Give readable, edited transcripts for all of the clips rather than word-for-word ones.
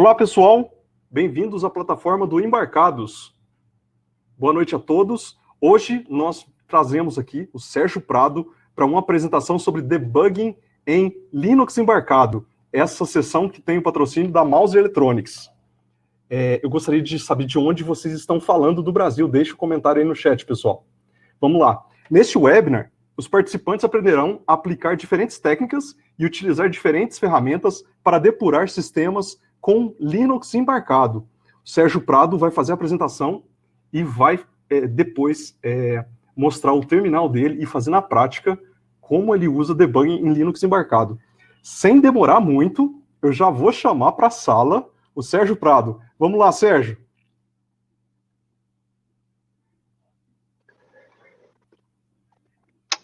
Olá, pessoal. Bem-vindos à plataforma do Embarcados. Boa noite a todos. Hoje nós trazemos aqui o Sérgio Prado para uma apresentação sobre debugging em Linux embarcado. Essa sessão que tem o patrocínio da Mouse Electronics. Eu gostaria de saber de onde vocês estão falando do Brasil. Deixe um comentário aí no chat, pessoal. Vamos lá. Neste webinar, os participantes aprenderão a aplicar diferentes técnicas e utilizar diferentes ferramentas para depurar sistemas com Linux embarcado. O Sérgio Prado vai fazer a apresentação e vai depois mostrar o terminal dele e fazer na prática como ele usa debugging em Linux embarcado. Sem demorar muito, eu já vou chamar para a sala o Sérgio Prado. Vamos lá, Sérgio.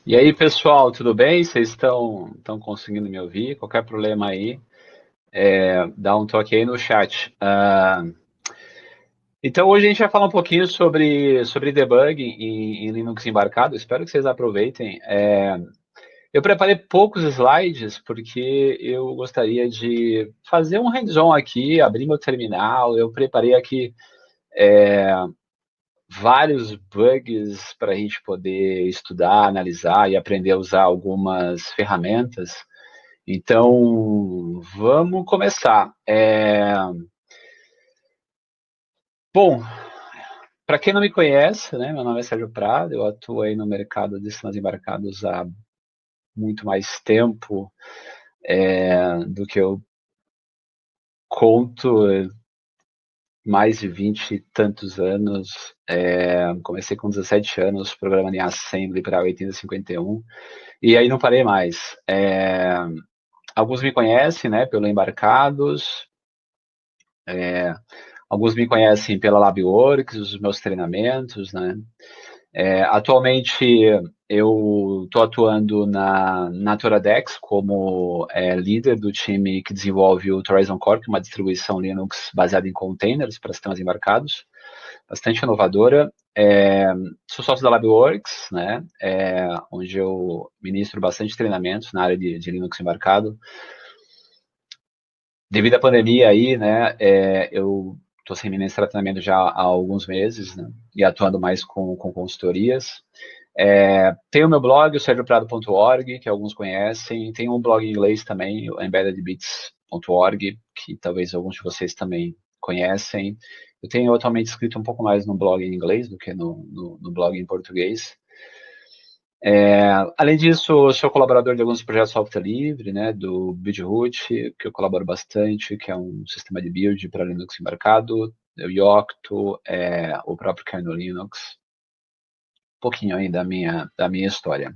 E aí, pessoal, tudo bem? Vocês estão conseguindo me ouvir? Qualquer problema aí, dá um toque aí no chat. Então, hoje a gente vai falar um pouquinho sobre debugging em Linux embarcado. Espero que vocês aproveitem. Eu preparei poucos slides, porque eu gostaria de fazer um hands-on aqui, abrir meu terminal. Eu preparei aqui vários bugs para a gente poder estudar, analisar e aprender a usar algumas ferramentas. Então, vamos começar. Bom, para quem não me conhece, né, meu nome é Sérgio Prado, eu atuo aí no mercado de sistemas embarcados há muito mais tempo do que eu conto, mais de 20 e tantos anos. Comecei com 17 anos programando em Assembly para 8051 e aí não parei mais. Alguns me conhecem, né, pelo Embarcados, alguns me conhecem pela LabWorks, os meus treinamentos, né. Atualmente eu estou atuando na Toradex como líder do time que desenvolve o Horizon Core, que é uma distribuição Linux baseada em containers para sistemas embarcados, bastante inovadora. Sou sócio da LabWorks, né, onde eu ministro bastante treinamentos na área de Linux embarcado. Devido à pandemia aí, né, eu estou sem ministrar treinamento já há alguns meses, né, e atuando mais com consultorias. Tem o meu blog, o sergioprado.org, que alguns conhecem. Tem um blog em inglês também, o embeddedbits.org, que talvez alguns de vocês também conhecem. Eu tenho atualmente escrito um pouco mais no blog em inglês do que no blog em português. Além disso, eu sou colaborador de alguns projetos de software livre, né, do Buildroot, que eu colaboro bastante, que é um sistema de build para Linux embarcado, o Yocto, o próprio kernel Linux. Um pouquinho aí da minha história.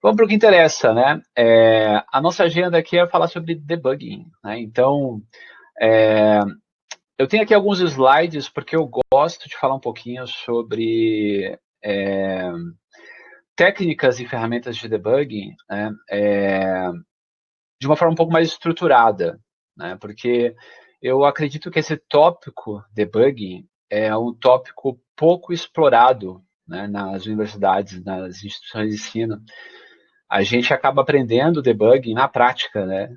Vamos para o que interessa, né? A nossa agenda aqui é falar sobre debugging, né? Então, eu tenho aqui alguns slides, porque eu gosto de falar um pouquinho sobre técnicas e ferramentas de debugging, né, de uma forma um pouco mais estruturada, né, porque eu acredito que esse tópico debugging é um tópico pouco explorado, né, nas universidades, nas instituições de ensino. A gente acaba aprendendo debugging na prática, né,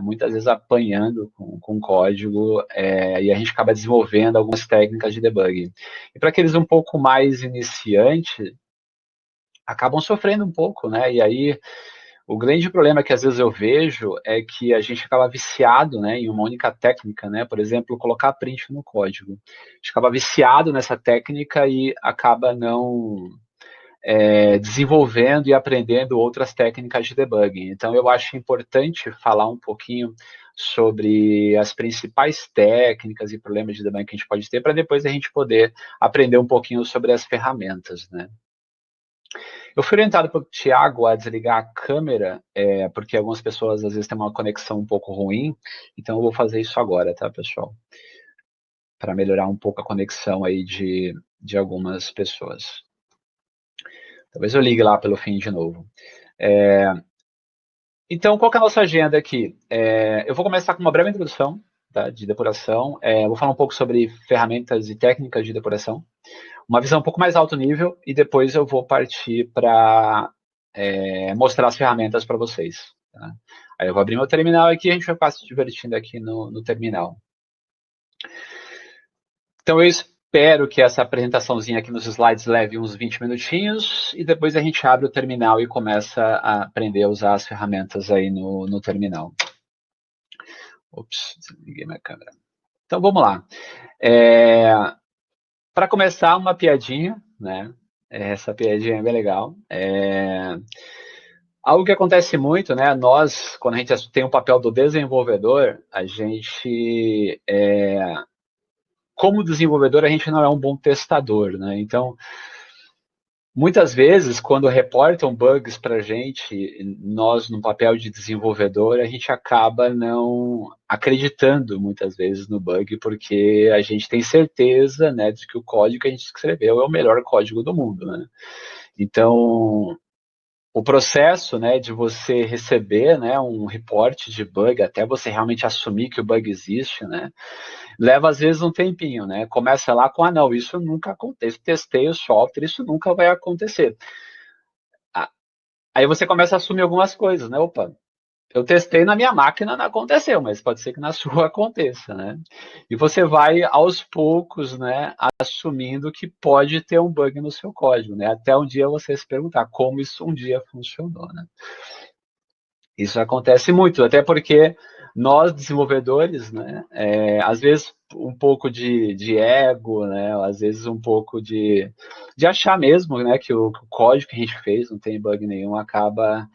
muitas vezes apanhando com código, e a gente acaba desenvolvendo algumas técnicas de debugging. E para aqueles um pouco mais iniciantes, acabam sofrendo um pouco, né? E aí, o grande problema que às vezes eu vejo é que a gente acaba viciado, né, em uma única técnica, né? Por exemplo, colocar print no código. A gente acaba viciado nessa técnica e acaba não desenvolvendo e aprendendo outras técnicas de debugging. Então, eu acho importante falar um pouquinho sobre as principais técnicas e problemas de debugging que a gente pode ter, para depois a gente poder aprender um pouquinho sobre as ferramentas, né? Eu fui orientado pelo Thiago a desligar a câmera, porque algumas pessoas às vezes têm uma conexão um pouco ruim, então eu vou fazer isso agora, tá, pessoal? Para melhorar um pouco a conexão aí de algumas pessoas. Talvez eu ligue lá pelo fim de novo. Então, qual que é a nossa agenda aqui? Eu vou começar com uma breve introdução, tá, de depuração. Vou falar um pouco sobre ferramentas e técnicas de depuração. Uma visão um pouco mais alto nível, e depois eu vou partir para mostrar as ferramentas para vocês. Tá? Aí eu vou abrir meu terminal aqui e a gente vai ficar se divertindo aqui no terminal. Então eu espero que essa apresentaçãozinha aqui nos slides leve uns 20 minutinhos e depois a gente abre o terminal e começa a aprender a usar as ferramentas aí no terminal. Ops, desliguei minha câmera. Então vamos lá. Para começar, uma piadinha, né? Essa piadinha é bem legal. Algo que acontece muito, né? Nós, quando a gente tem o papel do desenvolvedor, a gente, como desenvolvedor, a gente não é um bom testador, né? Então, muitas vezes, quando reportam bugs para a gente, nós, no papel de desenvolvedor, a gente acaba não acreditando, muitas vezes, no bug, porque a gente tem certeza, né, de que o código que a gente escreveu é o melhor código do mundo, né? Então, o processo, né, de você receber, né, um reporte de bug, até você realmente assumir que o bug existe, né, leva às vezes um tempinho, né? Começa lá com, não, isso nunca acontece, testei o software, isso nunca vai acontecer. Aí você começa a assumir algumas coisas, né? Opa, eu testei na minha máquina, não aconteceu, mas pode ser que na sua aconteça, né? E você vai aos poucos, né, assumindo que pode ter um bug no seu código, né? Até um dia você se perguntar como isso um dia funcionou, né? Isso acontece muito, até porque nós desenvolvedores, né, às vezes um pouco de ego, né, às vezes um pouco de achar mesmo, né, que o código que a gente fez não tem bug nenhum, acaba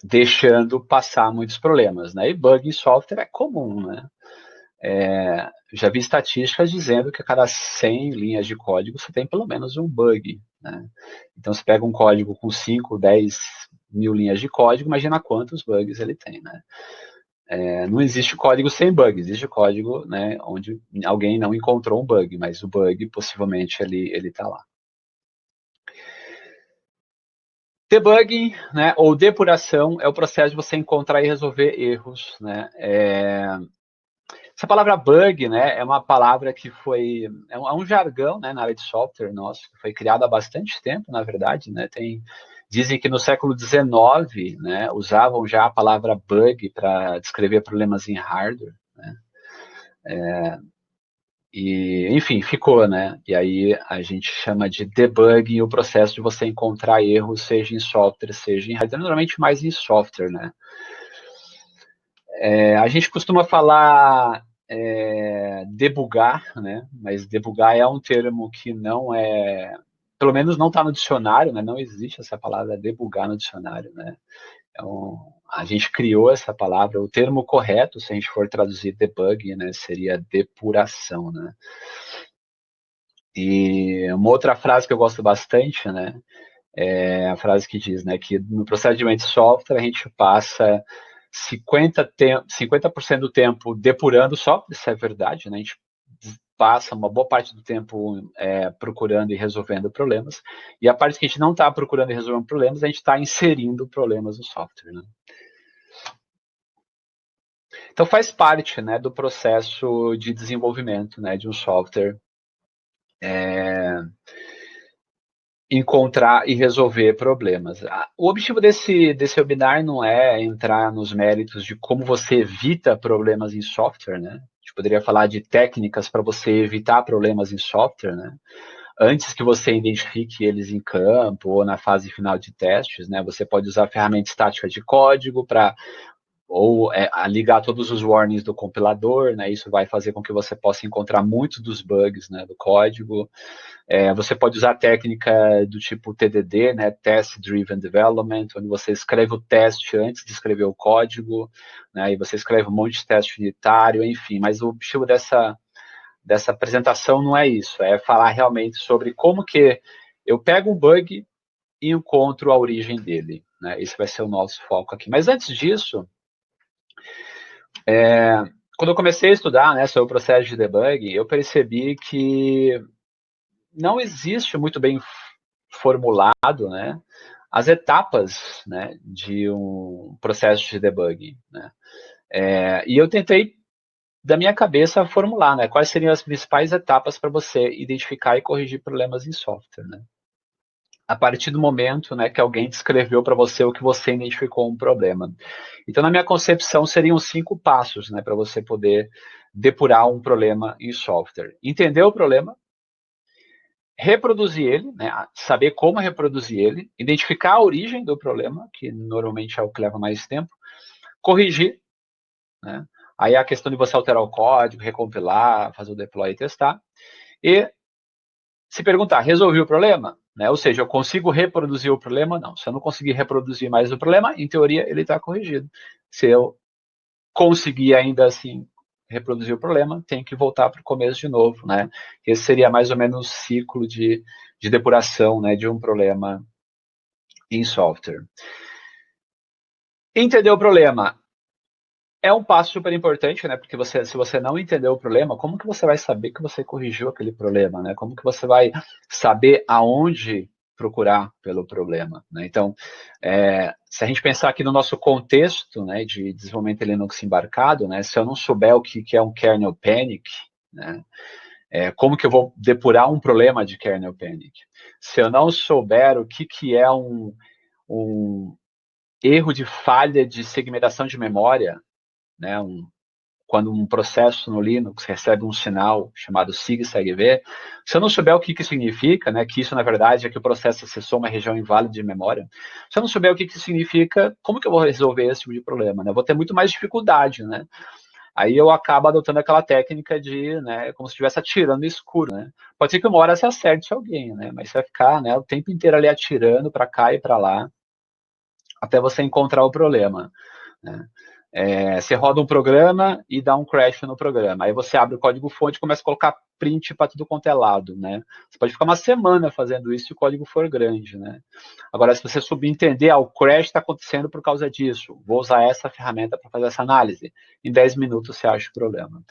deixando passar muitos problemas, né? E bug em software é comum, né? Já vi estatísticas dizendo que a cada 100 linhas de código você tem pelo menos um bug, né? Então, você pega um código com 5, 10 mil linhas de código, imagina quantos bugs ele tem, né? Não existe código sem bug, existe código, né, onde alguém não encontrou um bug, mas o bug possivelmente ele está lá. Debugging, né, ou depuração, é o processo de você encontrar e resolver erros, né? Essa palavra bug, né, é uma palavra que foi, é um jargão, né, na área de software nosso, que foi criado há bastante tempo, na verdade, né? Dizem que no século XIX, né, usavam já a palavra bug para descrever problemas em hardware, né? E, enfim, ficou, né? E aí a gente chama de debugging o processo de você encontrar erros, seja em software, seja em hardware, normalmente mais em software, né? A gente costuma falar debugar, né? Mas debugar é um termo que não é, pelo menos não está no dicionário, né? Não existe essa palavra debugar no dicionário, né? Então, a gente criou essa palavra. O termo correto, se a gente for traduzir debug, né, seria depuração, né? E uma outra frase que eu gosto bastante, né, é a frase que diz, né, que no procedimento de software a gente passa 50% do tempo depurando software, isso é verdade, né? A gente passa uma boa parte do tempo procurando e resolvendo problemas, e a parte que a gente não está procurando e resolvendo problemas, a gente está inserindo problemas no software, né? Então faz parte, né, do processo de desenvolvimento, né, de um software, encontrar e resolver problemas. O objetivo desse webinar não é entrar nos méritos de como você evita problemas em software, né? A gente poderia falar de técnicas para você evitar problemas em software, né? Antes que você identifique eles em campo ou na fase final de testes, né? Você pode usar ferramentas estáticas de código para ou ligar todos os warnings do compilador, né? Isso vai fazer com que você possa encontrar muitos dos bugs, né, do código. Você pode usar a técnica do tipo TDD, né, Test Driven Development, onde você escreve o teste antes de escrever o código, né, e você escreve um monte de teste unitário, enfim. Mas o objetivo dessa apresentação não é isso, é falar realmente sobre como que eu pego um bug e encontro a origem dele, né? Esse vai ser o nosso foco aqui. Mas antes disso, quando eu comecei a estudar, né, sobre o processo de debug, eu percebi que não existe muito bem formulado, né, as etapas, né, de um processo de debug, né? E eu tentei, da minha cabeça, formular, né, quais seriam as principais etapas para você identificar e corrigir problemas em software, né? a partir do momento, né, que alguém descreveu para você o que você identificou um problema. Então, na minha concepção, seriam 5 passos, né, para você poder depurar um problema em software. Entender o problema, reproduzir ele, né, saber como reproduzir ele, identificar a origem do problema, que normalmente é o que leva mais tempo, corrigir, né, aí é a questão de você alterar o código, recompilar, fazer o deploy e testar, e se perguntar, resolvi o problema? Né? Ou seja, eu consigo reproduzir o problema? Não. Se eu não conseguir reproduzir mais o problema, em teoria, ele está corrigido. Se eu conseguir ainda assim reproduzir o problema, tem que voltar para o começo de novo. Né? Esse seria mais ou menos o ciclo de depuração, né, de um problema em software. Entender o problema é um passo super importante, né? Porque se você não entender o problema, como que você vai saber que você corrigiu aquele problema, né? Como que você vai saber aonde procurar pelo problema, né? Então, se a gente pensar aqui no nosso contexto, né, de desenvolvimento de Linux embarcado, né? Se eu não souber o que é um kernel panic, né? Como que eu vou depurar um problema de kernel panic? Se eu não souber o que é um erro de falha de segmentação de memória, né, quando um processo no Linux recebe um sinal chamado sig-sev, se eu não souber o que significa, né, que isso na verdade é que o processo acessou uma região inválida de memória, se eu não souber o que significa, como que eu vou resolver esse tipo de problema? Né? Eu vou ter muito mais dificuldade, né? Aí eu acabo adotando aquela técnica de, né, como se estivesse atirando no escuro, né? Pode ser que uma hora você acerte alguém, né, mas você vai ficar, né, o tempo inteiro ali atirando para cá e para lá, até você encontrar o problema, né? Você roda um programa e dá um crash no programa. Aí você abre o código-fonte e começa a colocar print para tudo quanto é lado, né? Você pode ficar uma semana fazendo isso se o código for grande, né? Agora, se você subentender, o crash está acontecendo por causa disso. Vou usar essa ferramenta para fazer essa análise. Em 10 minutos você acha o problema.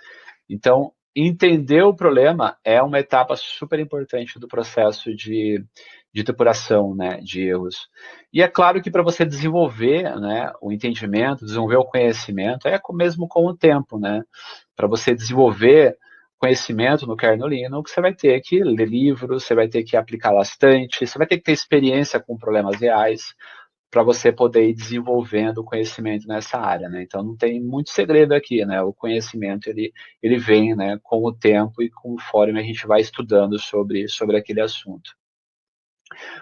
Então, entender o problema é uma etapa super importante do processo de depuração, né, de erros. E é claro que para você desenvolver, né, o entendimento, desenvolver o conhecimento, mesmo com o tempo, né? Para você desenvolver conhecimento no kernel Linux, você vai ter que ler livros, você vai ter que aplicar bastante, você vai ter que ter experiência com problemas reais, para você poder ir desenvolvendo o conhecimento nessa área, né? Então não tem muito segredo aqui, né? O conhecimento ele vem, né, com o tempo e conforme a gente vai estudando sobre aquele assunto.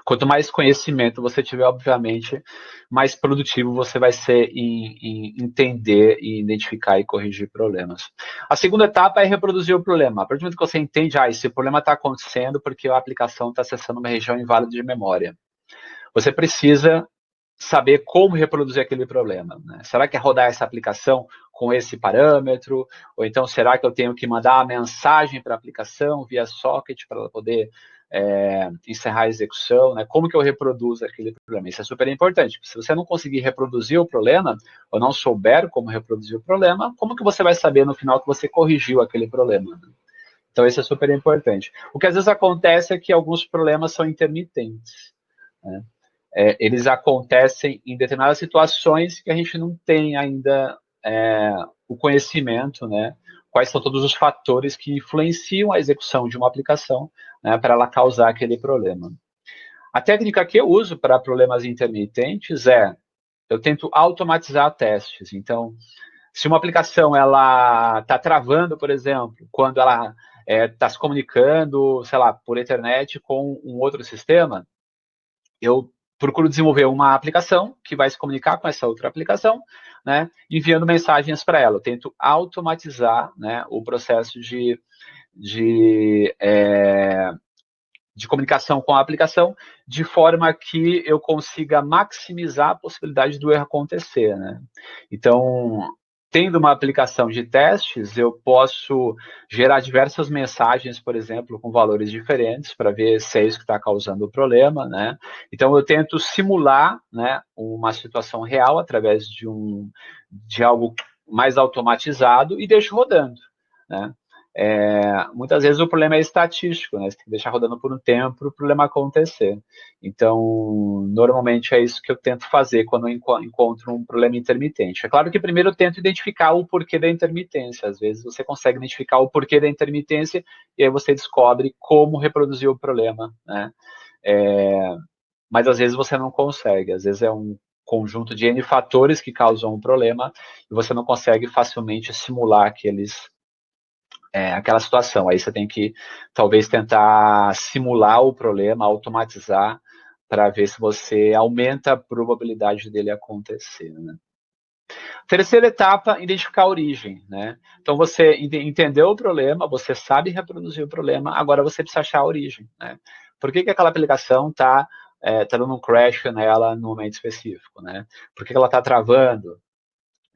Quanto mais conhecimento você tiver, obviamente, mais produtivo você vai ser em entender e identificar e corrigir problemas. A segunda etapa é reproduzir o problema. A partir do momento que você entende, esse problema está acontecendo porque a aplicação está acessando uma região inválida de memória. Você precisa saber como reproduzir aquele problema. Né? Será que é rodar essa aplicação com esse parâmetro? Ou então, será que eu tenho que mandar a mensagem para a aplicação via socket para ela poder encerrar a execução? Né? Como que eu reproduzo aquele problema? Isso é super importante. Se você não conseguir reproduzir o problema, ou não souber como reproduzir o problema, como que você vai saber no final que você corrigiu aquele problema? Né? Então, isso é super importante. O que às vezes acontece é que alguns problemas são intermitentes. Né? Eles acontecem em determinadas situações que a gente não tem ainda o conhecimento, né? Quais são todos os fatores que influenciam a execução de uma aplicação, né, para ela causar aquele problema. A técnica que eu uso para problemas intermitentes eu tento automatizar testes. Então, se uma aplicação ela está travando, por exemplo, quando ela está se comunicando, sei lá, por internet com um outro sistema, eu procuro desenvolver uma aplicação que vai se comunicar com essa outra aplicação, né, enviando mensagens para ela. Eu tento automatizar, né, o processo de comunicação com a aplicação, de forma que eu consiga maximizar a possibilidade do erro acontecer. Né? Então, tendo uma aplicação de testes, eu posso gerar diversas mensagens, por exemplo, com valores diferentes, para ver se é isso que está causando o problema. Né? Então, eu tento simular, né, uma situação real através de algo mais automatizado e deixo rodando. Né? Muitas vezes o problema é estatístico, né? Você tem que deixar rodando por um tempo para o problema acontecer. Então, normalmente é isso que eu tento fazer quando eu encontro um problema intermitente. É claro que primeiro eu tento identificar o porquê da intermitência. Às vezes você consegue identificar o porquê da intermitência e aí você descobre como reproduzir o problema, né? mas às vezes você não consegue. Às vezes é um conjunto de N fatores que causam um problema e você não consegue facilmente simular aquela situação. Aí você tem que, talvez, tentar simular o problema, automatizar, para ver se você aumenta a probabilidade dele acontecer, né? Terceira etapa, identificar a origem, né? Então, você entendeu o problema, você sabe reproduzir o problema, agora você precisa achar a origem, né? Por que aquela aplicação está dando um crash nela no momento específico, né? Por que ela está travando?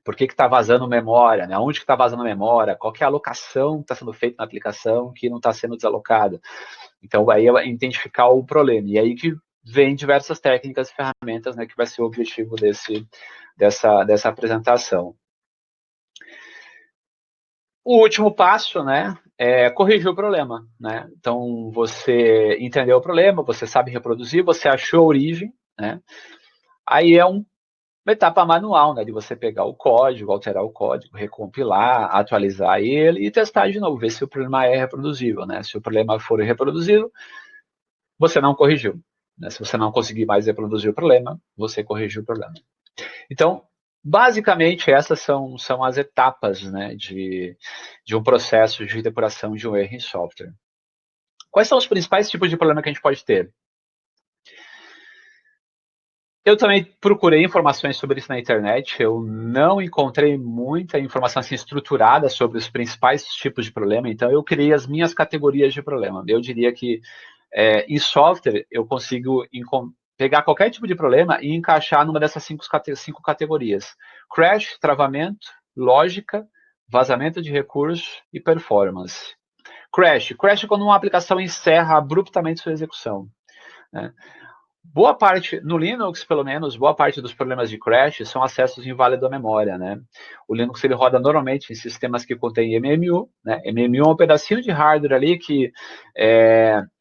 Por que está vazando memória, né? Onde que está vazando memória? Qual que é a alocação que está sendo feita na aplicação que não está sendo desalocada? Então, aí é identificar o problema. E aí que vem diversas técnicas e ferramentas, né, que vai ser o objetivo dessa apresentação. O último passo, né, é corrigir o problema, né? Então, você entendeu o problema, você sabe reproduzir, você achou a origem, né? Aí é uma etapa manual, né, de você pegar o código, alterar o código, recompilar, atualizar ele e testar de novo, ver se o problema é reproduzível, né? Se o problema for reproduzível, você não corrigiu, né? Se você não conseguir mais reproduzir o problema, você corrigiu o problema. Então, basicamente, essas são as etapas, né, de um processo de depuração de um erro em software. Quais são os principais tipos de problema que a gente pode ter? Eu também procurei informações sobre isso na internet, eu não encontrei muita informação assim, estruturada sobre os principais tipos de problema, então eu criei as minhas categorias de problema. Eu diria que em software eu consigo pegar qualquer tipo de problema e encaixar numa dessas cinco categorias. Crash, travamento, lógica, vazamento de recursos e performance. Crash é quando uma aplicação encerra abruptamente sua execução, né? Boa parte, no Linux, pelo menos, boa parte dos problemas de crash são acessos inválidos à memória, né? O Linux, ele roda normalmente em sistemas que contêm MMU, né? MMU é um pedacinho de hardware ali que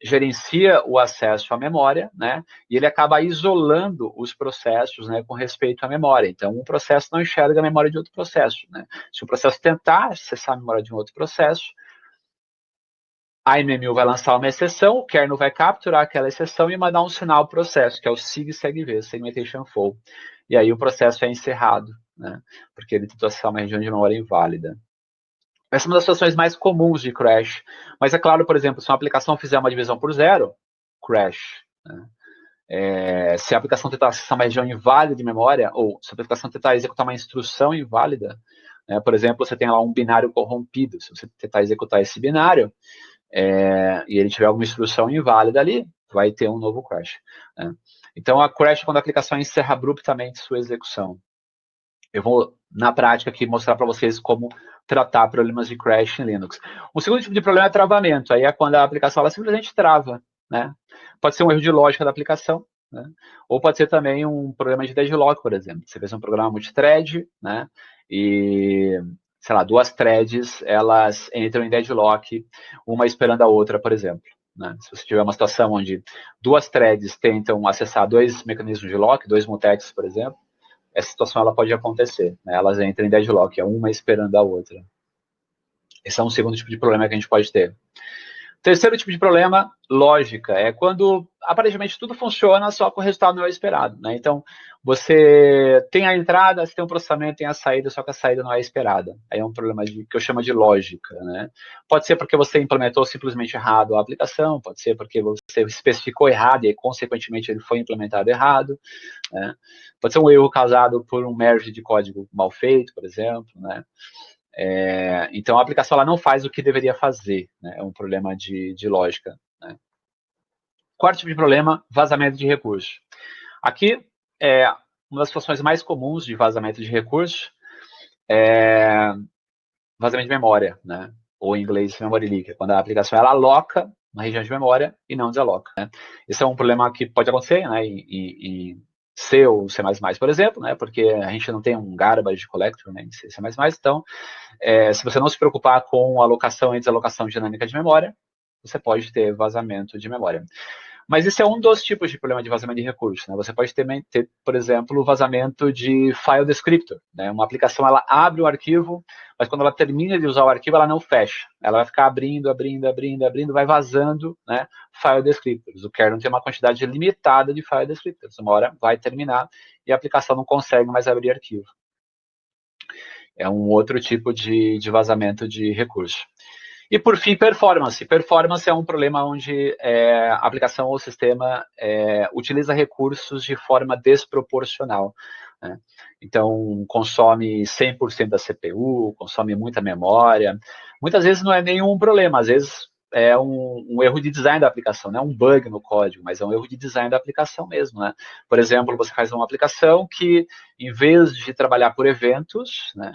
gerencia o acesso à memória, né? E ele acaba isolando os processos, né, com respeito à memória. Então, um processo não enxerga a memória de outro processo, né? Se o processo tentar acessar a memória de um outro processo, a MMU vai lançar uma exceção, o kernel vai capturar aquela exceção e mandar um sinal ao processo, que é o SIG-SEGV, Segmentation Fault. E aí o processo é encerrado, né? Porque ele tentou acessar uma região de memória inválida. Essa é uma das situações mais comuns de crash. Mas é claro, por exemplo, se uma aplicação fizer uma divisão por zero, crash, né? Se a aplicação tentar acessar uma região inválida de memória, ou se a aplicação tentar executar uma instrução inválida, né? Por exemplo, você tem lá um binário corrompido. Se você tentar executar esse binário, e ele tiver alguma instrução inválida ali, vai ter um novo crash, né? Então, a crash é quando a aplicação encerra abruptamente sua execução. Eu vou, na prática, aqui mostrar para vocês como tratar problemas de crash em Linux. O segundo tipo de problema é travamento. Aí é quando a aplicação ela simplesmente trava, né? Pode ser um erro de lógica da aplicação, né? Ou pode ser também um problema de deadlock, por exemplo. Você fez um programa multithread, né? E, sei lá, duas threads, elas entram em deadlock, uma esperando a outra, por exemplo, né? Se você tiver uma situação onde duas threads tentam acessar dois mecanismos de lock, dois mutexes, por exemplo, essa situação ela pode acontecer, né? Elas entram em deadlock, é uma esperando a outra. Esse é um segundo tipo de problema que a gente pode ter. Terceiro tipo de problema, lógica, é quando aparentemente tudo funciona, só que o resultado não é esperado, né? Então, você tem a entrada, você tem um processamento, tem a saída, só que a saída não é esperada. Aí é um problema que eu chamo de lógica, né? Pode ser porque você implementou simplesmente errado a aplicação, pode ser porque você especificou errado e, consequentemente, ele foi implementado errado, né? Pode ser um erro causado por um merge de código mal feito, por exemplo, né? Então, a aplicação ela não faz o que deveria fazer, né? É um problema de lógica, né? Quarto tipo de problema, vazamento de recursos. Aqui, uma das situações mais comuns de vazamento de recursos é vazamento de memória, né? Ou em inglês, memory leak, quando a aplicação ela aloca uma região de memória e não desaloca, né? Esse é um problema que pode acontecer, né, em C ou C++, por exemplo, né, porque a gente não tem um garbage collector, né, em C++, então, se você não se preocupar com alocação e desalocação dinâmica de memória, você pode ter vazamento de memória. Mas esse é um dos tipos de problema de vazamento de recursos, né? Você pode também ter, por exemplo, o vazamento de file descriptor, né? Uma aplicação, ela abre o arquivo, mas quando ela termina de usar o arquivo, ela não fecha. Ela vai ficar abrindo, vai vazando, né, file descriptors. O kernel tem uma quantidade limitada de file descriptors. Uma hora vai terminar e a aplicação não consegue mais abrir arquivo. É um outro tipo de vazamento de recurso. E, por fim, performance. Performance é um problema onde a aplicação ou o sistema utiliza recursos de forma desproporcional, né? Então, consome 100% da CPU, consome muita memória. Muitas vezes não é nenhum problema, às vezes é um erro de design da aplicação, não é um bug no código, mas é um erro de design da aplicação mesmo, né? Por exemplo, você faz uma aplicação que, em vez de trabalhar por eventos, né,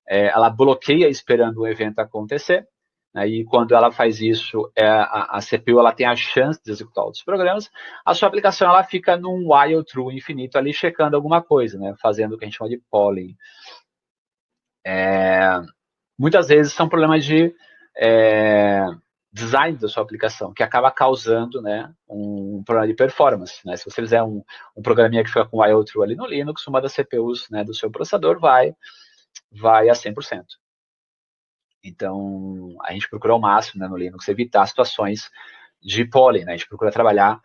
ela bloqueia esperando o evento acontecer. E quando ela faz isso, a CPU ela tem a chance de executar outros programas. A sua aplicação ela fica num while true infinito ali, checando alguma coisa, né? Fazendo o que a gente chama de polling. Muitas vezes são problemas de design da sua aplicação, que acaba causando, né, um problema de performance, né? Se você fizer um programinha que fica com while true ali no Linux, uma das CPUs, né, do seu processador vai a 100%. Então, a gente procura ao máximo, né, no Linux evitar situações de polling, né? A gente procura trabalhar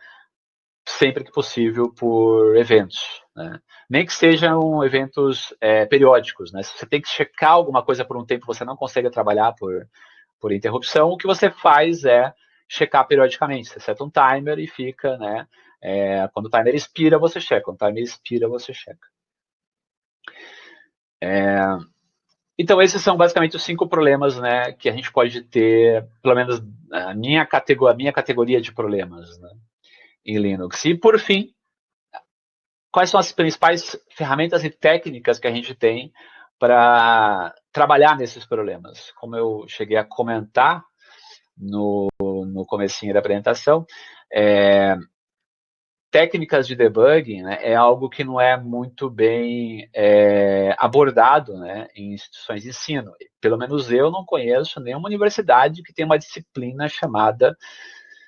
sempre que possível por eventos, né? Nem que sejam eventos periódicos, né? Se você tem que checar alguma coisa por um tempo, você não consegue trabalhar por interrupção, o que você faz é checar periodicamente. Você seta um timer e fica, né? Quando o timer expira, você checa. Quando o timer expira, você checa. Então, esses são basicamente os 5 problemas, né, que a gente pode ter, pelo menos a minha categoria de problemas, né, em Linux. E, por fim, quais são as principais ferramentas e técnicas que a gente tem para trabalhar nesses problemas? Como eu cheguei a comentar no comecinho da apresentação, técnicas de debugging, né, é algo que não é muito bem abordado, né, em instituições de ensino. Pelo menos eu não conheço nenhuma universidade que tenha uma disciplina chamada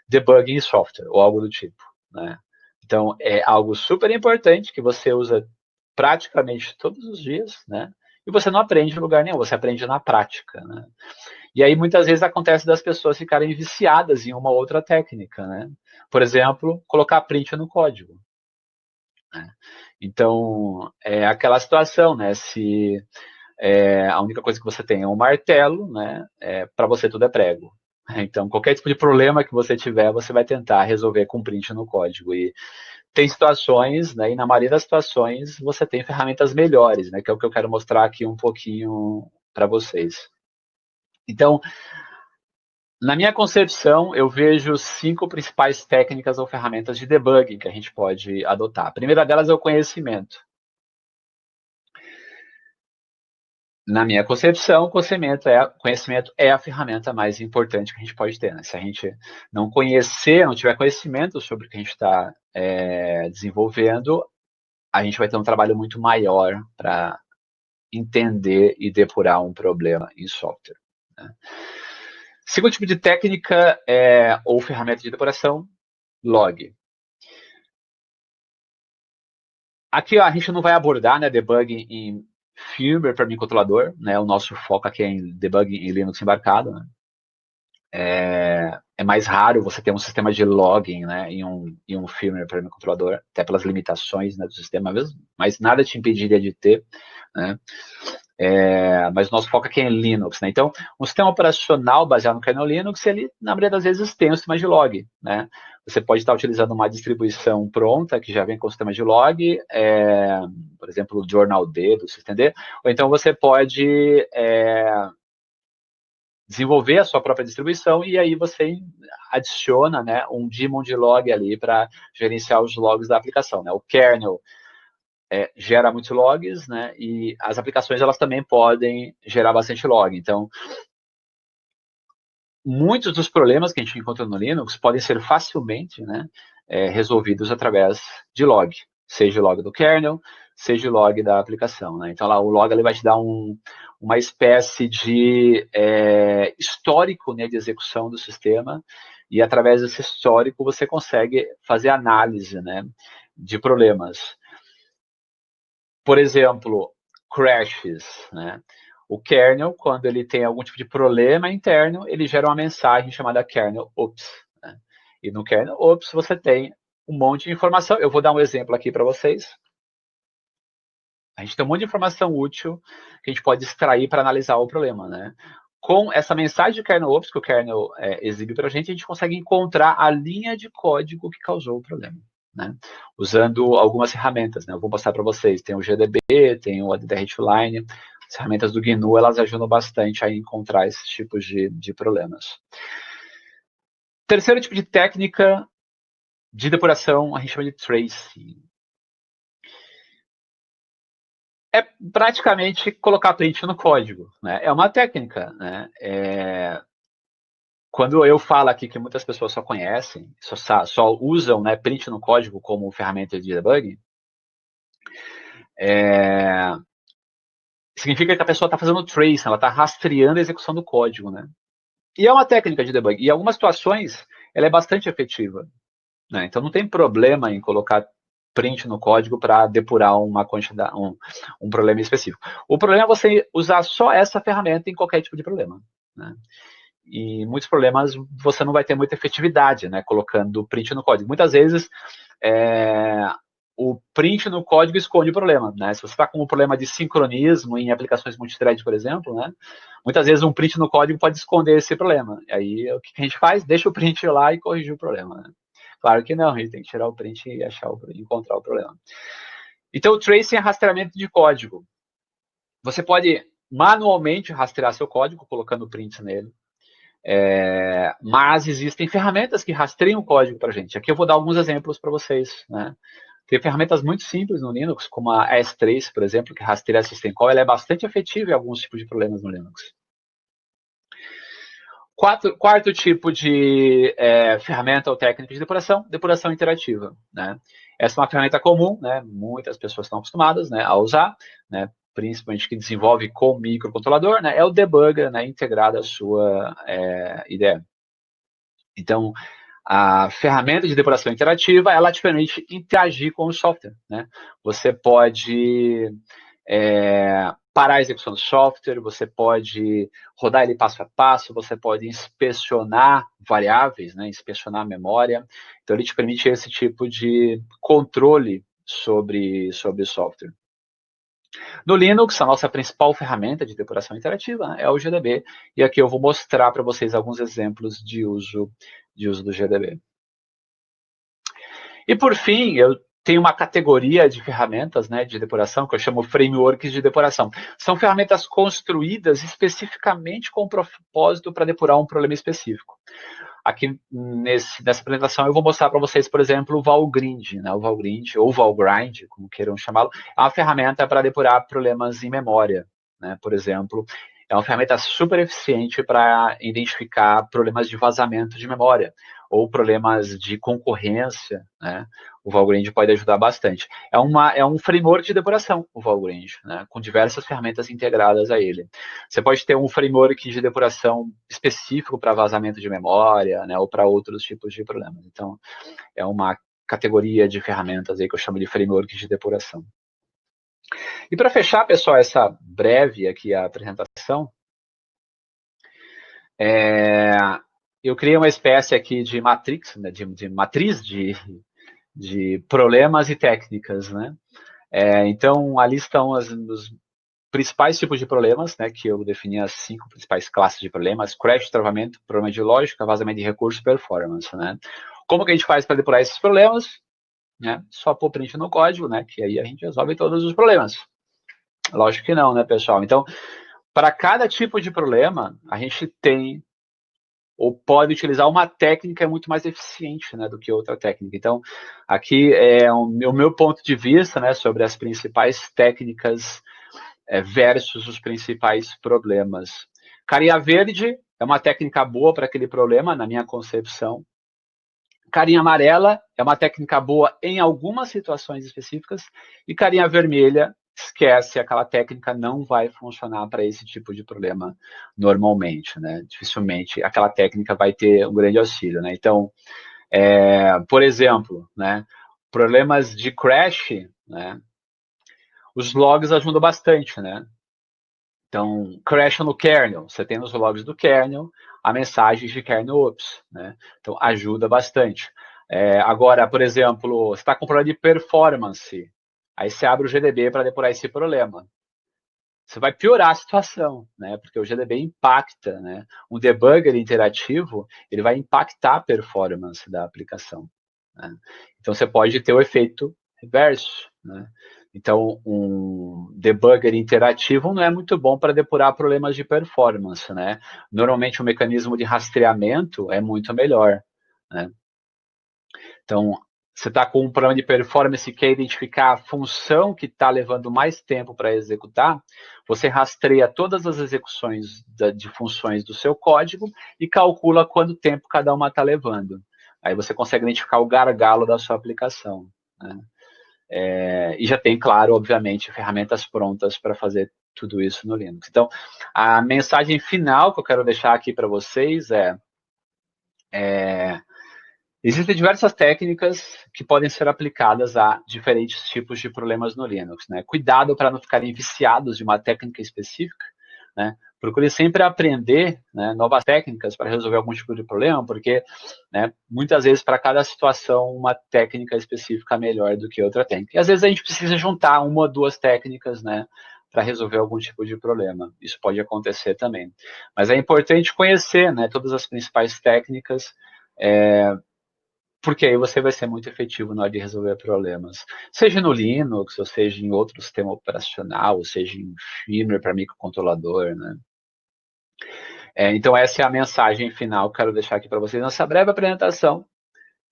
debugging em software, ou algo do tipo, né? Então, é algo super importante que você usa praticamente todos os dias, né? E você não aprende em lugar nenhum, você aprende na prática, né? E aí, muitas vezes, acontece das pessoas ficarem viciadas em uma outra técnica, né? Por exemplo, colocar print no código, né? Então, é aquela situação, né? Se a única coisa que você tem é um martelo, né? Para você tudo é prego. Então, qualquer tipo de problema que você tiver, você vai tentar resolver com print no código. E tem situações, né? E na maioria das situações, você tem ferramentas melhores, né? Que é o que eu quero mostrar aqui um pouquinho para vocês. Então, na minha concepção, eu vejo 5 principais técnicas ou ferramentas de debugging que a gente pode adotar. A primeira delas é o conhecimento. Na minha concepção, conhecimento é a ferramenta mais importante que a gente pode ter, né? Se a gente não conhecer, não tiver conhecimento sobre o que a gente está desenvolvendo, a gente vai ter um trabalho muito maior para entender e depurar um problema em software, né? Segundo tipo de técnica ou ferramenta de depuração, log. Aqui ó, a gente não vai abordar, né, debugging em firmware para microcontrolador, né? O nosso foco aqui é em debugging em Linux embarcado, né? É mais raro você ter um sistema de logging, né, em um firmware para microcontrolador, até pelas limitações, né, do sistema mesmo, mas nada te impediria de ter, né? Mas o nosso foco aqui é em Linux, né? Então, um sistema operacional baseado no kernel Linux, ele, na maioria das vezes, tem um sistema de log, né? Você pode estar utilizando uma distribuição pronta, que já vem com o sistema de log, por exemplo, o Journal D do systemd, ou então você pode desenvolver a sua própria distribuição e aí você adiciona, né, um daemon de log ali para gerenciar os logs da aplicação, né? O kernel gera muitos logs, né? E as aplicações elas também podem gerar bastante log. Então, muitos dos problemas que a gente encontra no Linux podem ser facilmente, né, resolvidos através de log, seja o log do kernel, seja o log da aplicação, né? Então, lá o log ele vai te dar uma espécie de histórico, né, de execução do sistema E através desse histórico você consegue fazer análise, né, de problemas. Por exemplo, crashes, né? O kernel, quando ele tem algum tipo de problema interno, ele gera uma mensagem chamada kernel oops, né? E no kernel oops você tem um monte de informação. Eu vou dar um exemplo aqui para vocês. A gente tem um monte de informação útil que a gente pode extrair para analisar o problema, né? Com essa mensagem de kernel oops que o kernel exibe para a gente consegue encontrar a linha de código que causou o problema, né? Usando algumas ferramentas, né? Eu vou mostrar para vocês. Tem o GDB, tem o ADDR-Line. As ferramentas do GNU, elas ajudam bastante a encontrar esses tipos de problemas. Terceiro tipo de técnica de depuração, a gente chama de tracing. É praticamente colocar print no código, né? É uma técnica, né? Quando eu falo aqui que muitas pessoas só conhecem, só usam, né, print no código como ferramenta de debug, significa que a pessoa está fazendo tracing, ela está rastreando a execução do código, né? E é uma técnica de debug. E em algumas situações, ela é bastante efetiva, né? Então não tem problema em colocar print no código para depurar uma quantidade, um problema específico. O problema é você usar só essa ferramenta em qualquer tipo de problema, né? E muitos problemas você não vai ter muita efetividade, né, colocando print no código. Muitas vezes o print no código esconde o problema, né? Se você está com um problema de sincronismo em aplicações multithread, por exemplo, né, muitas vezes um print no código pode esconder esse problema. E aí o que a gente faz? Deixa o print lá e corrige o problema, né? Claro que não, a gente tem que tirar o print e encontrar o problema. Então, o tracing é rastreamento de código. Você pode manualmente rastrear seu código colocando prints nele. Mas existem ferramentas que rastreiam o código para a gente. Aqui eu vou dar alguns exemplos para vocês, né? Tem ferramentas muito simples no Linux, como a S3, por exemplo, que rastreia a system call. Ela é bastante efetiva em alguns tipos de problemas no Linux. Quarto tipo de ferramenta ou técnica de depuração interativa, né? Essa é uma ferramenta comum, né? Muitas pessoas estão acostumadas, né, a usar, né? Principalmente que desenvolve com microcontrolador, né? É o debugger, né, integrado à sua IDE. Então, a ferramenta de depuração interativa, ela te permite interagir com o software, né? Você pode parar a execução do software, você pode rodar ele passo a passo, você pode inspecionar variáveis, né? Inspecionar a memória. Então, ele te permite esse tipo de controle sobre o software. No Linux, a nossa principal ferramenta de depuração interativa, né, é o GDB, e aqui eu vou mostrar para vocês alguns exemplos de uso do GDB. E por fim, eu tenho uma categoria de ferramentas, né, de depuração que eu chamo frameworks de depuração. São ferramentas construídas especificamente com o propósito para depurar um problema específico. Aqui nessa apresentação eu vou mostrar para vocês, por exemplo, o Valgrind, né? O Valgrind ou Valgrind, como queiram chamá-lo, é uma ferramenta para depurar problemas em memória, né? Por exemplo, é uma ferramenta super eficiente para identificar problemas de vazamento de memória ou problemas de concorrência, né? O Valgrind pode ajudar bastante. É um framework de depuração, o Valgrind, né? Com diversas ferramentas integradas a ele. Você pode ter um framework de depuração específico para vazamento de memória, né? Ou para outros tipos de problemas. Então, é uma categoria de ferramentas aí que eu chamo de framework de depuração. E para fechar, pessoal, essa breve aqui a apresentação, eu criei uma espécie aqui de matrix, né, de matriz de problemas e técnicas, né? Então, ali estão os principais tipos de problemas, né, que eu defini as 5 principais classes de problemas: crash, travamento, problema de lógica, vazamento de recursos, performance, né? Como que a gente faz para depurar esses problemas? Né? Só pôr print no código, né, que aí a gente resolve todos os problemas. Lógico que não, né, pessoal? Então, para cada tipo de problema, a gente tem ou pode utilizar uma técnica muito mais eficiente, né, do que outra técnica. Então, aqui é o meu ponto de vista, né, sobre as principais técnicas versus os principais problemas. Carinha verde é uma técnica boa para aquele problema, na minha concepção. Carinha amarela é uma técnica boa em algumas situações específicas. E carinha vermelha esquece, aquela técnica não vai funcionar para esse tipo de problema normalmente, né? Dificilmente aquela técnica vai ter um grande auxílio, né? Então, por exemplo, né, problemas de crash, né, os logs ajudam bastante, né? Então, crash no kernel, você tem nos logs do kernel a mensagem de kernel ops, né? Então, ajuda bastante. Agora, por exemplo, você está com problema de performance, aí você abre o GDB para depurar esse problema. Você vai piorar a situação, né? Porque o GDB impacta, né? Um debugger interativo, ele vai impactar a performance da aplicação, né? Então, você pode ter o efeito reverso, né? Então, um debugger interativo não é muito bom para depurar problemas de performance, né? Normalmente, o mecanismo de rastreamento é muito melhor, né? Então, você está com um problema de performance e quer identificar a função que está levando mais tempo para executar, você rastreia todas as execuções de funções do seu código e calcula quanto tempo cada uma está levando. Aí você consegue identificar o gargalo da sua aplicação, né? E já tem, claro, obviamente, ferramentas prontas para fazer tudo isso no Linux. Então, a mensagem final que eu quero deixar aqui para vocês existem diversas técnicas que podem ser aplicadas a diferentes tipos de problemas no Linux, né? Cuidado para não ficarem viciados de uma técnica específica, né? Procure sempre aprender, né, novas técnicas para resolver algum tipo de problema, porque, né, muitas vezes para cada situação uma técnica específica é melhor do que outra técnica. E às vezes a gente precisa juntar uma ou duas técnicas, né, para resolver algum tipo de problema. Isso pode acontecer também. Mas é importante conhecer, né, todas as principais técnicas, porque aí você vai ser muito efetivo na hora de resolver problemas. Seja no Linux, ou seja em outro sistema operacional, ou seja em firmware para microcontrolador, né? Então essa é a mensagem final que eu quero deixar aqui para vocês nessa breve apresentação,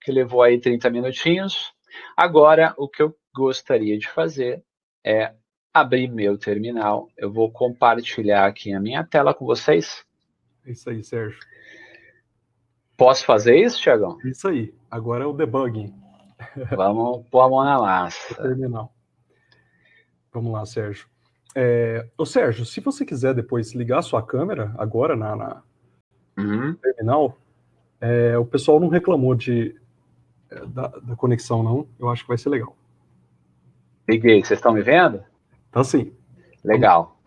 que levou aí 30 minutinhos. Agora, o que eu gostaria de fazer é abrir meu terminal. Eu vou compartilhar aqui a minha tela com vocês. É isso aí, Sérgio. Posso fazer isso, Thiagão? É isso aí. Agora é o debugging. Vamos pôr a mão na O massa. terminal. Vamos lá, Sérgio. Ô, Sérgio, se você quiser depois ligar a sua câmera agora na terminal, o pessoal não reclamou da conexão, não. Eu acho que vai ser legal. Liguei, vocês estão me vendo? Tá sim. Legal.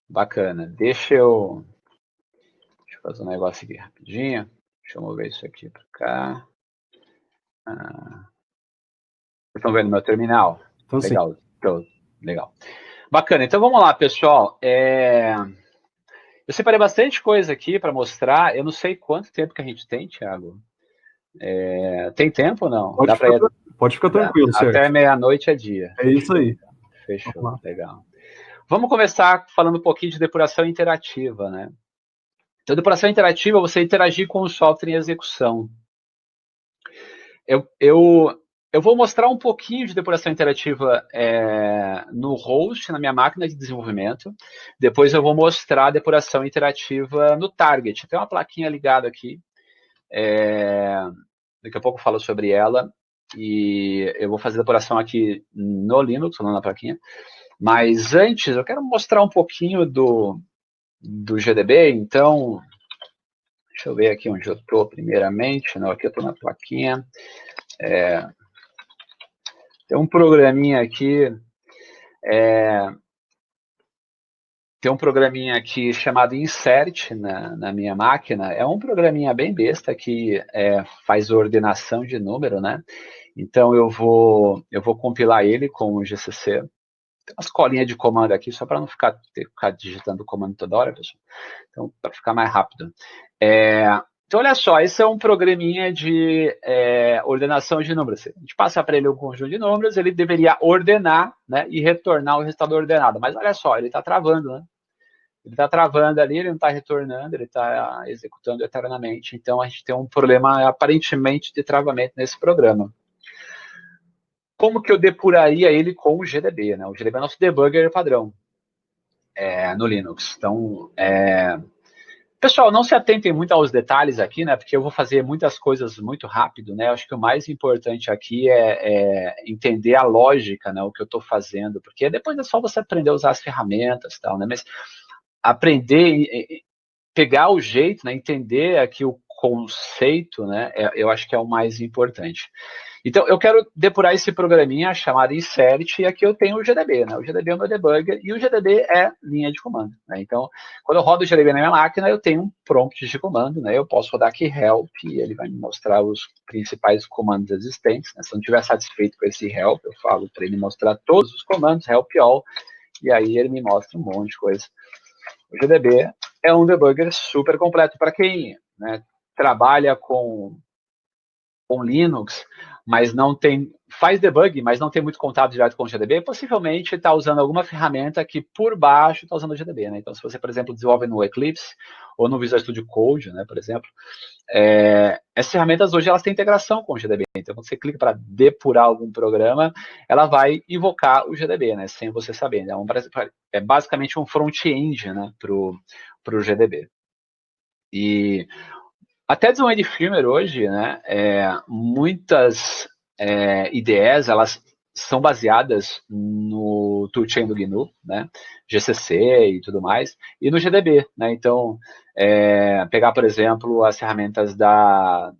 Bacana. Deixa eu fazer um negócio aqui rapidinho. Deixa eu mover isso aqui para cá. Vocês estão vendo meu terminal? Então, legal. Então, legal. Bacana. Então vamos lá, pessoal. Eu separei bastante coisa aqui para mostrar. Eu não sei quanto tempo que a gente tem, Thiago. Tem tempo ou não? Pode ficar tranquilo, Sérgio. Até meia-noite é dia. É isso aí. Fechou. Legal. Vamos começar falando um pouquinho de depuração interativa, né? Então, depuração interativa é você interagir com o software em execução. Eu vou mostrar um pouquinho de depuração interativa no host, na minha máquina de desenvolvimento. Depois eu vou mostrar a depuração interativa no target. Tem uma plaquinha ligada aqui. Daqui a pouco eu falo sobre ela. E eu vou fazer a depuração aqui no Linux, não na plaquinha. Mas antes, eu quero mostrar um pouquinho do GDB. Então, deixa eu ver aqui onde eu estou primeiramente. Não, aqui eu estou na plaquinha. Tem um programinha aqui. Tem um programinha aqui chamado Insert na minha máquina. É um programinha bem besta que faz ordenação de número, né? Então eu vou compilar ele com o GCC. Tem umas colinhas de comando aqui, só para não ficar digitando o comando toda hora, pessoal. Então, para ficar mais rápido. Então, olha só, esse é um programinha de ordenação de números. A gente passa para ele um conjunto de números, ele deveria ordenar, né, e retornar o resultado ordenado. Mas olha só, ele está travando, né? Ele está travando ali, ele não está retornando, ele está executando eternamente. Então, a gente tem um problema, aparentemente, de travamento nesse programa. Como que eu depuraria ele com o GDB, né? O GDB é nosso debugger padrão no Linux. Então, Pessoal, não se atentem muito aos detalhes aqui, né? Porque eu vou fazer muitas coisas muito rápido, né? Eu acho que o mais importante aqui é entender a lógica, né? O que eu estou fazendo, porque depois é só você aprender a usar as ferramentas, tal, né? Mas aprender, pegar o jeito, né? Entender aqui o conceito, né? Eu acho que é o mais importante. Então, eu quero depurar esse programinha chamado insert, e aqui eu tenho o GDB, né? O GDB é o meu debugger, e o GDB é linha de comando, né? Então, quando eu rodo o GDB na minha máquina, eu tenho um prompt de comando, né? Eu posso rodar aqui help, e ele vai me mostrar os principais comandos existentes, né? Se eu não estiver satisfeito com esse help, eu falo para ele mostrar todos os comandos, help all, e aí ele me mostra um monte de coisa. O GDB é um debugger super completo para quem, né, trabalha com Linux, mas não tem, faz debug, mas não tem muito contato direto com o GDB, possivelmente está usando alguma ferramenta que por baixo está usando o GDB, né? Então, se você, por exemplo, desenvolve no Eclipse ou no Visual Studio Code, né, por exemplo, essas ferramentas hoje elas têm integração com o GDB. Então, quando você clica para depurar algum programa, ela vai invocar o GDB, né, sem você saber. Né? É basicamente um front-end, né, para o GDB. E até desenvolvimento de firmware hoje, né, muitas IDEs, elas são baseadas no toolchain do GNU, né, GCC e tudo mais, e no GDB, né, então, pegar, por exemplo, as ferramentas da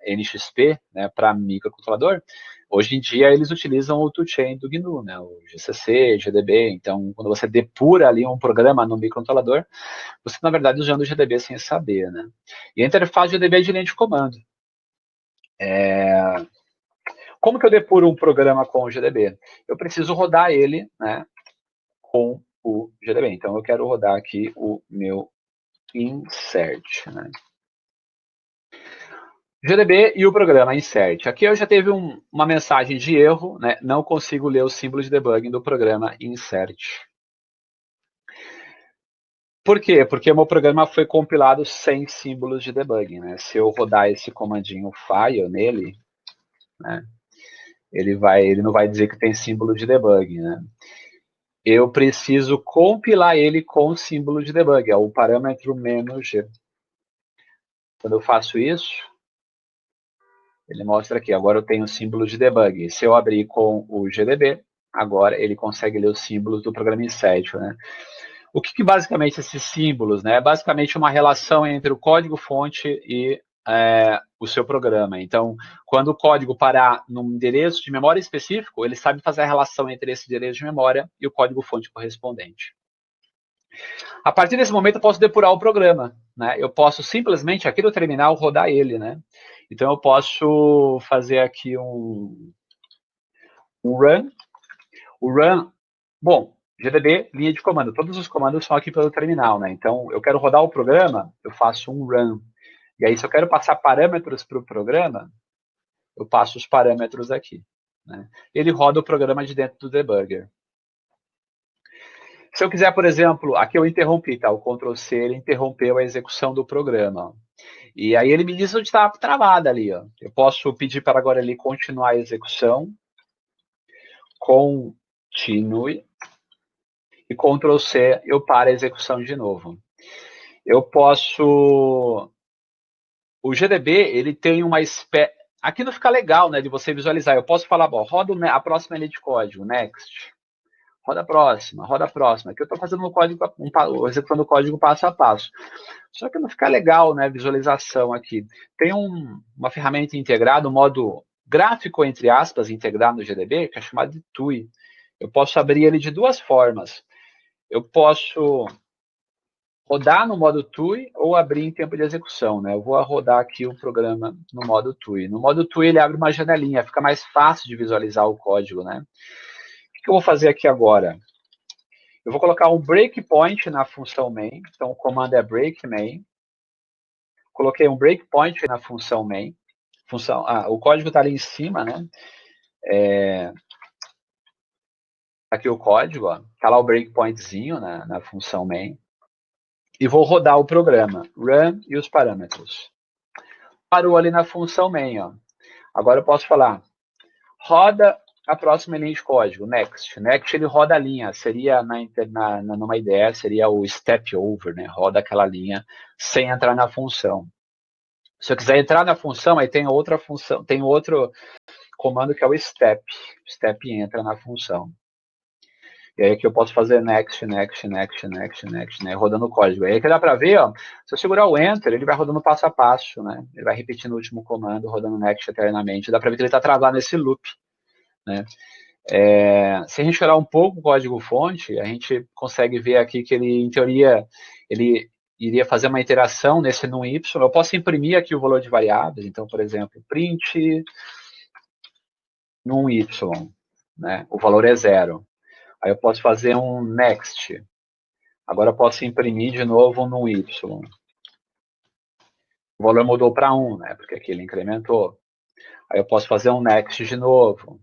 NXP, né, para microcontrolador, hoje em dia eles utilizam o toolchain do GNU, né, o GCC, GDB, então, quando você depura ali um programa no microcontrolador, você, na verdade, usando o GDB sem saber, né? E a interface GDB é de linha de comando. Como que eu depuro um programa com o GDB? Eu preciso rodar ele, né, com o GDB. Então, eu quero rodar aqui o meu insert, né? GDB e o programa insert. Aqui eu já teve uma mensagem de erro, né? Não consigo ler o símbolo de debugging do programa insert. Por quê? Porque o meu programa foi compilado sem símbolos de debugging, né? Se eu rodar esse comandinho file nele, né, ele não vai dizer que tem símbolo de debugging, né? Eu preciso compilar ele com símbolo de debug, é o parâmetro "-g". Quando eu faço isso, ele mostra aqui, agora eu tenho o símbolo de debug. Se eu abrir com o GDB, agora ele consegue ler os símbolos do programa insert, né? O que basicamente esses símbolos, né? É basicamente uma relação entre o código-fonte e o seu programa. Então, quando o código parar num endereço de memória específico, ele sabe fazer a relação entre esse endereço de memória e o código-fonte correspondente. A partir desse momento, eu posso depurar o programa, né? Eu posso simplesmente, aqui no terminal, rodar ele, né? Então, eu posso fazer aqui um run. O run, bom, GDB, linha de comando. Todos os comandos são aqui pelo terminal, né? Então, eu quero rodar o programa, eu faço um run. E aí, se eu quero passar parâmetros para o programa, eu passo os parâmetros aqui, né? Ele roda o programa de dentro do debugger. Se eu quiser, por exemplo, aqui eu interrompi, tá? O Ctrl+C, ele interrompeu a execução do programa. E aí ele me diz onde está travada ali, ó. Eu posso pedir para agora ele continuar a execução. Continue. E Ctrl+C, eu paro a execução de novo. Eu posso... O GDB, ele tem uma espécie... Aqui não fica legal, né, de você visualizar. Eu posso falar, bom, roda a próxima linha de código, next. Roda a próxima, roda a próxima. Aqui eu estou fazendo executando o código passo a passo. Só que não fica legal, né, visualização aqui. Tem uma ferramenta integrada, um modo gráfico, entre aspas, integrado no GDB, que é chamado de TUI. Eu posso abrir ele de duas formas. Eu posso rodar no modo TUI ou abrir em tempo de execução, né? Eu vou rodar aqui o programa no modo TUI. No modo TUI ele abre uma janelinha, fica mais fácil de visualizar o código, né? O que eu vou fazer aqui agora? Eu vou colocar um breakpoint na função main. Então, o comando é break main. Coloquei um breakpoint na função main. O código está ali em cima, né? Aqui o código, está lá o breakpointzinho na função main. E vou rodar o programa, run e os parâmetros. Parou ali na função main, ó. Agora eu posso falar, roda a próxima linha de código, next. Next ele roda a linha, seria numa IDE, seria o step over, né? Roda aquela linha sem entrar na função. Se eu quiser entrar na função, aí tem outra função, tem outro comando que é o step. O step entra na função. E aí que eu posso fazer next, next, next, next, next, né? Rodando o código. Aí que dá para ver, ó, se eu segurar o enter, ele vai rodando passo a passo, né? Ele vai repetindo o último comando, rodando next eternamente. Dá para ver que ele está travado nesse loop, né? Se a gente olhar um pouco o código-fonte, a gente consegue ver aqui que ele, em teoria, ele iria fazer uma iteração nesse num y. Eu posso imprimir aqui o valor de variáveis. Então, por exemplo, print num y, né? O valor é 0. Aí eu posso fazer um next. Agora eu posso imprimir de novo no y. O valor mudou para 1, né? Porque aqui ele incrementou. Aí eu posso fazer um next de novo.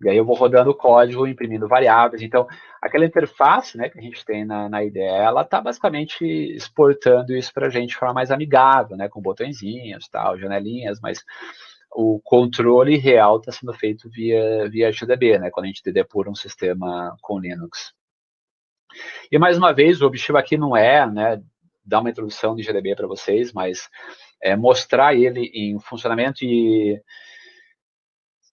E aí eu vou rodando o código, imprimindo variáveis. Então, aquela interface, né, que a gente tem na IDE, ela está basicamente exportando isso para a gente de forma mais amigável, né, com botõezinhos, tal, janelinhas, mas o controle real está sendo feito via GDB, né, quando a gente depura um sistema com Linux. E mais uma vez, o objetivo aqui não é, né, dar uma introdução de GDB para vocês, mas mostrar ele em funcionamento. E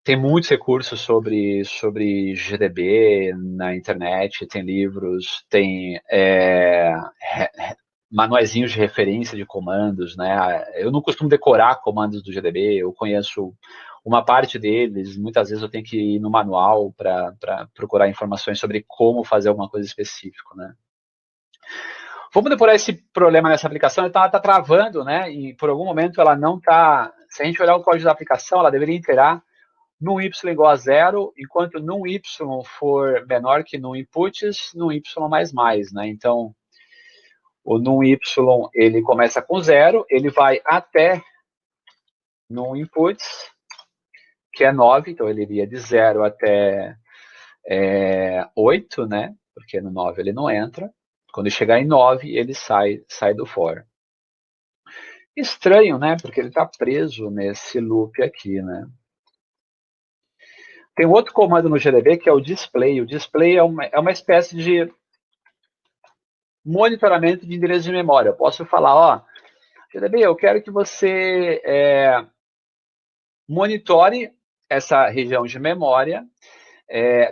tem muitos recursos sobre GDB na internet, tem livros, tem manuaizinhos de referência de comandos, né? Eu não costumo decorar comandos do GDB, eu conheço uma parte deles, muitas vezes eu tenho que ir no manual para procurar informações sobre como fazer alguma coisa específica, né? Vamos depurar esse problema nessa aplicação, então ela está travando, né? E por algum momento ela não está... Se a gente olhar o código da aplicação, ela deveria iterar num y igual a 0, enquanto num y for menor que num inputs, num y mais, né? Então, o num y, ele começa com 0, ele vai até num inputs, que é 9, então ele iria de 0 até 8, né? Porque no 9 ele não entra. Quando chegar em 9, ele sai do for. Estranho, né? Porque ele está preso nesse loop aqui, né? Tem outro comando no GDB que é o display. O display é uma espécie de monitoramento de endereço de memória. Eu posso falar, ó, GDB, eu quero que você monitore essa região de memória.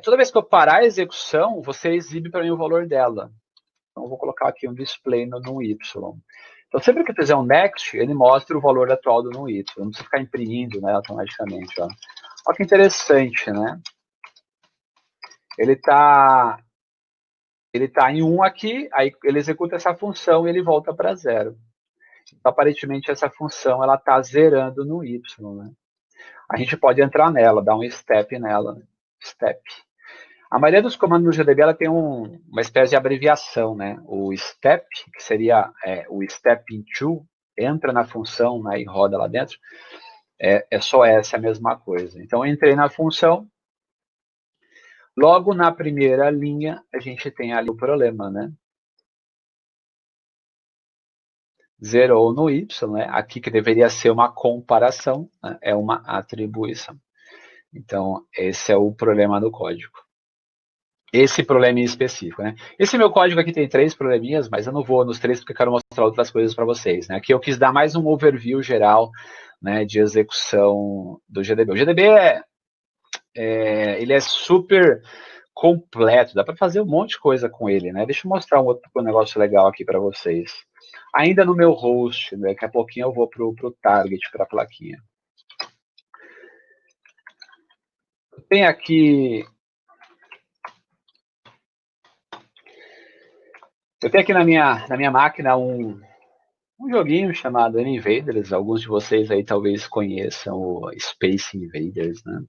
Toda vez que eu parar a execução, você exibe para mim o valor dela. Então, eu vou colocar aqui um display no Y. Então, sempre que eu fizer um next, ele mostra o valor atual do no Y. Não precisa ficar imprimindo, né, automaticamente. Ó. Olha que interessante, né? Ele tá em 1 aqui, aí ele executa essa função e ele volta para 0. Então, aparentemente, essa função ela está zerando no Y. Né? A gente pode entrar nela, dar um step nela. Step. A maioria dos comandos no GDB ela tem uma espécie de abreviação, né? O step, que seria o step into, entra na função, né, e roda lá dentro, é só essa a mesma coisa. Então, eu entrei na função, logo na primeira linha, a gente tem ali o problema, né? Zerou no Y, né? Aqui que deveria ser uma comparação, né? É uma atribuição. Então, esse é o problema do código. Esse problema em específico, né? Esse meu código aqui tem 3 probleminhas, mas eu não vou nos 3 porque eu quero mostrar outras coisas para vocês, né? Aqui eu quis dar mais um overview geral, né, de execução do GDB. O GDB ele é super completo, dá para fazer um monte de coisa com ele, né? Deixa eu mostrar um outro negócio legal aqui para vocês. Ainda no meu host, né, daqui a pouquinho eu vou para o target, para a plaquinha. Tem aqui... Eu tenho aqui na minha máquina um joguinho chamado N-Invaders. Alguns de vocês aí talvez conheçam o Space Invaders, né?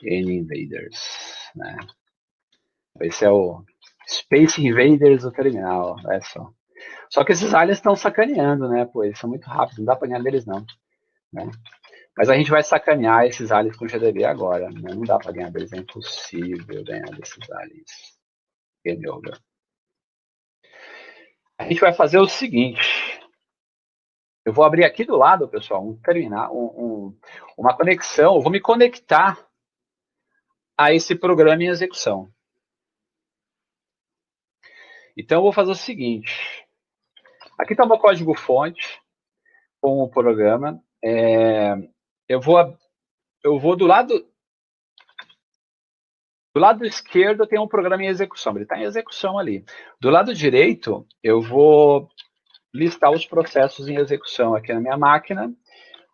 N-Invaders, né? Esse é o Space Invaders do terminal, olha só. Só que esses aliens estão sacaneando, né? Pô, eles são muito rápidos, não dá pra ganhar deles não, né? Mas a gente vai sacanear esses aliens com GDB agora, né? Não dá pra ganhar deles, é impossível ganhar desses aliens. Game over. A gente vai fazer o seguinte. Eu vou abrir aqui do lado, pessoal, um terminal, uma conexão. Eu vou me conectar a esse programa em execução. Então, eu vou fazer o seguinte. Aqui está o meu código-fonte com o programa. Eu vou do lado esquerdo tem um programa em execução. Ele está em execução ali. Do lado direito, eu vou listar os processos em execução aqui na minha máquina.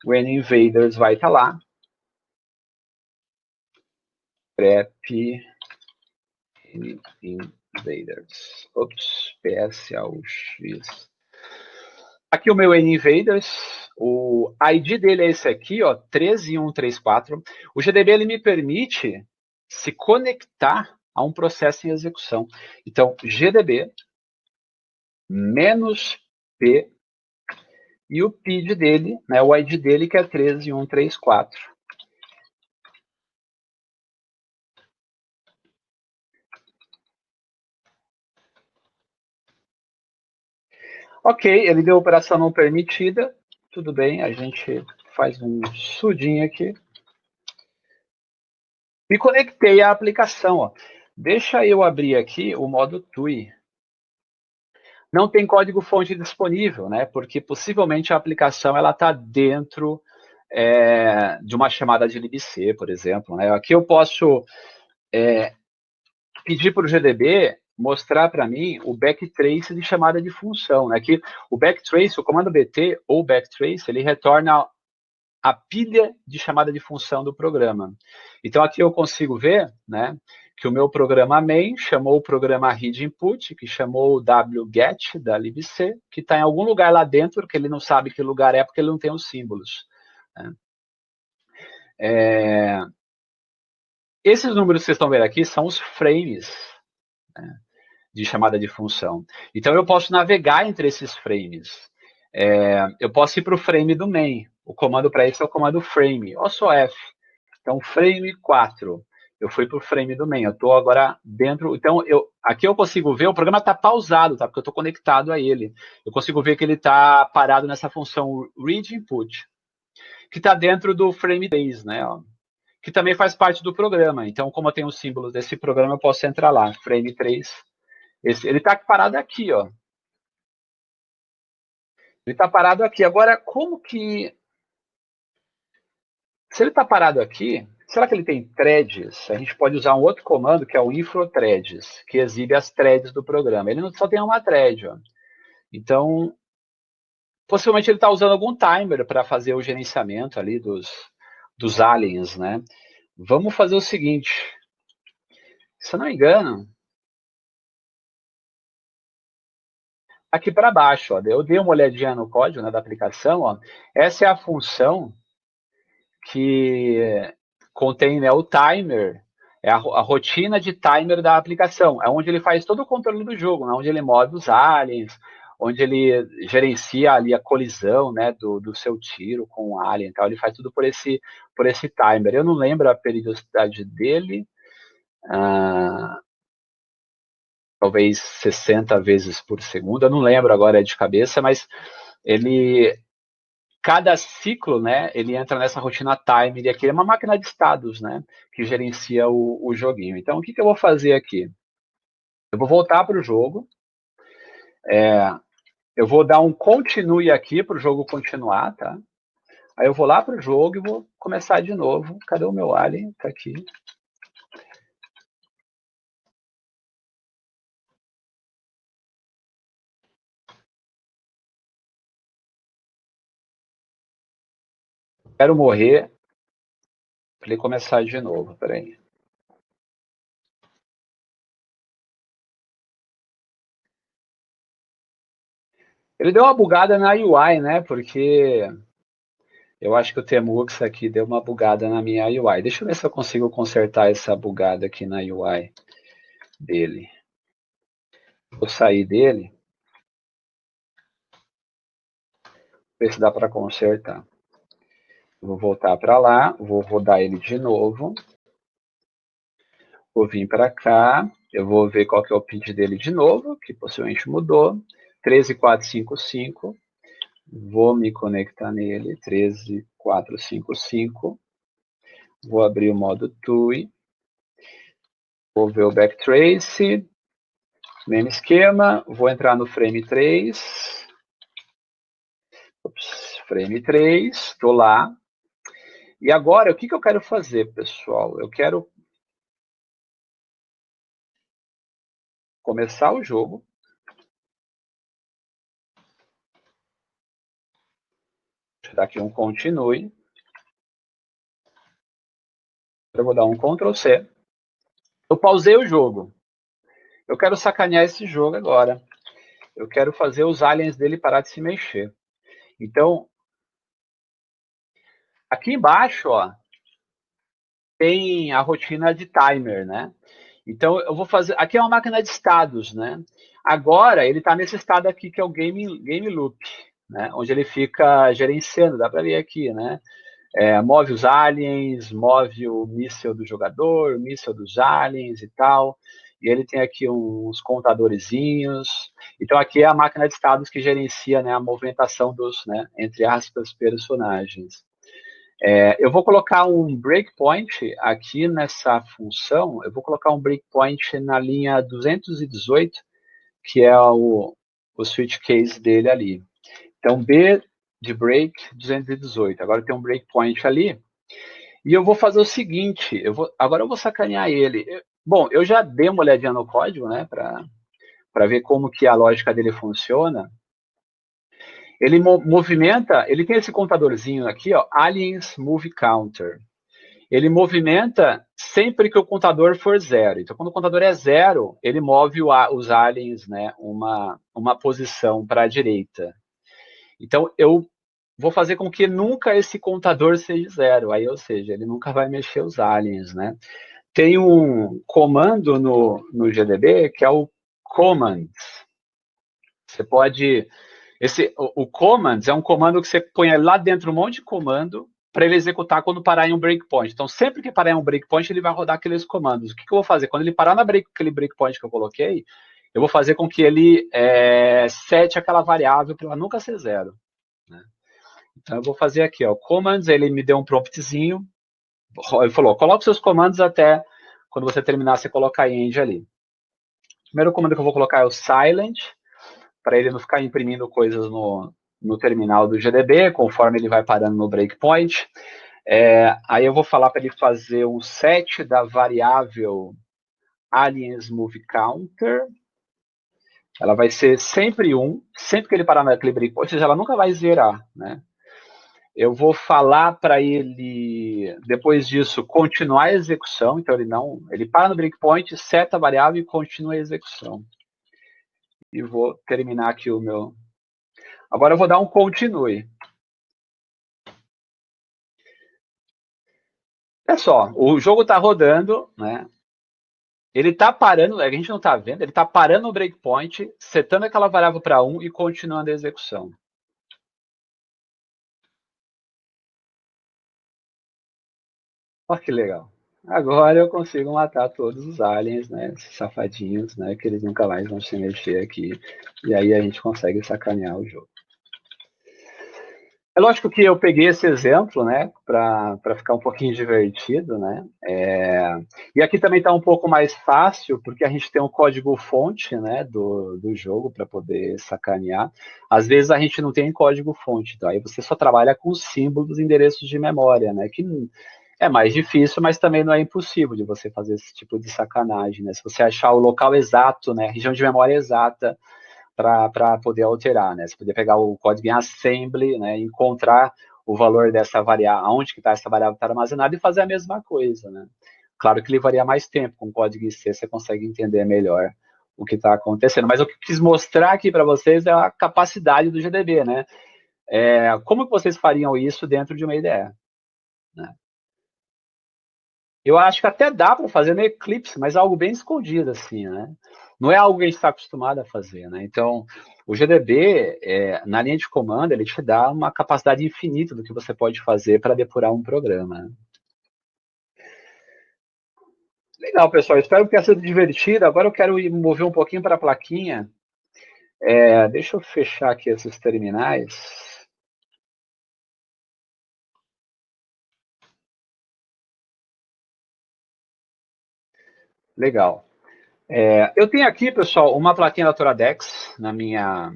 O NInvaders vai estar lá. Prep NInvaders. Ops, PSAUX. Aqui o meu NInvaders. O ID dele é esse aqui, ó, 13134. O GDB ele me permite se conectar a um processo em execução. Então, GDB menos P e o PID dele, né, o ID dele que é 13134. Ok, ele deu operação não permitida. Tudo bem, a gente faz um sudinho aqui. Me conectei à aplicação. Ó. Deixa eu abrir aqui o modo TUI. Não tem código-fonte disponível, né? Porque possivelmente a aplicação ela está dentro de uma chamada de libc, por exemplo. Né? Aqui eu posso pedir para o GDB mostrar para mim o backtrace de chamada de função. Né? Que o backtrace, o comando BT ou backtrace, ele retorna a pilha de chamada de função do programa. Então, aqui eu consigo ver, né, que o meu programa main chamou o programa readInput, que chamou o wget da libc, que está em algum lugar lá dentro, que ele não sabe que lugar é, porque ele não tem os símbolos. Né? Esses números que vocês estão vendo aqui são os frames, né, de chamada de função. Então, eu posso navegar entre esses frames. Eu posso ir para o frame do main. O comando para isso é o comando frame, ou só F. Então, frame 4. Eu fui para o frame do main. Eu estou agora dentro. Então, aqui eu consigo ver, o programa está pausado, tá? Porque eu estou conectado a ele. Eu consigo ver que ele está parado nessa função readInput, que está dentro do frame 3, né? Ó, que também faz parte do programa. Então, como eu tenho os símbolos desse programa, eu posso entrar lá. Frame 3. Ele está parado aqui, ó. Ele está parado aqui. Agora, como que... Se ele está parado aqui, será que ele tem threads? A gente pode usar um outro comando, que é o info-threads, que exibe as threads do programa. Ele não só tem uma thread. Ó. Então, possivelmente ele está usando algum timer para fazer o gerenciamento ali dos aliens, né? Vamos fazer o seguinte. Se eu não me engano, aqui para baixo, ó, eu dei uma olhadinha no código, né, da aplicação. Ó, essa é a função que contém, né, o timer, a rotina de timer da aplicação, é onde ele faz todo o controle do jogo, né, onde ele move os aliens, onde ele gerencia ali a colisão, né, do seu tiro com o alien, então ele faz tudo por esse timer. Eu não lembro a periodicidade dele, talvez 60 vezes por segundo, eu não lembro agora de cabeça, mas cada ciclo, né, ele entra nessa rotina timer, e aqui é uma máquina de estados, né, que gerencia o joguinho. Então, o que eu vou fazer aqui? Eu vou voltar para o jogo, eu vou dar um continue aqui para o jogo continuar, tá? Aí eu vou lá para o jogo e vou começar de novo. Cadê o meu alien? Tá aqui. Quero morrer para ele começar de novo. Peraí. Ele deu uma bugada na UI, né? Porque eu acho que o Temux aqui deu uma bugada na minha UI. Deixa eu ver se eu consigo consertar essa bugada aqui na UI dele. Vou sair dele. Ver se dá para consertar. Vou voltar para lá. Vou rodar ele de novo. Vou vir para cá. Eu vou ver qual que é o PID dele de novo, que possivelmente mudou. 13455. Vou me conectar nele. 13455. Vou abrir o modo TUI. Vou ver o backtrace, mesmo esquema, vou entrar no frame 3. Frame 3, estou lá. E agora, o que eu quero fazer, pessoal? Eu quero começar o jogo. Deixa eu dar aqui um continue. Eu vou dar um Ctrl C. Eu pausei o jogo. Eu quero sacanear esse jogo agora. Eu quero fazer os aliens dele parar de se mexer. Então, aqui embaixo, ó, tem a rotina de timer, né? Então, eu vou fazer... Aqui é uma máquina de estados, né? Agora, ele está nesse estado aqui, que é o game loop, né? Onde ele fica gerenciando, dá para ver aqui, né? Move os aliens, move o míssil do jogador, o míssil dos aliens e tal. E ele tem aqui uns contadorzinhos. Então, aqui é a máquina de estados que gerencia, né, a movimentação dos, né, entre aspas, personagens. Eu vou colocar um breakpoint aqui nessa função. Eu vou colocar um breakpoint na linha 218, que é o switch case dele ali. Então, B de break 218. Agora tem um breakpoint ali. E eu vou fazer o seguinte, agora eu vou sacanear ele. Bom, eu já dei uma olhadinha no código, né, para ver como que a lógica dele funciona. Ele movimenta, ele tem esse contadorzinho aqui, ó, Aliens Move Counter. Ele movimenta sempre que o contador for zero. Então, quando o contador é zero, ele move os aliens, né, uma posição para a direita. Então, eu vou fazer com que nunca esse contador seja zero. Aí, ou seja, ele nunca vai mexer os aliens, né? Tem um comando no GDB que é o commands. Você pode... O commands é um comando que você põe lá dentro um monte de comando para ele executar quando parar em um breakpoint. Então, sempre que parar em um breakpoint, ele vai rodar aqueles comandos. O que eu vou fazer? Quando ele parar naquele breakpoint que eu coloquei, eu vou fazer com que ele sete aquela variável para ela nunca ser zero, né? Então, eu vou fazer aqui, ó, commands, ele me deu um promptzinho, ele falou, coloque seus comandos até quando você terminar, você colocar end ali. O primeiro comando que eu vou colocar é o silent, para ele não ficar imprimindo coisas no terminal do GDB, conforme ele vai parando no breakpoint. Aí eu vou falar para ele fazer um set da variável aliens move counter. Ela vai ser sempre 1, sempre que ele parar naquele breakpoint, ou seja, ela nunca vai zerar, né? Eu vou falar para ele, depois disso, continuar a execução. Então, ele para no breakpoint, seta a variável e continua a execução. E vou terminar aqui o meu... Agora eu vou dar um continue. É só, o jogo está rodando, né? Ele está parando, a gente não está vendo, ele está parando no breakpoint, setando aquela variável para 1 e continuando a execução. Olha que legal. Agora eu consigo matar todos os aliens, né? Esses safadinhos, né? Que eles nunca mais vão se mexer aqui. E aí a gente consegue sacanear o jogo. É lógico que eu peguei esse exemplo, né, para ficar um pouquinho divertido, né, e aqui também está um pouco mais fácil, porque a gente tem um código-fonte, né, do jogo para poder sacanear. Às vezes a gente não tem código-fonte, então aí você só trabalha com os símbolos dos endereços de memória, né, que é mais difícil, mas também não é impossível de você fazer esse tipo de sacanagem, né, se você achar o local exato, né, a região de memória exata, para poder alterar, né? Você poder pegar o código em assembly, né? Encontrar o valor dessa variável, onde que está essa variável que está armazenada e fazer a mesma coisa, né? Claro que levaria mais tempo, com o código em C você consegue entender melhor o que está acontecendo. Mas o que eu quis mostrar aqui para vocês é a capacidade do GDB, né? Como que vocês fariam isso dentro de uma IDE? Né? Eu acho que até dá para fazer no Eclipse, mas é algo bem escondido, assim, né? Não é algo que a gente está acostumado a fazer, né? Então, o GDB, na linha de comando, ele te dá uma capacidade infinita do que você pode fazer para depurar um programa. Né? Legal, pessoal. Espero que tenha sido divertido. Agora eu quero mover um pouquinho para a plaquinha. Deixa eu fechar aqui esses terminais. Legal. Eu tenho aqui, pessoal, uma plaquinha da Toradex na minha...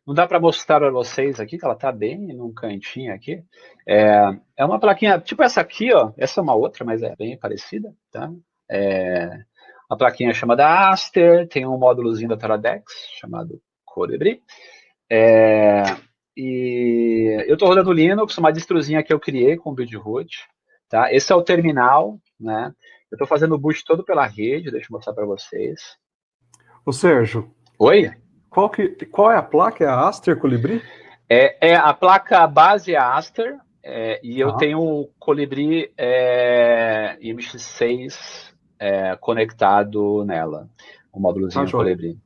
Não dá para mostrar para vocês aqui, que ela está bem num cantinho aqui. É uma plaquinha, tipo essa aqui, ó. Essa é uma outra, mas é bem parecida, tá? A plaquinha chamada Aster, tem um módulozinho da Toradex chamado Colibri. E eu estou rodando Linux, uma distrozinha que eu criei com o Buildroot, tá? Esse é o terminal, né? Eu estou fazendo o boot todo pela rede, deixa eu mostrar para vocês. Ô, Sérgio. Oi? Qual é a placa? É a Aster Colibri? A placa base é a Aster, e eu tenho o Colibri MX6 conectado nela, o módulozinho Colibri.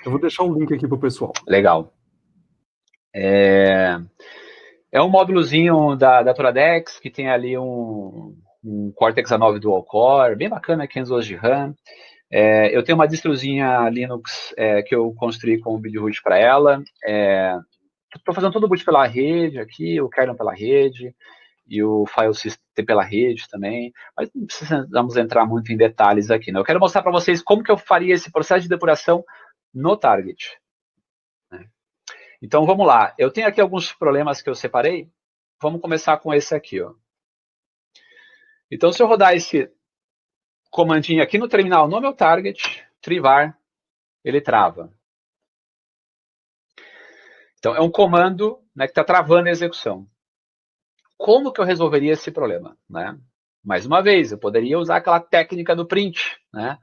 Eu vou deixar um link aqui para o pessoal. Legal. É um módulozinho da Toradex, que tem ali um Cortex A9 Dual Core, bem bacana, 512 de RAM. Eu tenho uma distrozinha Linux que eu construí com o Buildroot para ela. Estou fazendo todo o boot pela rede aqui, o kernel pela rede, e o file system pela rede também, mas não precisamos entrar muito em detalhes aqui, né? Eu quero mostrar para vocês como que eu faria esse processo de depuração no target. Então, vamos lá. Eu tenho aqui alguns problemas que eu separei. Vamos começar com esse aqui, ó. Então, se eu rodar esse comandinho aqui no terminal no meu target, trivar, ele trava. Então, é um comando, né, que está travando a execução. Como que eu resolveria esse problema, né? Mais uma vez, eu poderia usar aquela técnica do print, né?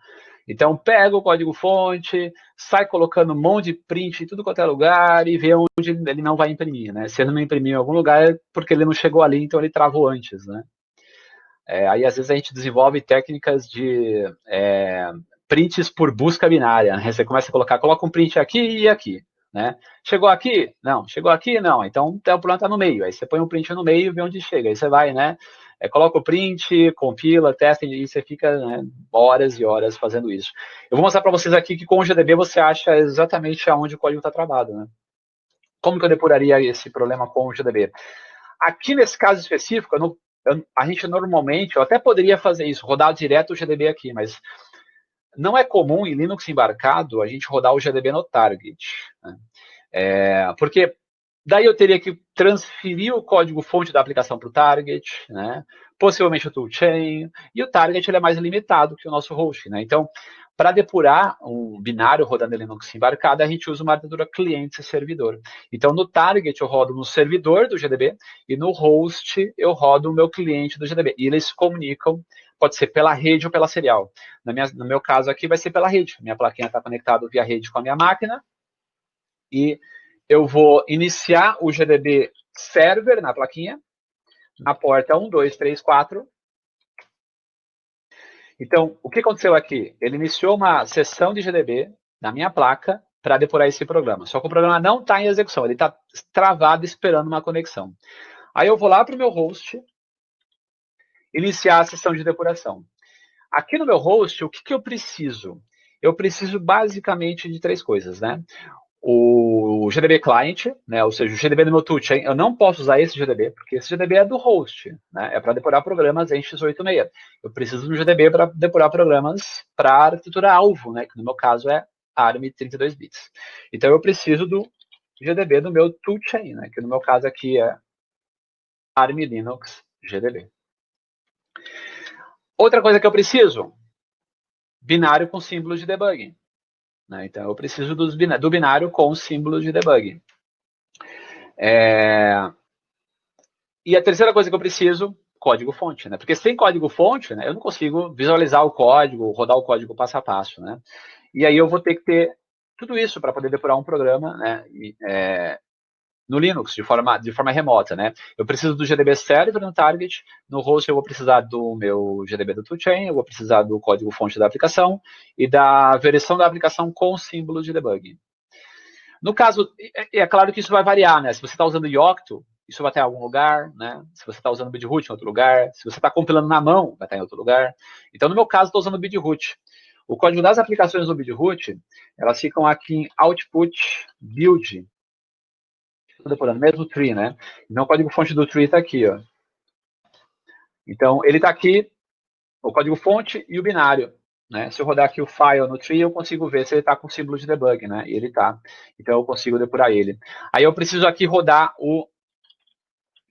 Então, pega o código-fonte, sai colocando um monte de print em tudo quanto é lugar e vê onde ele não vai imprimir, né? Se ele não imprimiu em algum lugar, é porque ele não chegou ali, então ele travou antes, né? Aí, às vezes, a gente desenvolve técnicas de prints por busca binária, né? Você começa a coloca um print aqui e aqui, né? Chegou aqui? Não. Chegou aqui? Não. Então, o problema está no meio. Aí você põe um print no meio e vê onde chega. Aí você vai, né? Coloca o print, compila, testa, e você fica, né, horas e horas fazendo isso. Eu vou mostrar para vocês aqui que com o GDB você acha exatamente aonde o código está travado, né? Como que eu depuraria esse problema com o GDB? Aqui nesse caso específico, a gente normalmente, eu até poderia fazer isso, rodar direto o GDB aqui, mas não é comum em Linux embarcado a gente rodar o GDB no target, né? Porque daí eu teria que transferir o código-fonte da aplicação para o target, né? Possivelmente o toolchain, e o target ele é mais limitado que o nosso host, né? Então, para depurar um binário rodando em Linux embarcado, a gente usa uma arquitetura cliente-servidor. Então, no target eu rodo no servidor do GDB e no host eu rodo o meu cliente do GDB. E eles se comunicam, pode ser pela rede ou pela serial. No meu caso aqui vai ser pela rede. Minha plaquinha está conectada via rede com a minha máquina e eu vou iniciar o GDB server na plaquinha, na porta 1, 2, 3, 4. Então, o que aconteceu aqui? Ele iniciou uma sessão de GDB na minha placa para depurar esse programa. Só que o programa não está em execução, ele está travado esperando uma conexão. Aí eu vou lá para o meu host, iniciar a sessão de depuração. Aqui no meu host, o que eu preciso? Eu preciso basicamente de 3 coisas, né? O GDB client, né, ou seja, o GDB do meu toolchain, eu não posso usar esse GDB, porque esse GDB é do host, né, é para depurar programas em x86. Eu preciso de um GDB para depurar programas para a arquitetura alvo, né, que no meu caso é ARM 32 bits. Então eu preciso do GDB do meu toolchain, né, que no meu caso aqui é ARM Linux GDB. Outra coisa que eu preciso, binário com símbolos de debugging. Então, eu preciso do binário com símbolos de debugging. E a terceira coisa que eu preciso, código-fonte, né? Porque sem código-fonte, né, eu não consigo visualizar o código, rodar o código passo a passo, né? E aí eu vou ter que ter tudo isso para poder depurar um programa, né, no Linux, de forma remota, né? Eu preciso do GDB server no target, no host eu vou precisar do meu GDB do toolchain, eu vou precisar do código-fonte da aplicação e da versão da aplicação com símbolo de debugging. No caso, é claro que isso vai variar, né? Se você está usando Yocto, isso vai estar em algum lugar, né? Se você está usando Buildroot em outro lugar, se você está compilando na mão, vai estar em outro lugar. Então, no meu caso, estou usando Buildroot. O código das aplicações do Buildroot, elas ficam aqui em Output Build. Estou depurando, mesmo tree, né? Então, o código-fonte do tree está aqui, ó. Então, ele está aqui, o código-fonte e o binário. Né? Se eu rodar aqui o file no tree, eu consigo ver se ele está com símbolo de debug, né? E ele está. Então eu consigo depurar ele. Aí eu preciso aqui rodar o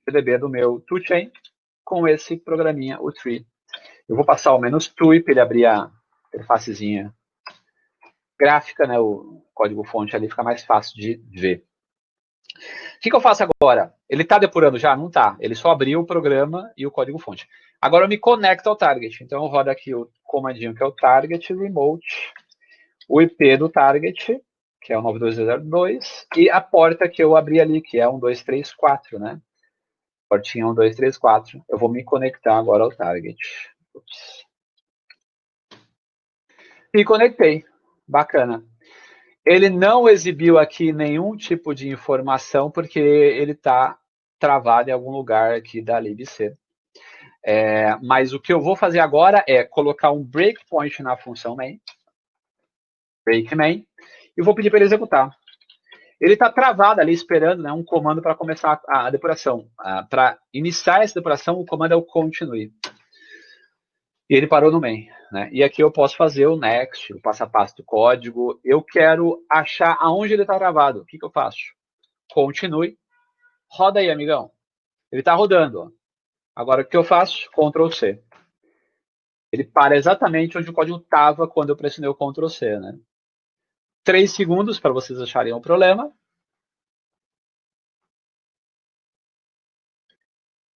PDB do meu toolchain com esse programinha, o tree. Eu vou passar o -tui para ele abrir a interfacezinha gráfica, né? O código-fonte ali fica mais fácil de ver. O que eu faço agora? Ele está depurando já? Não está. Ele só abriu o programa e o código-fonte. Agora eu me conecto ao target. Então eu rodo aqui o comandinho que é o target remote, o IP do target, que é o 92.2, e a porta que eu abri ali, que é 1234, né? Portinha 1234. Eu vou me conectar agora ao target. Ups. Me conectei. Bacana. Ele não exibiu aqui nenhum tipo de informação, porque ele está travado em algum lugar aqui da libc. Mas o que eu vou fazer agora é colocar um breakpoint na função main, break main, e vou pedir para ele executar. Ele está travado ali esperando, né, um comando para começar a depuração. Para iniciar essa depuração, o comando é o continue. E ele parou no main. Né? E aqui eu posso fazer o next, o passo a passo do código. Eu quero achar aonde ele está travado. O que eu faço? Continue. Roda aí, amigão. Ele está rodando. Ó. Agora, o que eu faço? Ctrl C. Ele para exatamente onde o código estava quando eu pressionei o Ctrl C. Né? 3 segundos para vocês acharem o problema.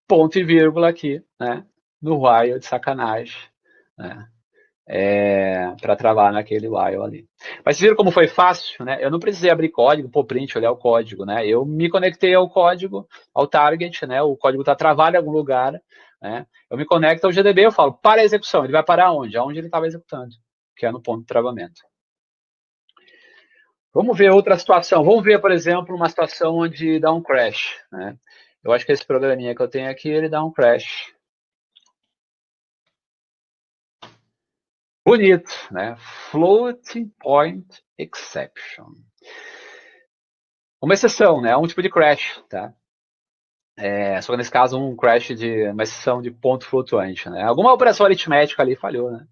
Ponto e vírgula aqui, né? No while de sacanagem. Né? Para travar naquele while ali. Mas vocês viram como foi fácil, né? Eu não precisei abrir código, pôr print, olhar o código, né? Eu me conectei ao código, ao target, né? O código está travado em algum lugar, né? Eu me conecto ao GDB, eu falo, para a execução. Ele vai parar onde? Aonde ele estava executando, que é no ponto de travamento. Vamos ver outra situação. Vamos ver, por exemplo, uma situação onde dá um crash, né? Eu acho que esse programinha que eu tenho aqui, ele dá um crash. Bonito, né? Floating Point Exception. Uma exceção, né? Um tipo de crash, tá? Só que nesse caso um crash de uma exceção de ponto flutuante, né? Alguma operação aritmética ali falhou, né?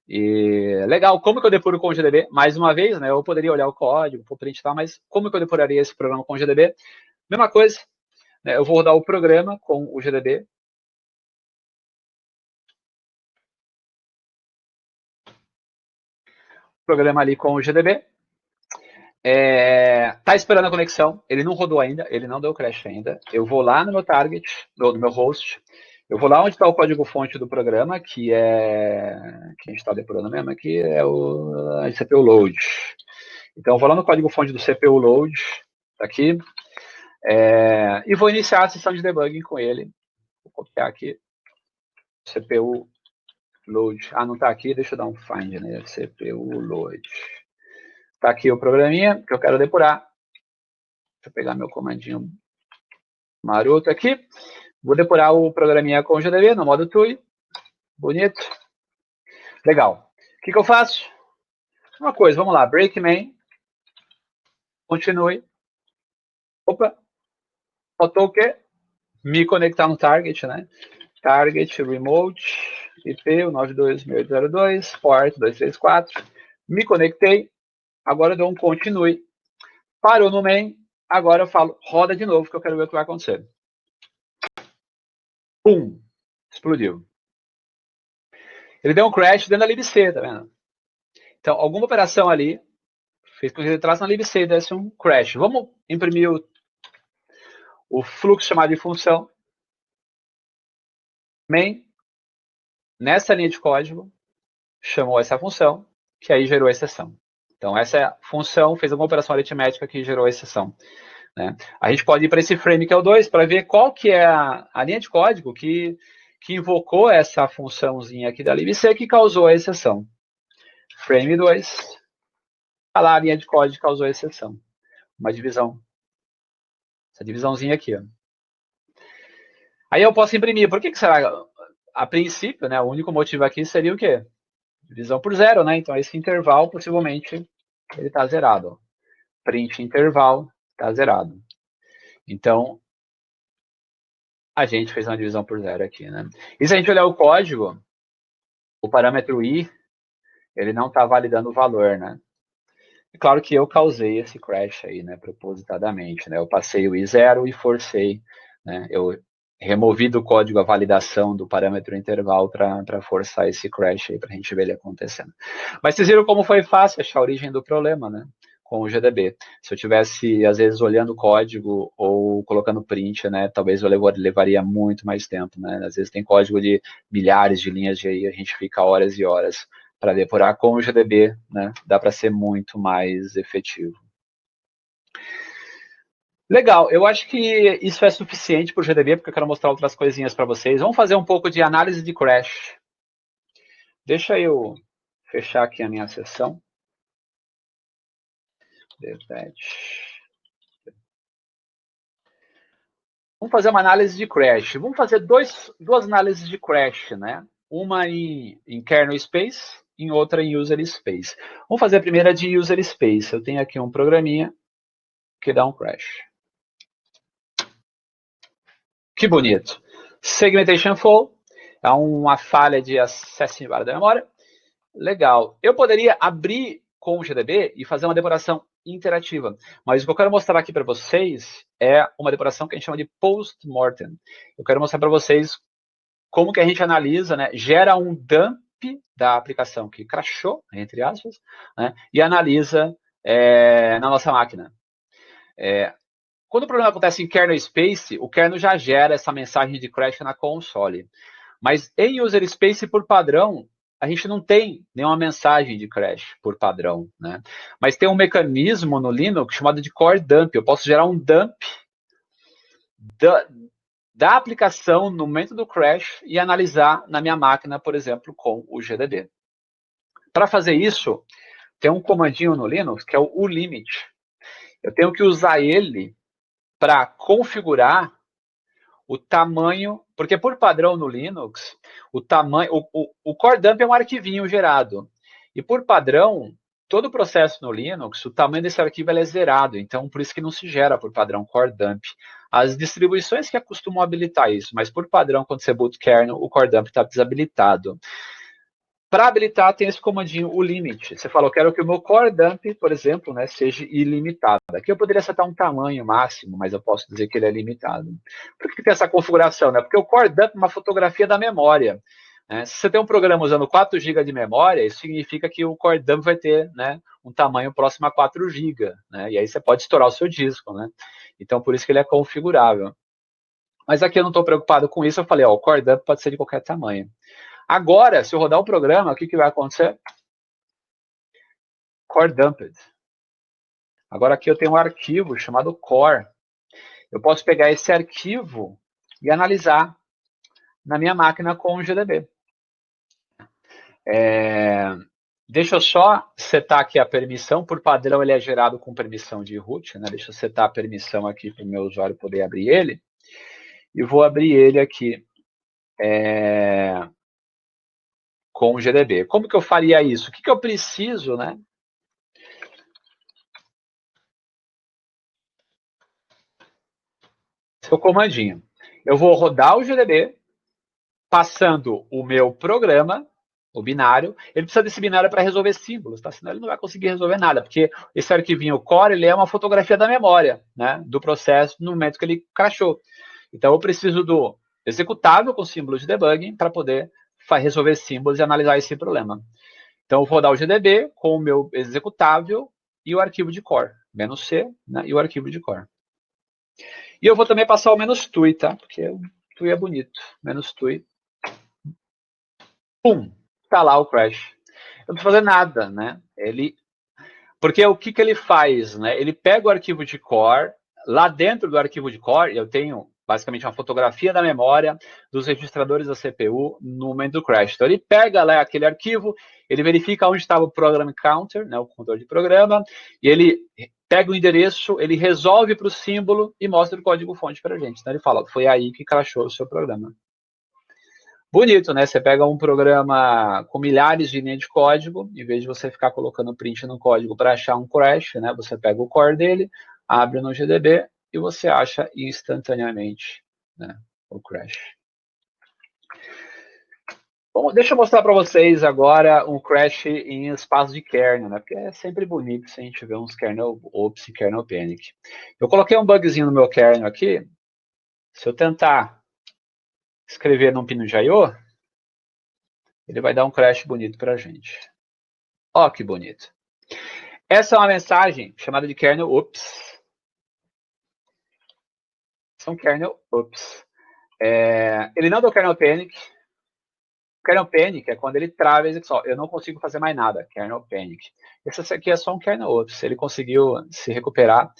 E legal, como que eu depuro com o GDB? Mais uma vez, né? Eu poderia olhar o código, pôr print e tal, mas como que eu depuraria esse programa com o GDB? Mesma coisa, né? Eu vou rodar o programa com o GDB. Programa ali com o GDB. Tá esperando a conexão, ele não rodou ainda, ele não deu crash ainda. Eu vou lá no meu target, no meu host, eu vou lá onde está o código-fonte do programa, que a gente está depurando mesmo aqui, é o CPU load. Então, eu vou lá no código-fonte do CPU load, tá aqui, e vou iniciar a sessão de debugging com ele. Vou copiar aqui, CPU load. Não está aqui, deixa eu dar um find, né? CPU load. Tá aqui o programinha que eu quero depurar. Deixa eu pegar meu comandinho maroto aqui. Vou depurar o programinha com GDB no modo TUI. Bonito. Legal. O que eu faço? Uma coisa, vamos lá. Break main. Continue. Opa. Faltou o quê? Me conectar no target, né? Target remote IP 92.802 port 234. Me conectei. Agora eu dou um continue. Parou no main. Agora eu falo, roda de novo, que eu quero ver o que vai acontecer. Pum! Explodiu. Ele deu um crash dentro da libc, tá vendo? Então, alguma operação ali fez com que ele entrasse na libc e desse um crash. Vamos imprimir o fluxo chamado de função main. Nessa linha de código, chamou essa função, que aí gerou a exceção. Então, essa função fez alguma operação aritmética que gerou a exceção. Né? A gente pode ir para esse frame que é o 2, para ver qual que é a linha de código que invocou essa funçãozinha aqui da libc que causou a exceção. Frame 2, tá lá a linha de código que causou a exceção. Uma divisão. Essa divisãozinha aqui. Ó. Aí eu posso imprimir. Por que será? A princípio, né, o único motivo aqui seria o quê? Divisão por zero, né? Então esse intervalo possivelmente ele está zerado. Ó. Print intervalo está zerado. Então a gente fez uma divisão por zero aqui, né? E se a gente olhar o código, o parâmetro I, ele não está validando o valor, né? É claro que eu causei esse crash aí, né, propositadamente, né? Eu passei o I0 e forcei, né? Eu removi do código a validação do parâmetro intervalo para forçar esse crash aí, para a gente ver ele acontecendo. Mas vocês viram como foi fácil achar a origem do problema, né? Com o GDB. Se eu tivesse, às vezes, olhando o código ou colocando print, né? Talvez eu levaria muito mais tempo, né? Às vezes tem código de milhares de linhas de aí, a gente fica horas e horas para depurar. Com o GDB, né? Dá para ser muito mais efetivo. Legal, eu acho que isso é suficiente para o GDB, porque eu quero mostrar outras coisinhas para vocês. Vamos fazer um pouco de análise de crash. Deixa eu fechar aqui a minha sessão. Vamos fazer uma análise de crash. Vamos fazer duas análises de crash, né? Uma em kernel space e outra em user space. Vamos fazer a primeira de user space. Eu tenho aqui um programinha que dá um crash. Que bonito. Segmentation fault. É uma falha de acesso em da memória. Legal. Eu poderia abrir com o GDB e fazer uma depuração interativa. Mas o que eu quero mostrar aqui para vocês é uma depuração que a gente chama de post-mortem. Eu quero mostrar para vocês como que a gente analisa, né, gera um dump da aplicação que crashou, entre aspas, né, e analisa na nossa máquina. Quando o problema acontece em kernel space, o kernel já gera essa mensagem de crash na console. Mas em user space, por padrão, a gente não tem nenhuma mensagem de crash por padrão, né? Mas tem um mecanismo no Linux chamado de core dump. Eu posso gerar um dump da aplicação no momento do crash e analisar na minha máquina, por exemplo, com o GDB. Para fazer isso, tem um comandinho no Linux que é o ulimit. Eu tenho que usar ele para configurar o tamanho, porque por padrão no Linux, o tamanho, o core dump é um arquivinho gerado. E por padrão, todo o processo no Linux, o tamanho desse arquivo é zerado. Então, por isso que não se gera por padrão core dump. As distribuições que costumam habilitar isso, mas por padrão, quando você boot kernel, o core dump está desabilitado. Para habilitar, tem esse comandinho, o limit. Você falou, quero que o meu core dump, por exemplo, né, seja ilimitado. Aqui eu poderia setar um tamanho máximo, mas eu posso dizer que ele é limitado. Por que tem essa configuração? Né? Porque o core dump é uma fotografia da memória. Né? Se você tem um programa usando 4 GB de memória, isso significa que o core dump vai ter, né, um tamanho próximo a 4 GB. Né? E aí você pode estourar o seu disco. Né? Então, por isso que ele é configurável. Mas aqui eu não estou preocupado com isso. Eu falei, ó, o core dump pode ser de qualquer tamanho. Agora, se eu rodar o programa, o que vai acontecer? Core dumped. Agora aqui eu tenho um arquivo chamado core. Eu posso pegar esse arquivo e analisar na minha máquina com o GDB. Deixa eu só setar aqui a permissão. Por padrão, ele é gerado com permissão de root. Né? Deixa eu setar a permissão aqui para o meu usuário poder abrir ele. E vou abrir ele aqui com o GDB. Como que eu faria isso? O que eu preciso, né? Seu comandinho. Eu vou rodar o GDB, passando o meu programa, o binário. Ele precisa desse binário para resolver símbolos, tá? Senão ele não vai conseguir resolver nada, porque esse arquivinho core, ele é uma fotografia da memória, né? Do processo no momento que ele crashou. Então, eu preciso do executável com símbolos de debugging para poder resolver símbolos e analisar esse problema. Então, eu vou rodar o GDB com o meu executável e o arquivo de core, -c, né? E o arquivo de core. E eu vou também passar o -tui, tá? Porque o tui é bonito. -tui. Pum! Tá lá o crash. Eu não preciso fazer nada, né? Porque o que ele faz, né? Ele pega o arquivo de core, lá dentro do arquivo de core, eu tenho basicamente uma fotografia da memória dos registradores da CPU no momento do crash. Então, ele pega lá aquele arquivo, ele verifica onde estava o program counter, né, o contador de programa, e ele pega o endereço, ele resolve para o símbolo e mostra o código-fonte para a gente. Então, ele fala, foi aí que crashou o seu programa. Bonito, né? Você pega um programa com milhares de linhas de código, em vez de você ficar colocando print no código para achar um crash, né? Você pega o core dele, abre no GDB e você acha instantaneamente, né, o crash. Bom, deixa eu mostrar para vocês agora um crash em espaço de kernel, né? Porque é sempre bonito se a gente ver uns kernel ops e kernel panic. Eu coloquei um bugzinho no meu kernel aqui. Se eu tentar escrever num pino de I/O, ele vai dar um crash bonito para a gente. Ó, que bonito. Essa é uma mensagem chamada de kernel ops. São kernel ops. Ele não deu kernel panic. Kernel panic é quando ele trava a execução. Eu não consigo fazer mais nada. Kernel panic. Esse aqui é só um kernel ops. Ele conseguiu se recuperar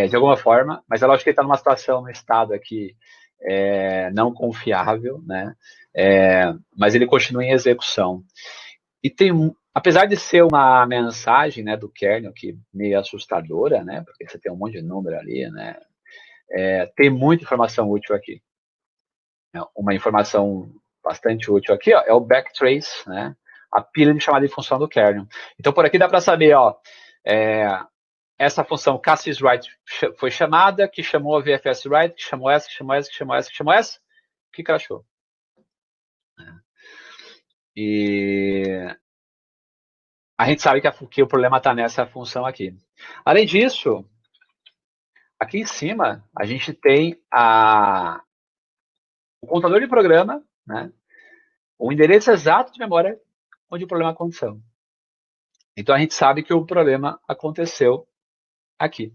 de alguma forma, mas é lógico que ele está numa situação, num estado aqui não confiável, né? Mas ele continua em execução. E apesar de ser uma mensagem, né, do kernel que meio assustadora, né? Porque você tem um monte de número ali, né? Tem muita informação útil aqui. Uma informação bastante útil aqui, ó, é o backtrace, né? A pilha de chamada de função do kernel. Então, por aqui dá para saber, ó, essa função cassisWrite foi chamada, que chamou a VFSWrite, que chamou essa, que chamou essa, que chamou essa, que chamou essa, que crashou. E a gente sabe que o problema está nessa função aqui. Além disso, aqui em cima, a gente tem o contador de programa, né? O endereço exato de memória onde o problema aconteceu. Então, a gente sabe que o problema aconteceu aqui.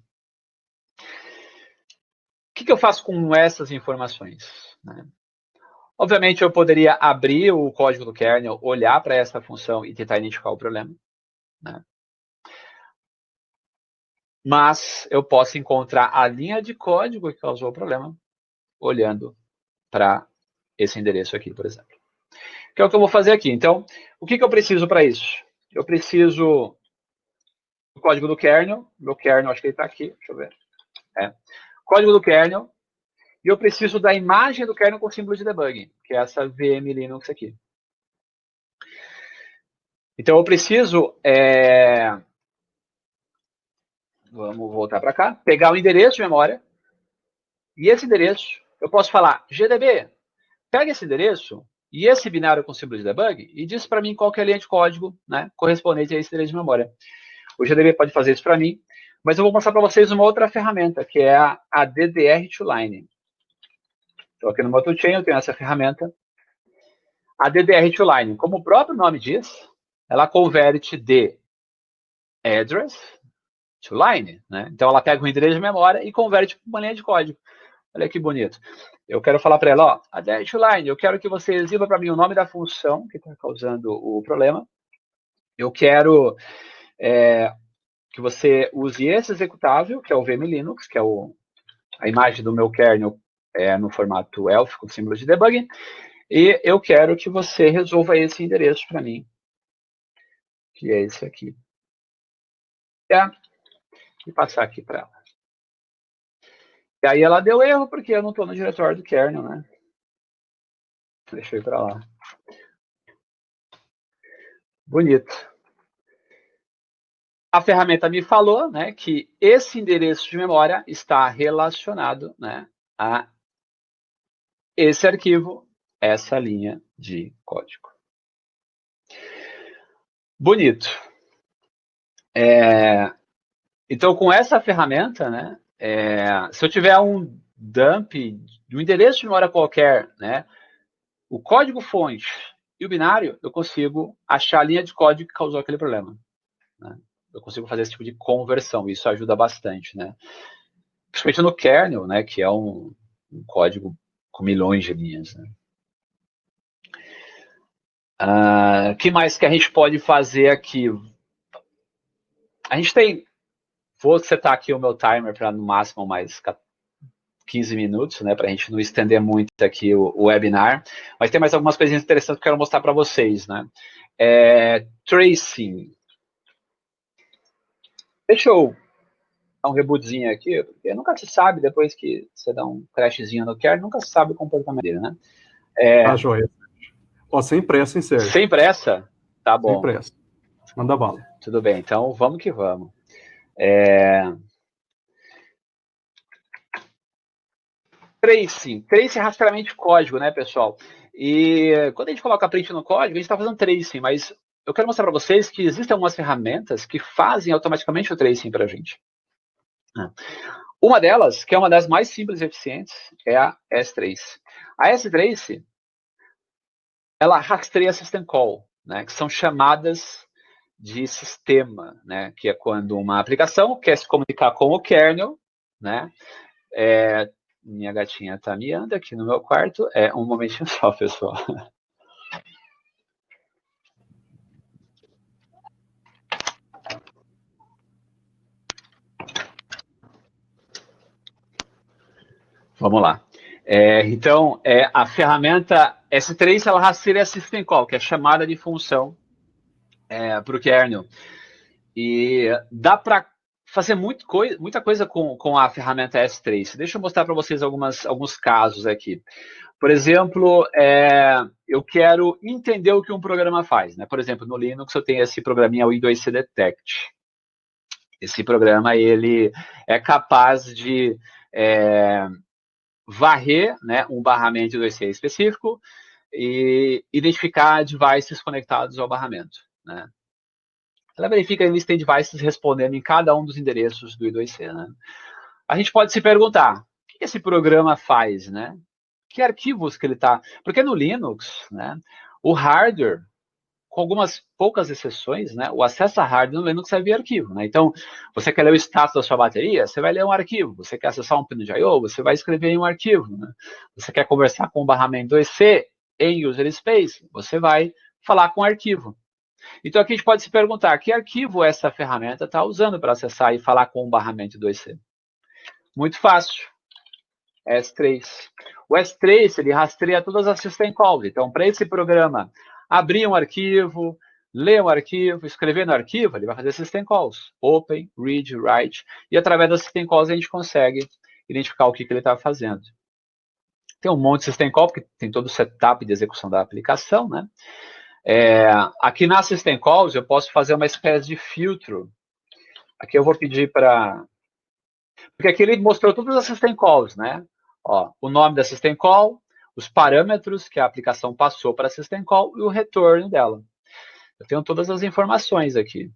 O que eu faço com essas informações? Né? Obviamente, eu poderia abrir o código do kernel, olhar para essa função e tentar identificar o problema. Né? Mas eu posso encontrar a linha de código que causou o problema olhando para esse endereço aqui, por exemplo. Que é o que eu vou fazer aqui. Então, o que eu preciso para isso? Eu preciso do código do kernel. Meu kernel, acho que ele está aqui. Deixa eu ver. Código do kernel. E eu preciso da imagem do kernel com símbolo de debugging, que é essa VM Linux aqui. Então, eu preciso... Vamos voltar para cá. Pegar o endereço de memória. E esse endereço, eu posso falar, GDB, pega esse endereço e esse binário com símbolo de debug e diz para mim qual que é a linha de código, né, correspondente a esse endereço de memória. O GDB pode fazer isso para mim, mas eu vou mostrar para vocês uma outra ferramenta, que é a DDR2Line. Estou aqui no meu toolchain, eu tenho essa ferramenta. A DDR2Line, como o próprio nome diz, ela converte de address to line, né? Então ela pega o endereço de memória e converte para uma linha de código. Olha que bonito. Eu quero falar para ela, ó, a DDR2Line, eu quero que você exiba para mim o nome da função que está causando o problema. Eu quero que você use esse executável, que é o VM Linux, que é a imagem do meu kernel no formato ELF, com símbolo de debugging. E eu quero que você resolva esse endereço para mim, que é esse aqui. E passar aqui para ela. E aí ela deu erro, porque eu não estou no diretório do kernel, né? Deixa eu ir para lá. Bonito. A ferramenta me falou, né, que esse endereço de memória está relacionado, né, a esse arquivo, essa linha de código. Bonito. Então, com essa ferramenta, né, se eu tiver um dump de um endereço de memória qualquer, né, o código-fonte e o binário, eu consigo achar a linha de código que causou aquele problema. Né? Eu consigo fazer esse tipo de conversão, isso ajuda bastante, né? Principalmente no kernel, né, que é um código com milhões de linhas. Né? Que mais que a gente pode fazer aqui? A gente tem... Vou setar aqui o meu timer para no máximo mais 15 minutos, né, para a gente não estender muito aqui o webinar. Mas tem mais algumas coisinhas interessantes que eu quero mostrar para vocês. Né? Tracing. Deixa eu dar um rebootzinho aqui, porque nunca se sabe, depois que você dá um crashzinho no kernel, nunca se sabe o comportamento dele, né? Tá joia. Ó, sem pressa, hein, Sérgio? Sem pressa? Tá bom. Sem pressa. Manda bala. Tudo bem, então vamos que vamos. Tracing é rastreamento de código, né, pessoal? E quando a gente coloca print no código, a gente está fazendo tracing, mas eu quero mostrar para vocês que existem algumas ferramentas que fazem automaticamente o tracing para a gente. Uma delas, que é uma das mais simples e eficientes, é a S-Trace. A S-Trace, ela rastreia System Call, né, que são chamadas de sistema, né, que é quando uma aplicação quer se comunicar com o kernel, né, minha gatinha está miando aqui no meu quarto, um momentinho só, pessoal. Vamos lá. Então, a ferramenta S3, ela rastreia a System Call, que é chamada de função para o kernel. E dá para fazer muita coisa com a ferramenta S3. Deixa eu mostrar para vocês alguns casos aqui. Por exemplo, eu quero entender o que um programa faz, né? Por exemplo, no Linux eu tenho esse programinha, o I2C Detect. Esse programa, ele é capaz de varrer, né, um barramento I2C específico e identificar devices conectados ao barramento, né? Ela verifica se tem devices respondendo em cada um dos endereços do I2C, né? A gente pode se perguntar, o que esse programa faz, né? Que arquivos que ele está... Porque no Linux, né, o hardware, com algumas poucas exceções, né, o acesso a hardware no Linux é via arquivo, né? Então, você quer ler o status da sua bateria, você vai ler um arquivo. Você quer acessar um pino de I/O, você vai escrever em um arquivo, né? Você quer conversar com o barramento 2C em user space, você vai falar com o arquivo. Então, aqui a gente pode se perguntar, que arquivo essa ferramenta está usando para acessar e falar com o barramento 2C? Muito fácil. S3. O S3, ele rastreia todas as system calls. Então, para esse programa abrir um arquivo, ler um arquivo, escrever no arquivo, ele vai fazer system calls. Open, read, write. E através das system calls a gente consegue identificar o que ele está fazendo. Tem um monte de system call, porque tem todo o setup de execução da aplicação, né? Aqui na System Calls eu posso fazer uma espécie de filtro. Aqui eu vou pedir para... Porque aqui ele mostrou todas as System Calls, né? Ó, o nome da System Call, os parâmetros que a aplicação passou para a System Call e o retorno dela. Eu tenho todas as informações aqui.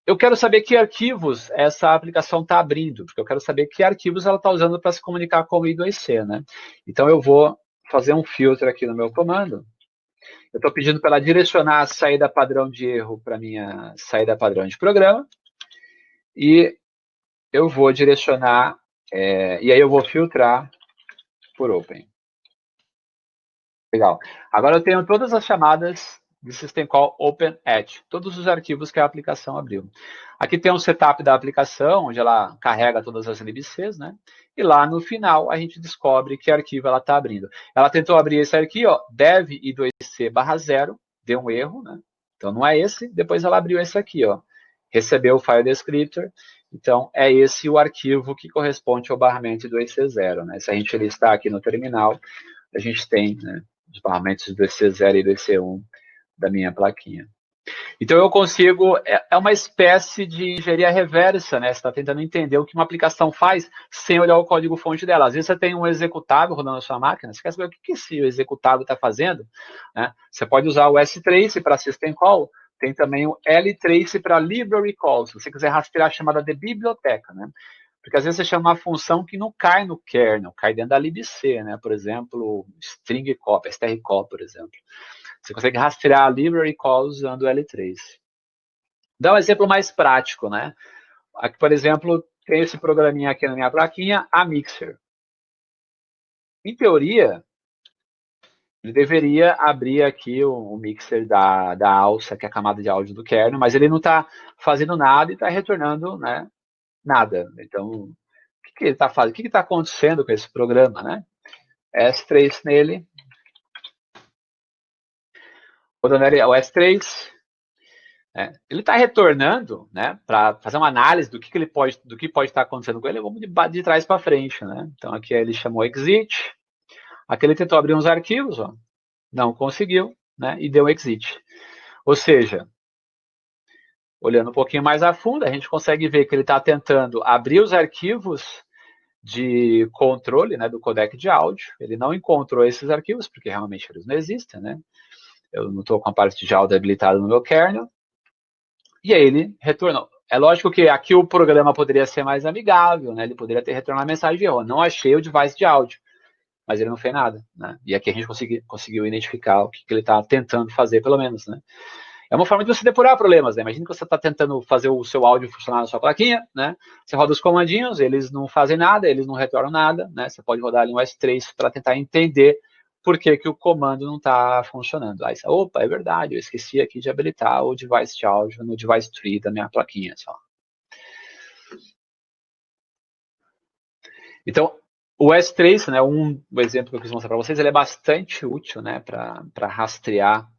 Eu quero saber que arquivos essa aplicação está abrindo, porque eu quero saber que arquivos ela está usando para se comunicar com o I2C, né? Então eu vou fazer um filtro aqui no meu comando. Eu estou pedindo para ela direcionar a saída padrão de erro para a minha saída padrão de programa. E eu vou direcionar, e aí eu vou filtrar por Open. Legal. Agora eu tenho todas as chamadas de System Call Open at, todos os arquivos que a aplicação abriu. Aqui tem um setup da aplicação, onde ela carrega todas as LBCs, né? E lá no final a gente descobre que arquivo ela está abrindo. Ela tentou abrir esse aqui, ó, dev i2c/0, deu um erro, né? Então não é esse, depois ela abriu esse aqui, ó. Recebeu o file descriptor, então é esse o arquivo que corresponde ao barramento i2c0, né? Se a gente listar aqui no terminal, a gente tem, né, os barramentos i2c0 e i2c1 da minha plaquinha. Então eu consigo, é uma espécie de engenharia reversa, né? Você está tentando entender o que uma aplicação faz sem olhar o código-fonte dela. Às vezes você tem um executável rodando na sua máquina, você quer saber o que esse executável está fazendo, né? Você pode usar o S-Trace para System Call, tem também o L-Trace para Library Call, se você quiser rastrear a chamada de biblioteca, né? Porque às vezes você chama uma função que não cai no kernel, cai dentro da libc, né? Por exemplo, string call, strcall, por exemplo. Você consegue rastrear a library call usando o L3. Dá um exemplo mais prático, né? Aqui, por exemplo, tem esse programinha aqui na minha plaquinha, a Mixer. Em teoria, ele deveria abrir aqui o mixer da alça, que é a camada de áudio do kernel, mas ele não está fazendo nada e está retornando, né, nada. Então, o que ele está fazendo? O que está acontecendo com esse programa, né? S3 nele. Rodando o S3. Ele está retornando, né, para fazer uma análise do que pode estar acontecendo com ele. Vamos de trás para frente, né? Então aqui ele chamou exit. Aqui ele tentou abrir uns arquivos, ó, não conseguiu, né? E deu exit. Ou seja, olhando um pouquinho mais a fundo, a gente consegue ver que ele está tentando abrir os arquivos de controle, né, do codec de áudio. Ele não encontrou esses arquivos, porque realmente eles não existem, né? Eu não estou com a parte de áudio habilitada no meu kernel. E aí ele retornou. É lógico que aqui o programa poderia ser mais amigável, né? Ele poderia ter retornado a mensagem de erro. Não achei o device de áudio, mas ele não fez nada, né? E aqui a gente conseguiu identificar o que ele está tentando fazer, pelo menos, né? É uma forma de você depurar problemas, né? Imagina que você está tentando fazer o seu áudio funcionar na sua plaquinha, né? Você roda os comandinhos, eles não fazem nada, eles não retornam nada, né? Você pode rodar ali um S3 para tentar entender por que o comando não está funcionando. Aí você, opa, é verdade, eu esqueci aqui de habilitar o device de áudio no device tree da minha plaquinha, só. Então, o S3, né, o exemplo que eu quis mostrar para vocês, ele é bastante útil, né, para rastrear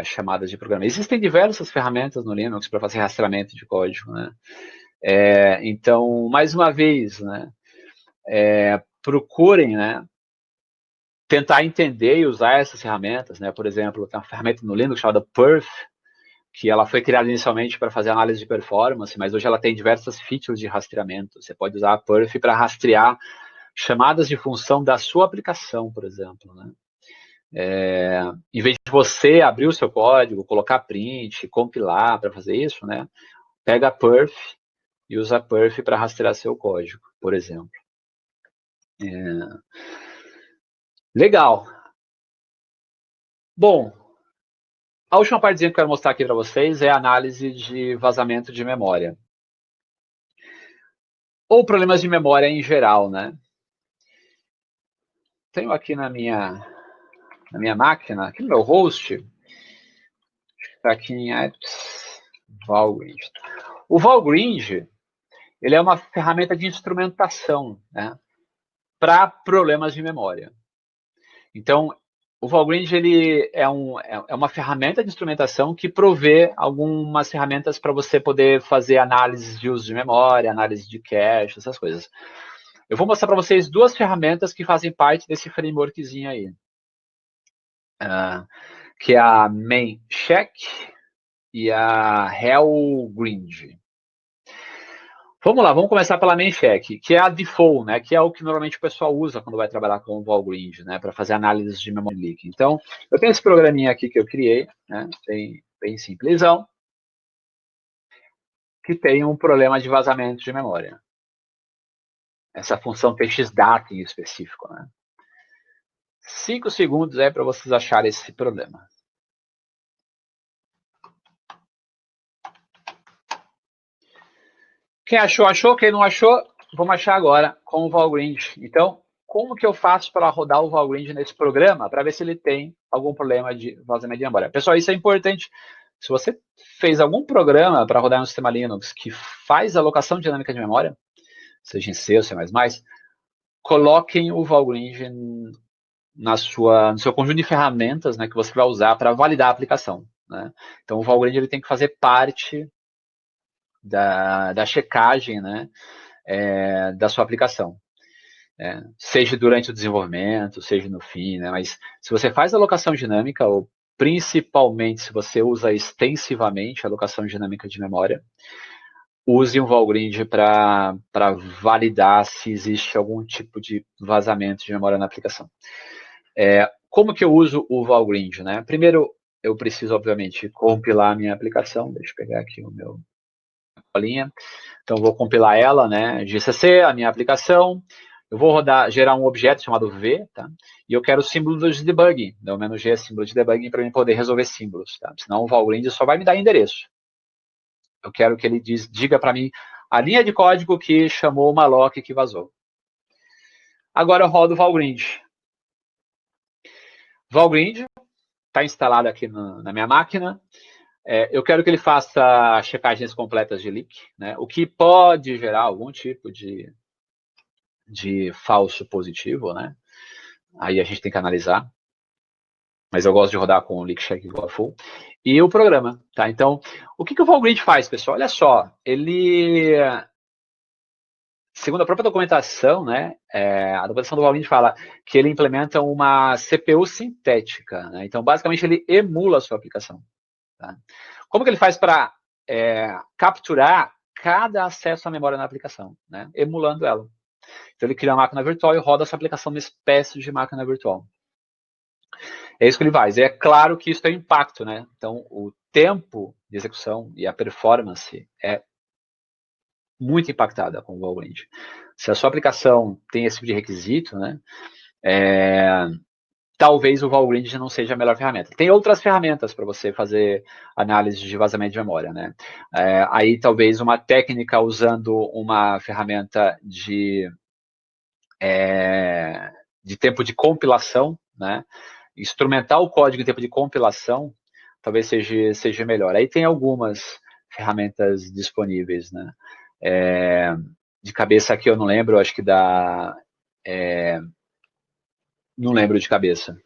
chamadas de programa. Existem diversas ferramentas no Linux para fazer rastreamento de código, né? Então, mais uma vez, né, procurem, né, tentar entender e usar essas ferramentas, né? Por exemplo, tem uma ferramenta no Linux chamada Perf, que ela foi criada inicialmente para fazer análise de performance, mas hoje ela tem diversas features de rastreamento. Você pode usar a Perf para rastrear chamadas de função da sua aplicação, por exemplo, né? Em vez de você abrir o seu código, colocar print, compilar para fazer isso, né? Pega a Perf e usa a Perf para rastrear seu código, por exemplo. Legal. Bom, a última partezinha que eu quero mostrar aqui para vocês é a análise de vazamento de memória. Ou problemas de memória em geral, né? Tenho aqui na minha máquina, aqui no meu host, está aqui em apps, Valgrind. O Valgrind, ele é uma ferramenta de instrumentação, né, para problemas de memória. Então, o Valgrind, ele é uma ferramenta de instrumentação que provê algumas ferramentas para você poder fazer análises de uso de memória, análise de cache, essas coisas. Eu vou mostrar para vocês duas ferramentas que fazem parte desse frameworkzinho aí. Que é a MainCheck e a Hellgrind. Vamos lá, vamos começar pela MainCheck, que é a default, né, que é o que normalmente o pessoal usa quando vai trabalhar com o Valgrind, né, para fazer análise de memory leak. Então, eu tenho esse programinha aqui que eu criei, né, bem simplesão, que tem um problema de vazamento de memória. Essa função txdata em específico, né. 5 segundos aí para vocês acharem esse problema. Quem achou, achou. Quem não achou, vamos achar agora com o Valgrind. Então, como que eu faço para rodar o Valgrind nesse programa para ver se ele tem algum problema de vazamento de memória? Pessoal, isso é importante. Se você fez algum programa para rodar no sistema Linux que faz alocação dinâmica de memória, seja em C ou C++, coloquem o Valgrind no seu conjunto de ferramentas, né, que você vai usar para validar a aplicação, né? Então, o Valgrind ele tem que fazer parte da checagem, né, da sua aplicação. Seja durante o desenvolvimento, seja no fim, né, mas se você faz alocação dinâmica, ou principalmente se você usa extensivamente a alocação dinâmica de memória, use um Valgrind para validar se existe algum tipo de vazamento de memória na aplicação. Como que eu uso o Valgrind, né? Primeiro, eu preciso, obviamente, compilar a minha aplicação. Deixa eu pegar aqui o meu bolinha. Então, vou compilar ela, né? GCC, a minha aplicação. Eu vou gerar um objeto chamado V, tá? E eu quero símbolos de debugging. Então, -G é símbolo de debugging para eu poder resolver símbolos, tá? Senão o Valgrind só vai me dar endereço. Eu quero que ele diga para mim a linha de código que chamou o malloc que vazou. Agora eu rodo o Valgrind. Valgrind está instalado aqui na minha máquina. Eu quero que ele faça checagens completas de leak, né? O que pode gerar algum tipo de falso positivo, né? Aí a gente tem que analisar. Mas eu gosto de rodar com o leak check igual a full. E o programa, tá? Então, o que o Valgrind faz, pessoal? Olha só, ele, segundo a própria documentação, né? A documentação do Valgrind fala que ele implementa uma CPU sintética, né? Então, basicamente, ele emula a sua aplicação. Tá? Como que ele faz para capturar cada acesso à memória na aplicação, né? Emulando ela. Então ele cria uma máquina virtual e roda essa aplicação numa espécie de máquina virtual. É isso que ele faz. E é claro que isso tem impacto, né? Então o tempo de execução e a performance é muito impactada com o Valgrind. Se a sua aplicação tem esse tipo de requisito, né? Talvez o Valgrind não seja a melhor ferramenta. Tem outras ferramentas para você fazer análise de vazamento de memória, né? Aí talvez uma técnica usando uma ferramenta de tempo de compilação, né? Instrumentar o código em tempo de compilação talvez seja melhor. Aí tem algumas ferramentas disponíveis, né? De cabeça aqui eu não lembro, acho que dá... não lembro de cabeça.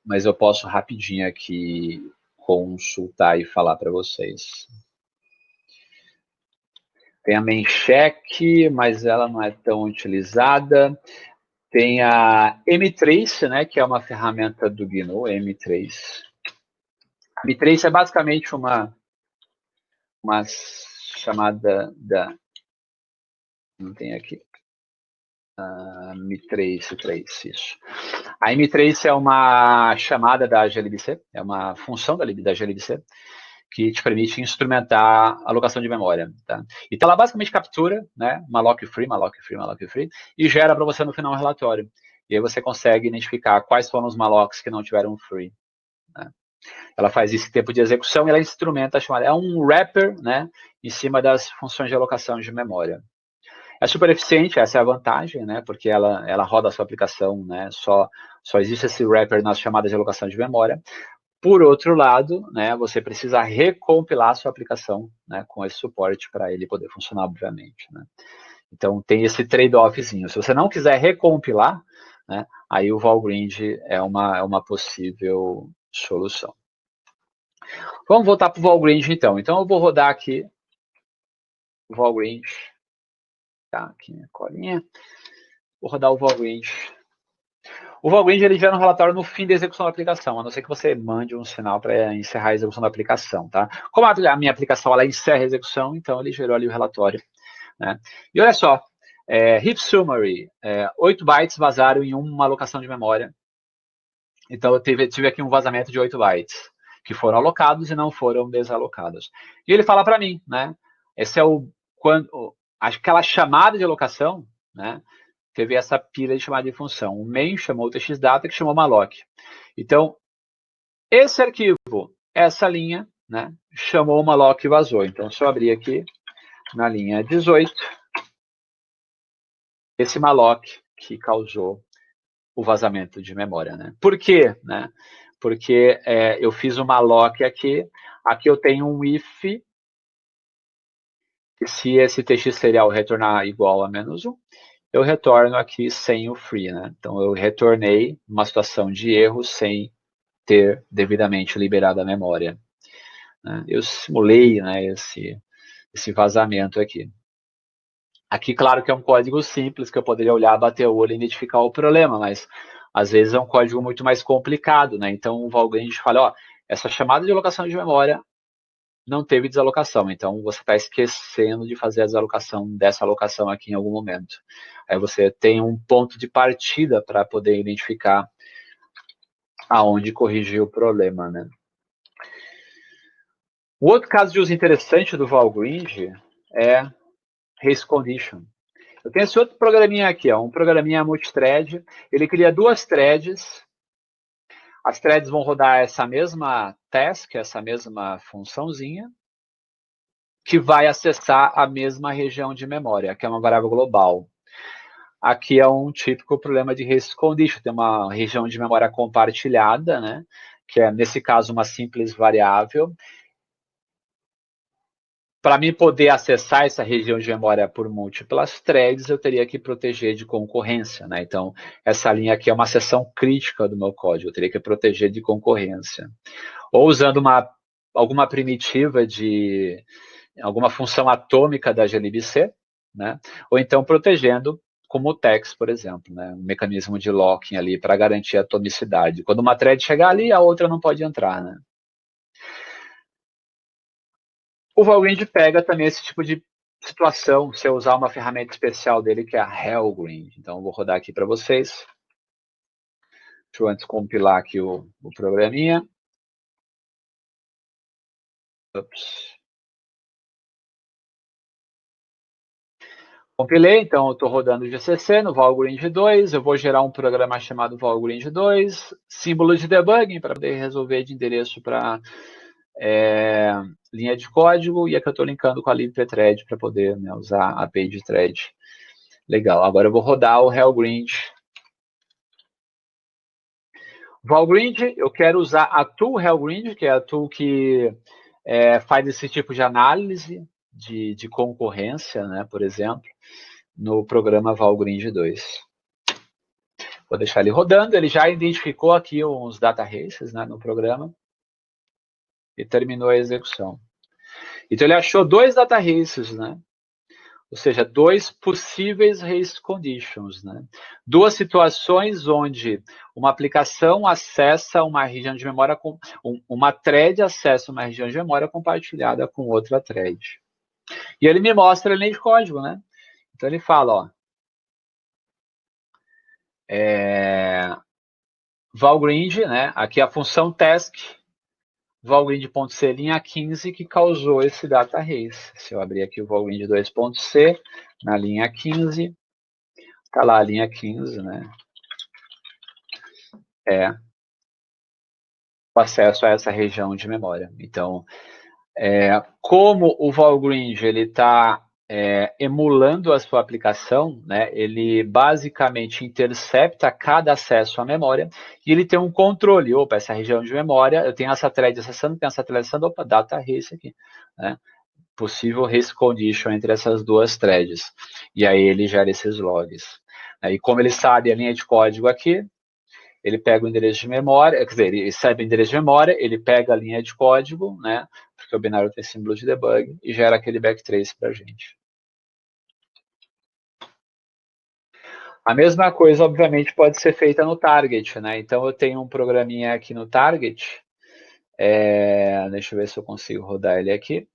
Mas eu posso rapidinho aqui consultar e falar para vocês. Tem a Memcheck, mas ela não é tão utilizada. Tem a M-Trace, né, que é uma ferramenta do GNU, M-Trace. A M-Trace é basicamente uma chamada da... Não tem aqui. M-Trace, isso. A M-Trace é uma chamada da glibc, é uma função da glibc, que te permite instrumentar a alocação de memória. Tá? Então, ela basicamente captura, né, malloc free, e gera para você no final um relatório. E aí você consegue identificar quais foram os mallocs que não tiveram free. Né? Ela faz esse tempo de execução e ela instrumenta a chamada. É um wrapper, né, em cima das funções de alocação de memória. É super eficiente, essa é a vantagem, né, porque ela roda a sua aplicação, né, só existe esse wrapper nas chamadas de alocação de memória. Por outro lado, né, você precisa recompilar a sua aplicação, né, com esse suporte para ele poder funcionar, obviamente. Né? Então, tem esse trade-offzinho. Se você não quiser recompilar, né, aí o Valgrind é uma possível solução. Vamos voltar para o Valgrind, então. Então, eu vou rodar aqui o Valgrind. Tá, aqui minha colinha. Vou rodar o Valgrind. O Valgrind ele gera um relatório no fim da execução da aplicação, a não ser que você mande um sinal para encerrar a execução da aplicação, tá? Como a minha aplicação ela encerra a execução, então ele gerou ali o relatório, né? E olha só, heap summary, 8 bytes vazaram em uma alocação de memória. Então eu tive aqui um vazamento de 8 bytes, que foram alocados e não foram desalocados. E ele fala para mim, né? Esse é aquela chamada de alocação, né? Teve essa pilha de chamada de função. O main chamou o txdata, que chamou malloc. Então, esse arquivo, essa linha, né, chamou o malloc e vazou. Então, se eu abrir aqui, na linha 18, esse malloc que causou o vazamento de memória. Né? Por quê? Né? Porque eu fiz o malloc aqui eu tenho um if, e se esse tx serial retornar igual a -1, eu retorno aqui sem o free, né? Então, eu retornei uma situação de erro sem ter devidamente liberado a memória. Né? Eu simulei, né, esse vazamento aqui. Aqui, claro que é um código simples, que eu poderia olhar, bater o olho e identificar o problema, mas às vezes é um código muito mais complicado, né? Então, o Valgrind fala, ó, essa chamada de alocação de memória não teve desalocação, então você está esquecendo de fazer a desalocação dessa alocação aqui em algum momento. Aí você tem um ponto de partida para poder identificar aonde corrigir o problema, né? O outro caso de uso interessante do Valgrind é race condition. Eu tenho esse outro programinha aqui, ó, um programinha multithread. Ele cria 2 threads. As threads vão rodar essa mesma task, essa mesma funçãozinha, que vai acessar a mesma região de memória, que é uma variável global. Aqui é um típico problema de race condition. Tem uma região de memória compartilhada, né, que é, nesse caso, uma simples variável. Para mim poder acessar essa região de memória por múltiplas threads, eu teria que proteger de concorrência. Né? Então, essa linha aqui é uma seção crítica do meu código, eu teria que proteger de concorrência. Ou usando alguma primitiva de alguma função atômica da glibc, né? Ou então protegendo como o TEX, por exemplo, né? Um mecanismo de locking ali para garantir a atomicidade. Quando uma thread chegar ali, a outra não pode entrar. Né? O Valgrind pega também esse tipo de situação se eu usar uma ferramenta especial dele, que é a Hellgrind. Então, eu vou rodar aqui para vocês. Deixa eu antes compilar aqui o programinha. Ups. Compilei, então eu estou rodando o GCC no Valgrind 2, eu vou gerar um programa chamado Valgrind 2, símbolo de debugging para poder resolver de endereço para linha de código, e aqui eu estou linkando com a libpthread para poder, né, usar a page thread. Legal, agora eu vou rodar o Hellgrind. Valgrind, eu quero usar a tool Hellgrind, que é a tool que faz esse tipo de análise de concorrência, né, por exemplo, no programa Valgrind 2. Vou deixar ele rodando, ele já identificou aqui uns data races, né, no programa e terminou a execução. Então ele achou 2 data races, né? Ou seja, 2 possíveis race conditions, né? 2 situações onde uma aplicação acessa uma região de memória, uma thread acessa uma região de memória compartilhada com outra thread. E ele me mostra a linha de código, né? Então ele fala, ó, Valgrind, né? Aqui a função task, Valgrind.c linha 15, que causou esse data race. Se eu abrir aqui o Valgrind 2.c, na linha 15, tá lá a linha 15, né? O acesso a essa região de memória. Então, como o Valgrind ele está emulando a sua aplicação, né, ele basicamente intercepta cada acesso à memória e ele tem um controle. Opa, essa região de memória, eu tenho essa thread acessando, tem essa thread acessando, opa, data race aqui, né? Possível race condition entre essas 2 threads. E aí ele gera esses logs. E como ele sabe a linha de código aqui, ele pega o endereço de memória, quer dizer, ele sabe o endereço de memória, ele pega a linha de código, né, porque o binário tem símbolo de debug, e gera aquele backtrace para a gente. A mesma coisa, obviamente, pode ser feita no target, né? Então, eu tenho um programinha aqui no target, deixa eu ver se eu consigo rodar ele aqui,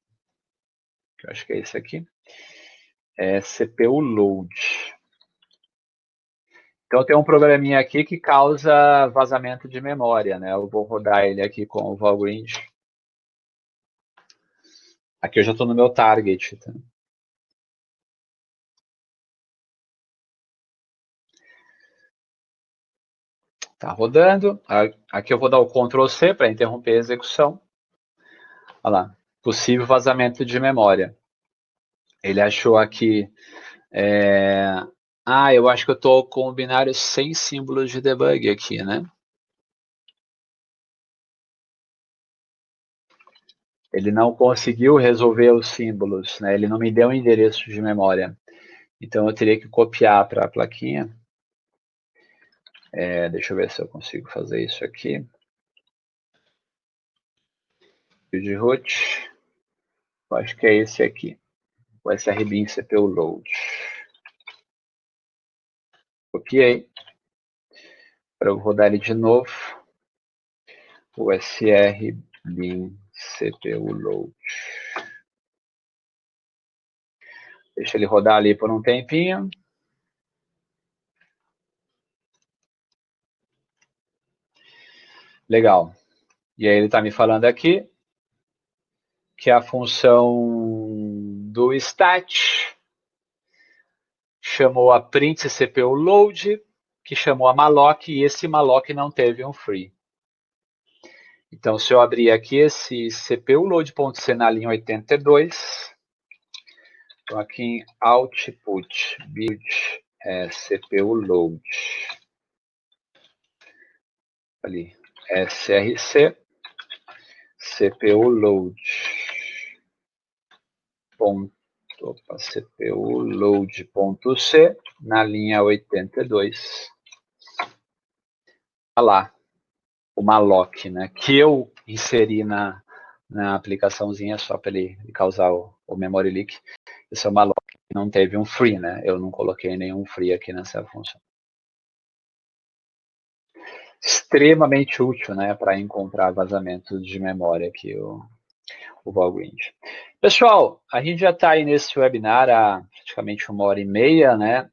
que eu acho que é esse aqui, CPU load. Então, tem um programinha aqui que causa vazamento de memória, né? Eu vou rodar ele aqui com o Valgrind. Aqui eu já estou no meu target, tá? Tá rodando. Aqui eu vou dar o Ctrl C para interromper a execução. Olha lá, possível vazamento de memória. Ele achou aqui... eu acho que eu estou com o binário sem símbolos de debug aqui, né? Ele não conseguiu resolver os símbolos, né? Ele não me deu o endereço de memória. Então eu teria que copiar para a plaquinha. Deixa eu ver se eu consigo fazer isso aqui. De root. Eu acho que é esse aqui. O SRBin CPU load. Copiei. Para eu rodar ele de novo. O SRBin CPU load. Deixa ele rodar ali por um tempinho. Legal. E aí ele está me falando aqui que a função do stat chamou a print CPU load, que chamou a malloc, e esse malloc não teve um free. Então, se eu abrir aqui esse CPU load.c na linha 82, então aqui em output build CPU load, ali, src CPU load, CPU load.c na linha 82. Olha lá, o malloc, né, que eu inseri na aplicaçãozinha só para ele causar o memory leak. Esse é o malloc que não teve um free, né? Eu não coloquei nenhum free aqui nessa função. Extremamente útil, né, para encontrar vazamentos de memória aqui, o Valgrind. Pessoal, a gente já está aí nesse webinar há praticamente 1h30, né?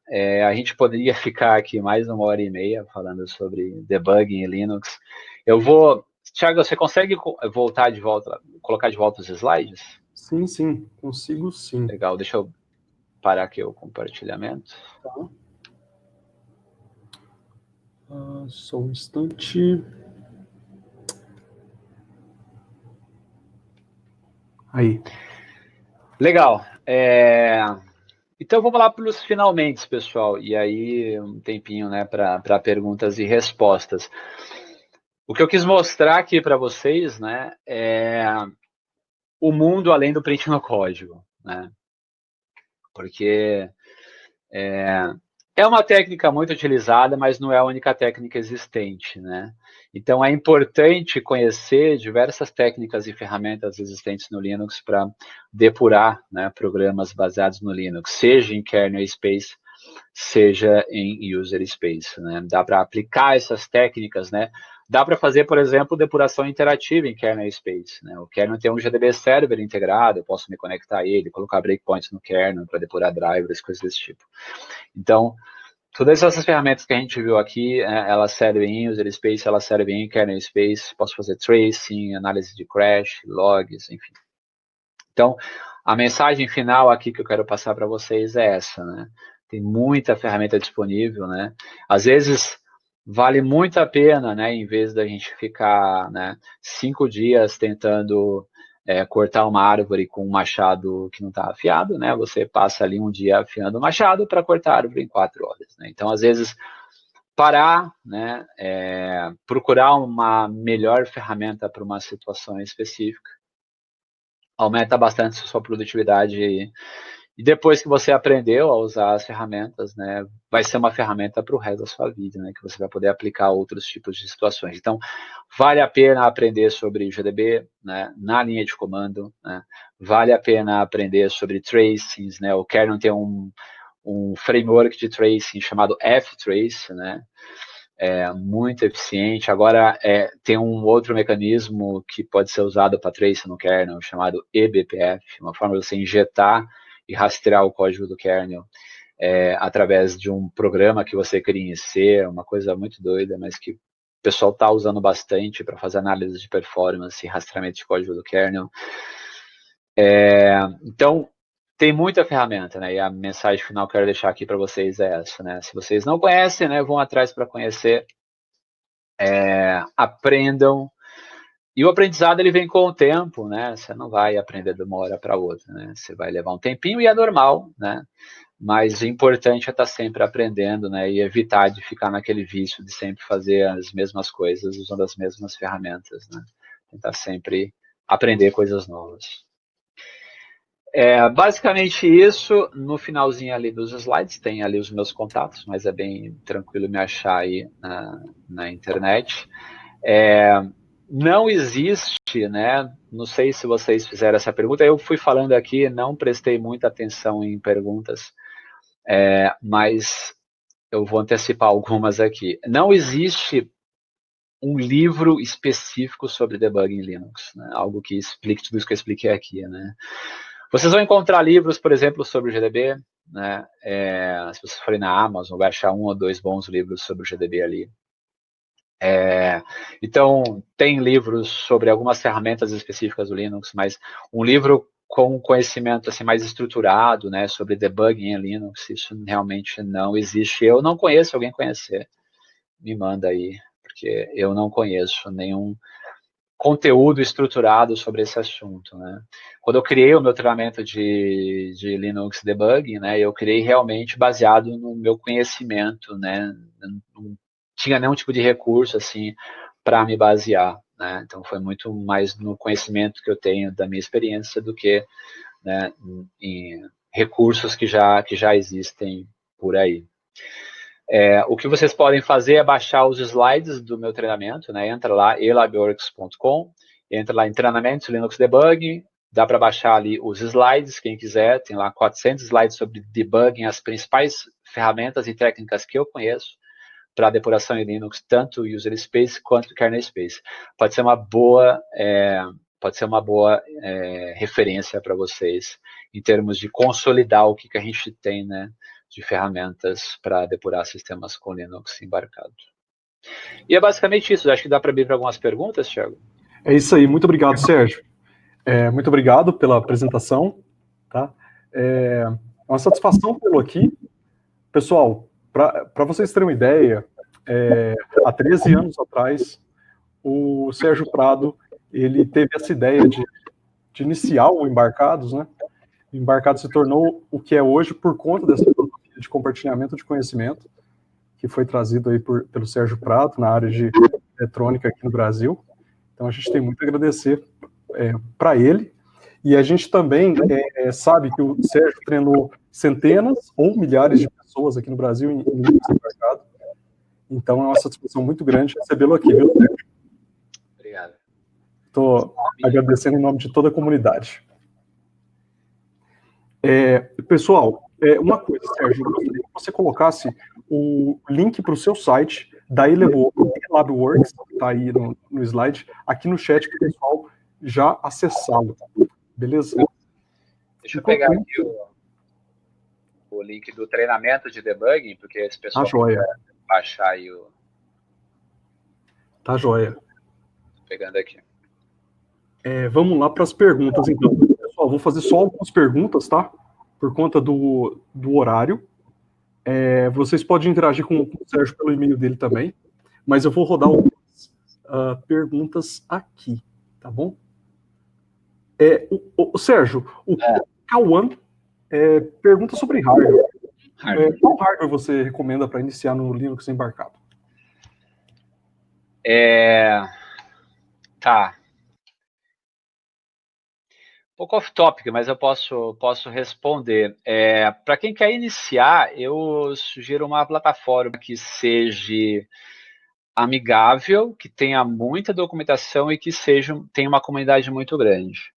A gente poderia ficar aqui mais 1h30 falando sobre debugging em Linux. Eu vou... Thiago, você consegue voltar de volta, colocar de volta os slides? Sim, sim, consigo sim. Legal, deixa eu parar aqui o compartilhamento. Tá. Só um instante. Aí. Legal. Então vamos lá para os finalmente, pessoal. E aí um tempinho, né, para perguntas e respostas. O que eu quis mostrar aqui para vocês, né, é o mundo além do print no código, né? Porque é uma técnica muito utilizada, mas não é a única técnica existente, né? Então é importante conhecer diversas técnicas e ferramentas existentes no Linux para depurar, né, programas baseados no Linux, seja em kernel space, seja em user space, né? Dá para aplicar essas técnicas, né? Dá para fazer, por exemplo, depuração interativa em kernel space, né? O kernel tem um GDB server integrado, eu posso me conectar a ele, colocar breakpoints no kernel para depurar drivers, coisas desse tipo. Então, todas essas ferramentas que a gente viu aqui, elas servem em user space, elas servem em kernel space, posso fazer tracing, análise de crash, logs, enfim. Então, a mensagem final aqui que eu quero passar para vocês é essa, né? Tem muita ferramenta disponível, né? Às vezes vale muito a pena, né? Em vez da gente ficar, né, 5 dias tentando cortar uma árvore com um machado que não está afiado, né? Você passa ali um dia afiando o machado para cortar a árvore em 4 horas, né? Então, às vezes parar, né? Procurar uma melhor ferramenta para uma situação específica aumenta bastante a sua produtividade e depois que você aprendeu a usar as ferramentas, né, vai ser uma ferramenta para o resto da sua vida, né, que você vai poder aplicar a outros tipos de situações. Então, vale a pena aprender sobre GDB, né, na linha de comando, né, vale a pena aprender sobre tracings, né, o kernel tem um framework de tracing chamado ftrace, né, muito eficiente. Agora, tem um outro mecanismo que pode ser usado para trace no kernel, chamado eBPF, uma forma de você injetar e rastrear o código do kernel através de um programa que você cria em C, uma coisa muito doida, mas que o pessoal está usando bastante para fazer análise de performance e rastreamento de código do kernel. Então, tem muita ferramenta, né? E a mensagem final que eu quero deixar aqui para vocês é essa, né? Se vocês não conhecem, né, vão atrás para conhecer, aprendam. E o aprendizado ele vem com o tempo, né? Você não vai aprender de uma hora para outra, né? Você vai levar um tempinho e é normal, né? Mas o importante é estar sempre aprendendo, né? E evitar de ficar naquele vício de sempre fazer as mesmas coisas usando as mesmas ferramentas, né? Tentar sempre aprender coisas novas. Basicamente isso. No finalzinho ali dos slides tem ali os meus contatos, mas é bem tranquilo me achar aí na internet. Não existe, né? Não sei se vocês fizeram essa pergunta. Eu fui falando aqui, não prestei muita atenção em perguntas, mas eu vou antecipar algumas aqui. Não existe um livro específico sobre debugging em Linux, né? Algo que explique tudo isso que eu expliquei aqui, né? Vocês vão encontrar livros, por exemplo, sobre o GDB, né? Se vocês forem na Amazon, vai achar 1 ou 2 bons livros sobre o GDB ali. Então, tem livros sobre algumas ferramentas específicas do Linux, mas um livro com conhecimento assim, mais estruturado, né, sobre debugging em Linux, isso realmente não existe. Eu não conheço, alguém conhecer, me manda aí, porque eu não conheço nenhum conteúdo estruturado sobre esse assunto, né? Quando eu criei o meu treinamento de Linux debugging, né, eu criei realmente baseado no meu conhecimento, né? Não tinha nenhum tipo de recurso assim para me basear, né? Então foi muito mais no conhecimento que eu tenho da minha experiência do que, né, em recursos que já existem por aí. O que vocês podem fazer é baixar os slides do meu treinamento, né? Entra lá, elaborx.com, entra lá em treinamentos Linux Debugging, dá para baixar ali os slides, quem quiser, tem lá 400 slides sobre debugging, as principais ferramentas e técnicas que eu conheço para depuração em Linux, tanto user space quanto kernel space. Pode ser uma boa pode ser uma boa referência para vocês em termos de consolidar o que a gente tem, né, de ferramentas para depurar sistemas com Linux embarcado. E é basicamente isso. Acho que dá para abrir para algumas perguntas, Thiago. É isso aí. Muito obrigado, Sérgio. Muito obrigado pela apresentação. Tá? É uma satisfação tê-lo aqui. Pessoal, para vocês terem uma ideia, há 13 anos atrás, o Sérgio Prado ele teve essa ideia de iniciar o Embarcados, né? O Embarcados se tornou o que é hoje por conta dessa filosofia de compartilhamento de conhecimento que foi trazido aí pelo Sérgio Prado na área de eletrônica aqui no Brasil. Então a gente tem muito a agradecer para ele. E a gente também sabe que o Sérgio treinou centenas ou milhares de pessoas aqui no Brasil em Linux embarcado. Então é uma satisfação muito grande recebê-lo aqui, viu, Sérgio? Obrigado. Estou agradecendo em nome de toda a comunidade. Pessoal, uma coisa, Sérgio, eu gostaria que você colocasse o link para o seu site da Labworks, que está aí no slide, aqui no chat para o pessoal já acessá-lo. Beleza? Deixa eu pegar aqui o link do treinamento de debugging, porque esse pessoal joia. Baixar aí o... Tá joia. Tô pegando aqui. Vamos lá para as perguntas, então. Pessoal, vou fazer só algumas perguntas, tá? Por conta do horário. Vocês podem interagir com o Sérgio pelo e-mail dele também, mas eu vou rodar algumas perguntas aqui, tá bom? O Sérgio, o Cauã pergunta sobre hardware. Qual hardware você recomenda para iniciar no Linux embarcado? Tá. Um pouco off-topic, mas eu posso responder. Para quem quer iniciar, eu sugiro uma plataforma que seja amigável, que tenha muita documentação e que tenha uma comunidade muito grande.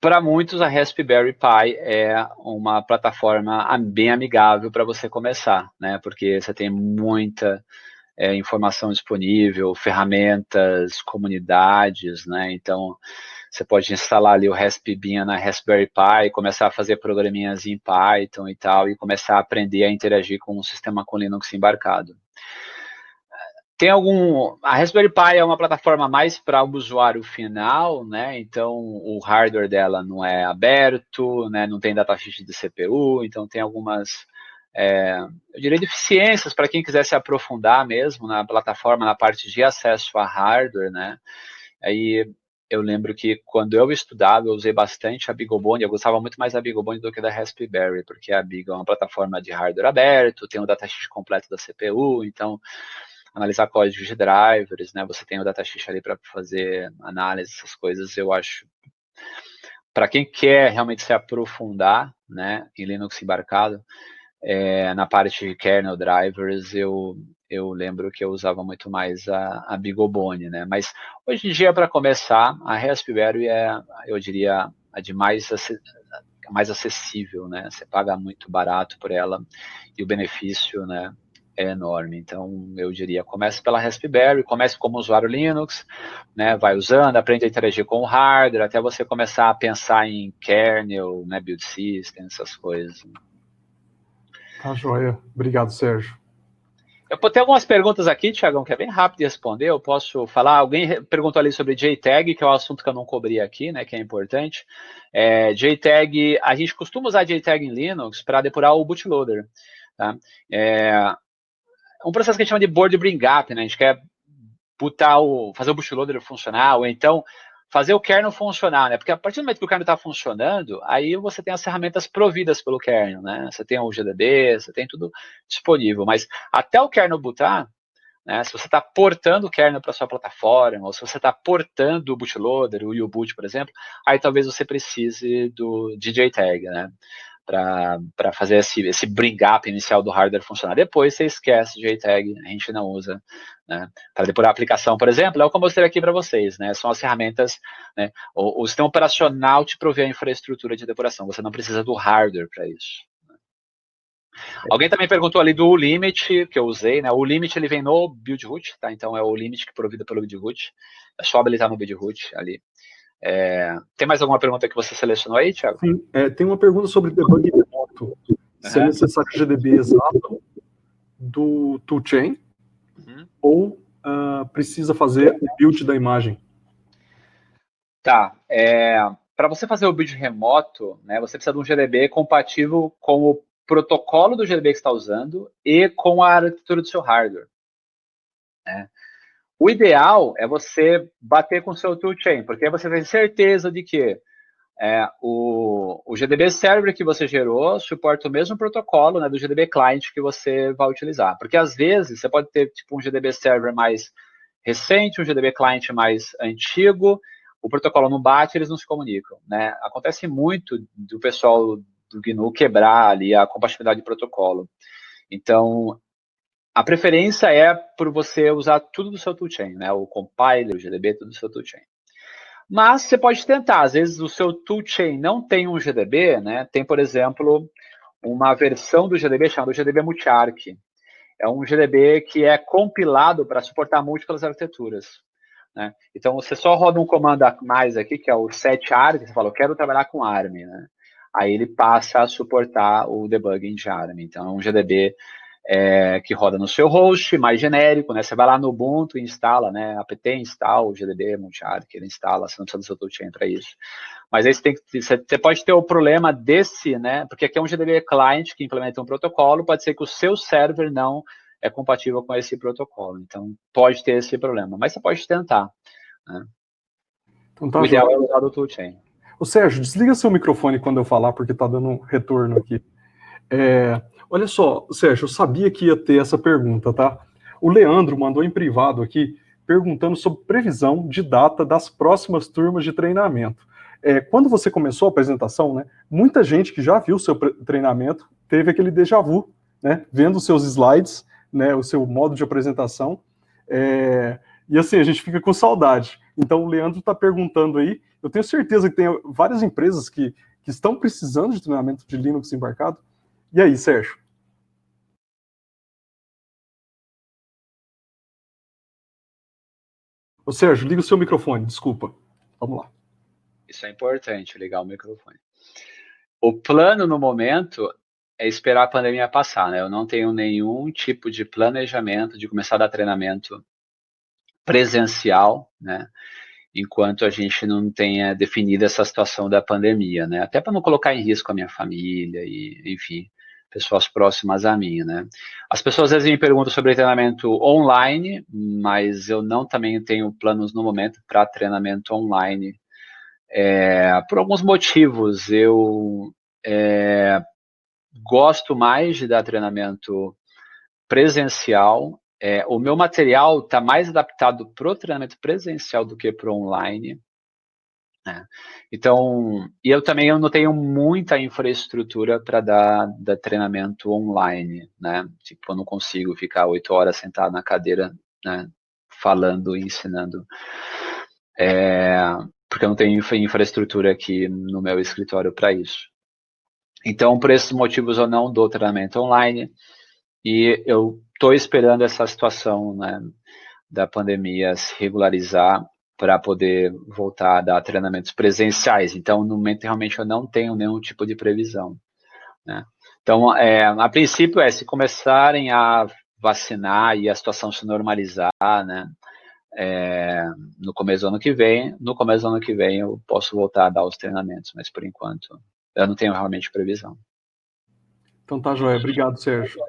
Para muitos, a Raspberry Pi é uma plataforma bem amigável para você começar, né? Porque você tem muita informação disponível, ferramentas, comunidades, né? Então, você pode instalar ali o Raspbian na Raspberry Pi, começar a fazer programinhas em Python e tal, e começar a aprender a interagir com um sistema com Linux embarcado. A Raspberry Pi é uma plataforma mais para o usuário final, né? Então o hardware dela não é aberto, né? Não tem datasheet de CPU, então tem algumas, eu diria, deficiências para quem quiser se aprofundar mesmo na plataforma, na parte de acesso a hardware, né? Aí eu lembro que quando eu estudava, eu usei bastante a BeagleBone, eu gostava muito mais da BeagleBone do que da Raspberry, porque a Beagle é uma plataforma de hardware aberto, tem o datasheet completo da CPU, então analisar códigos de drivers, né? Você tem o datasheet ali para fazer análise, essas coisas, eu acho. Para quem quer realmente se aprofundar, né, em Linux embarcado, na parte de kernel drivers, eu lembro que eu usava muito mais a BeagleBone, né? Mas hoje em dia, para começar, a Raspberry eu diria, a de mais acessível, né? Você paga muito barato por ela e o benefício, né, é enorme. Então, eu diria, comece pela Raspberry, comece como usuário Linux, né, vai usando, aprende a interagir com o hardware, até você começar a pensar em kernel, né, build system, essas coisas. Tá joia. Obrigado, Sérgio. Eu ter algumas perguntas aqui, Thiagão, que é bem rápido de responder, eu posso falar. Alguém perguntou ali sobre JTAG, que é um assunto que eu não cobri aqui, né, que é importante. JTAG, a gente costuma usar JTAG em Linux para depurar o bootloader. Tá? Um processo que a gente chama de board bring up, né? A gente quer fazer o bootloader funcionar, ou então fazer o kernel funcionar, né? Porque a partir do momento que o kernel está funcionando, aí você tem as ferramentas providas pelo kernel, né? Você tem o GDB, você tem tudo disponível, mas até o kernel bootar, né? Se você está portando o kernel para sua plataforma, ou se você está portando o bootloader, o U-Boot, por exemplo, aí talvez você precise do JTAG, né? Para fazer esse bring up inicial do hardware funcionar. Depois você esquece JTAG, a gente não usa, né? Para depurar a aplicação, por exemplo, é o que eu mostrei aqui para vocês, né? São as ferramentas, né? O sistema operacional te provê a infraestrutura de depuração, você não precisa do hardware para isso. Alguém também perguntou ali do Ulimit, que eu usei, né? O Ulimit, ele vem no Buildroot, tá? Então é o Ulimit que é provido pelo Buildroot. É só habilitar no Buildroot ali. Tem mais alguma pergunta que você selecionou aí, Thiago? Sim, tem uma pergunta sobre debug remoto. Se é necessário o GDB exato do toolchain ou precisa fazer o build da imagem? Tá. Para você fazer o build remoto, né, você precisa de um GDB compatível com o protocolo do GDB que você está usando e com a arquitetura do seu hardware. Né? O ideal é você bater com o seu toolchain, porque aí você tem certeza de que o GDB server que você gerou suporta o mesmo protocolo, né, do GDB client que você vai utilizar. Porque às vezes você pode ter tipo um GDB server mais recente, um GDB client mais antigo, o protocolo não bate, eles não se comunicam. Né? Acontece muito do pessoal do GNU quebrar ali a compatibilidade de protocolo. Então, a preferência é por você usar tudo do seu toolchain, né? O compiler, o GDB, tudo do seu toolchain. Mas você pode tentar, às vezes o seu toolchain não tem um GDB, né? Tem, por exemplo, uma versão do GDB chamada GDB Multiarch. É um GDB que é compilado para suportar múltiplas arquiteturas. Né? Então, você só roda um comando a mais aqui, que é o set_arm, você fala, eu quero trabalhar com ARM. Né? Aí ele passa a suportar o debugging de ARM. Então, é um GDB que roda no seu host, mais genérico, né? Você vai lá no Ubuntu e instala, né? apt install o GDB Multiarch, ele instala, você não precisa do seu toolchain para isso. Mas aí você pode ter o problema desse, né? Porque aqui é um GDB client que implementa um protocolo, pode ser que o seu server não é compatível com esse protocolo. Então, pode ter esse problema, mas você pode tentar. Né? Então, tá, O ideal joia. é usar o toolchain. Ô, Sérgio, desliga seu microfone quando eu falar, porque tá dando um retorno aqui. Olha só, Sérgio, eu sabia que ia ter essa pergunta, tá? O Leandro mandou em privado aqui, perguntando sobre previsão de data das próximas turmas de treinamento. Quando você começou a apresentação, né, muita gente que já viu o seu treinamento teve aquele déjà vu, né, vendo os seus slides, né, o seu modo de apresentação, e assim, a gente fica com saudade. Então, o Leandro está perguntando aí, eu tenho certeza que tem várias empresas que estão precisando de treinamento de Linux embarcado. E aí, Sérgio? Ô, Sérgio, liga o seu microfone, desculpa. Vamos lá. Isso é importante, ligar o microfone. O plano no momento é esperar a pandemia passar, né? Eu não tenho nenhum tipo de planejamento de começar a dar treinamento presencial, né? Enquanto a gente não tenha definido essa situação da pandemia, né? Até para não colocar em risco a minha família e, enfim, pessoas próximas a mim, né? As pessoas às vezes me perguntam sobre treinamento online, mas eu não também tenho planos no momento para treinamento online. Por alguns motivos, eu gosto mais de dar treinamento presencial. O meu material está mais adaptado para o treinamento presencial do que para o online. Né? Então, e eu também não tenho muita infraestrutura para dar treinamento online, né? Tipo, eu não consigo ficar 8 horas sentado na cadeira, né? Falando e ensinando. Porque eu não tenho infraestrutura aqui no meu escritório para isso. Então, por esses motivos, eu não dou treinamento online e eu estou esperando essa situação, né, da pandemia se regularizar para poder voltar a dar treinamentos presenciais. Então, no momento, realmente, eu não tenho nenhum tipo de previsão. Né? Então, a princípio, se começarem a vacinar e a situação se normalizar, né, no começo do ano que vem, eu posso voltar a dar os treinamentos, mas por enquanto eu não tenho realmente previsão. Então tá, joia. Obrigado, Sérgio.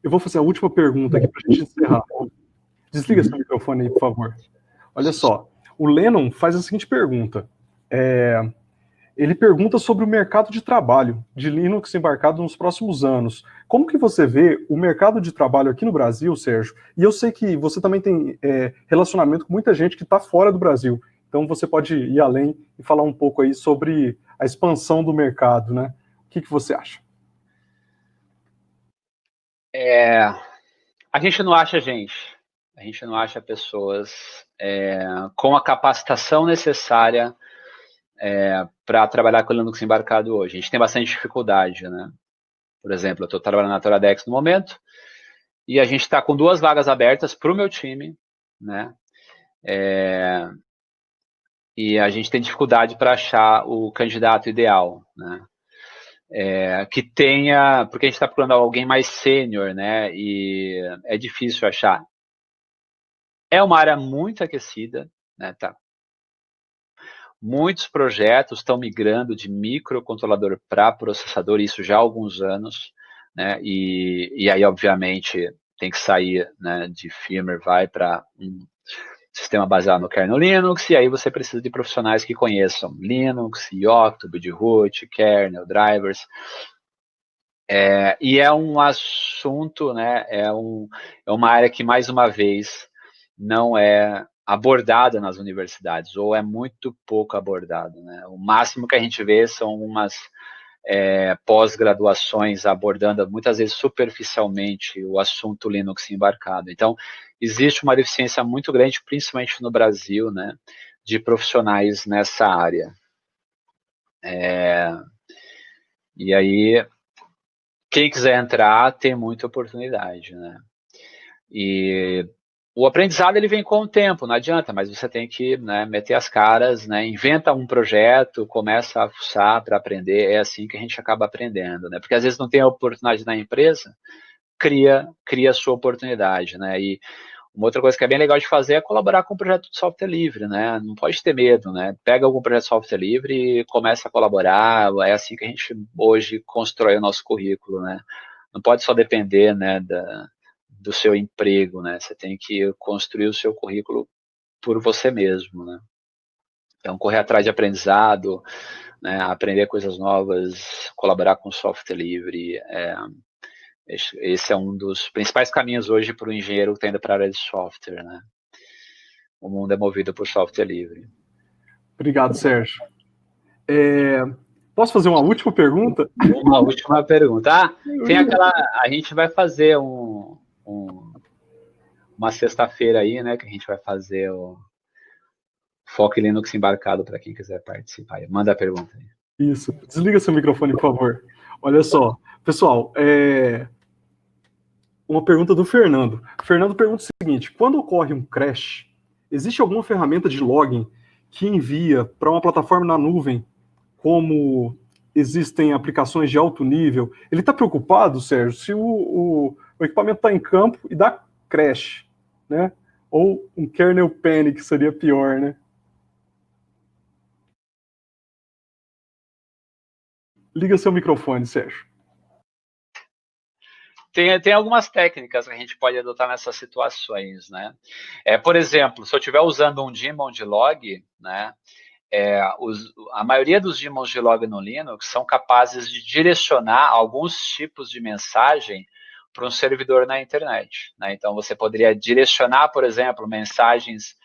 Eu vou fazer a última pergunta aqui para a gente encerrar. Desliga seu microfone aí, por favor. Olha só, o Lennon faz a seguinte pergunta. Ele pergunta sobre o mercado de trabalho de Linux embarcado nos próximos anos. Como que você vê o mercado de trabalho aqui no Brasil, Sérgio? E eu sei que você também tem relacionamento com muita gente que está fora do Brasil. Então você pode ir além e falar um pouco aí sobre a expansão do mercado, né? O que você acha? A gente não acha gente. A gente não acha pessoas com a capacitação necessária para trabalhar com Linux embarcado hoje. A gente tem bastante dificuldade, né? Por exemplo, eu estou trabalhando na Toradex no momento, e a gente está com 2 vagas abertas para o meu time, né? E a gente tem dificuldade para achar o candidato ideal, né? Que tenha, porque a gente está procurando alguém mais sênior, né? E é difícil achar. É uma área muito aquecida, né? Tá. Muitos projetos estão migrando de microcontrolador para processador, isso já há alguns anos, né? E aí, obviamente, tem que sair, né, de firmware, vai para um sistema baseado no kernel Linux, e aí você precisa de profissionais que conheçam Linux, Yocto, Bootroot, kernel, drivers. E é um assunto, né, é uma área que, mais uma vez, não é abordada nas universidades, ou é muito pouco abordada, né? O máximo que a gente vê são umas pós-graduações abordando, muitas vezes superficialmente, o assunto Linux embarcado. Então, existe uma deficiência muito grande, principalmente no Brasil, né, de profissionais nessa área. E aí, quem quiser entrar, tem muita oportunidade, né? E o aprendizado, ele vem com o tempo, não adianta, mas você tem que, né, meter as caras, né, inventa um projeto, começa a fuçar para aprender, é assim que a gente acaba aprendendo, né? Porque às vezes não tem a oportunidade na empresa, cria a sua oportunidade, né? E uma outra coisa que é bem legal de fazer é colaborar com um projeto de software livre, né? Não pode ter medo, né? Pega algum projeto de software livre e começa a colaborar, é assim que a gente hoje constrói o nosso currículo, né? Não pode só depender, né, do seu emprego, né? Você tem que construir o seu currículo por você mesmo, né? Então, correr atrás de aprendizado, né, aprender coisas novas, colaborar com software livre, esse é um dos principais caminhos hoje para o engenheiro que está indo para a área de software, né? O mundo é movido por software livre. Obrigado, Sérgio. Posso fazer uma última pergunta? Uma última pergunta. Tem aquela... A gente vai fazer uma sexta-feira aí, né, que a gente vai fazer o Foco Linux embarcado para quem quiser participar. Manda a pergunta aí. Isso. Desliga seu microfone, por favor. Olha só. Pessoal, uma pergunta do Fernando. O Fernando pergunta o seguinte: quando ocorre um crash, existe alguma ferramenta de login que envia para uma plataforma na nuvem, como existem aplicações de alto nível? Ele está preocupado, Sérgio, se o equipamento está em campo e dá crash, né? Ou um kernel panic seria pior, né? Liga seu microfone, Sérgio. Tem algumas técnicas que a gente pode adotar nessas situações, né? Por exemplo, se eu estiver usando um daemon de log, né? A maioria dos daemons de log no Linux são capazes de direcionar alguns tipos de mensagem para um servidor na internet, né? Então, você poderia direcionar, por exemplo, mensagens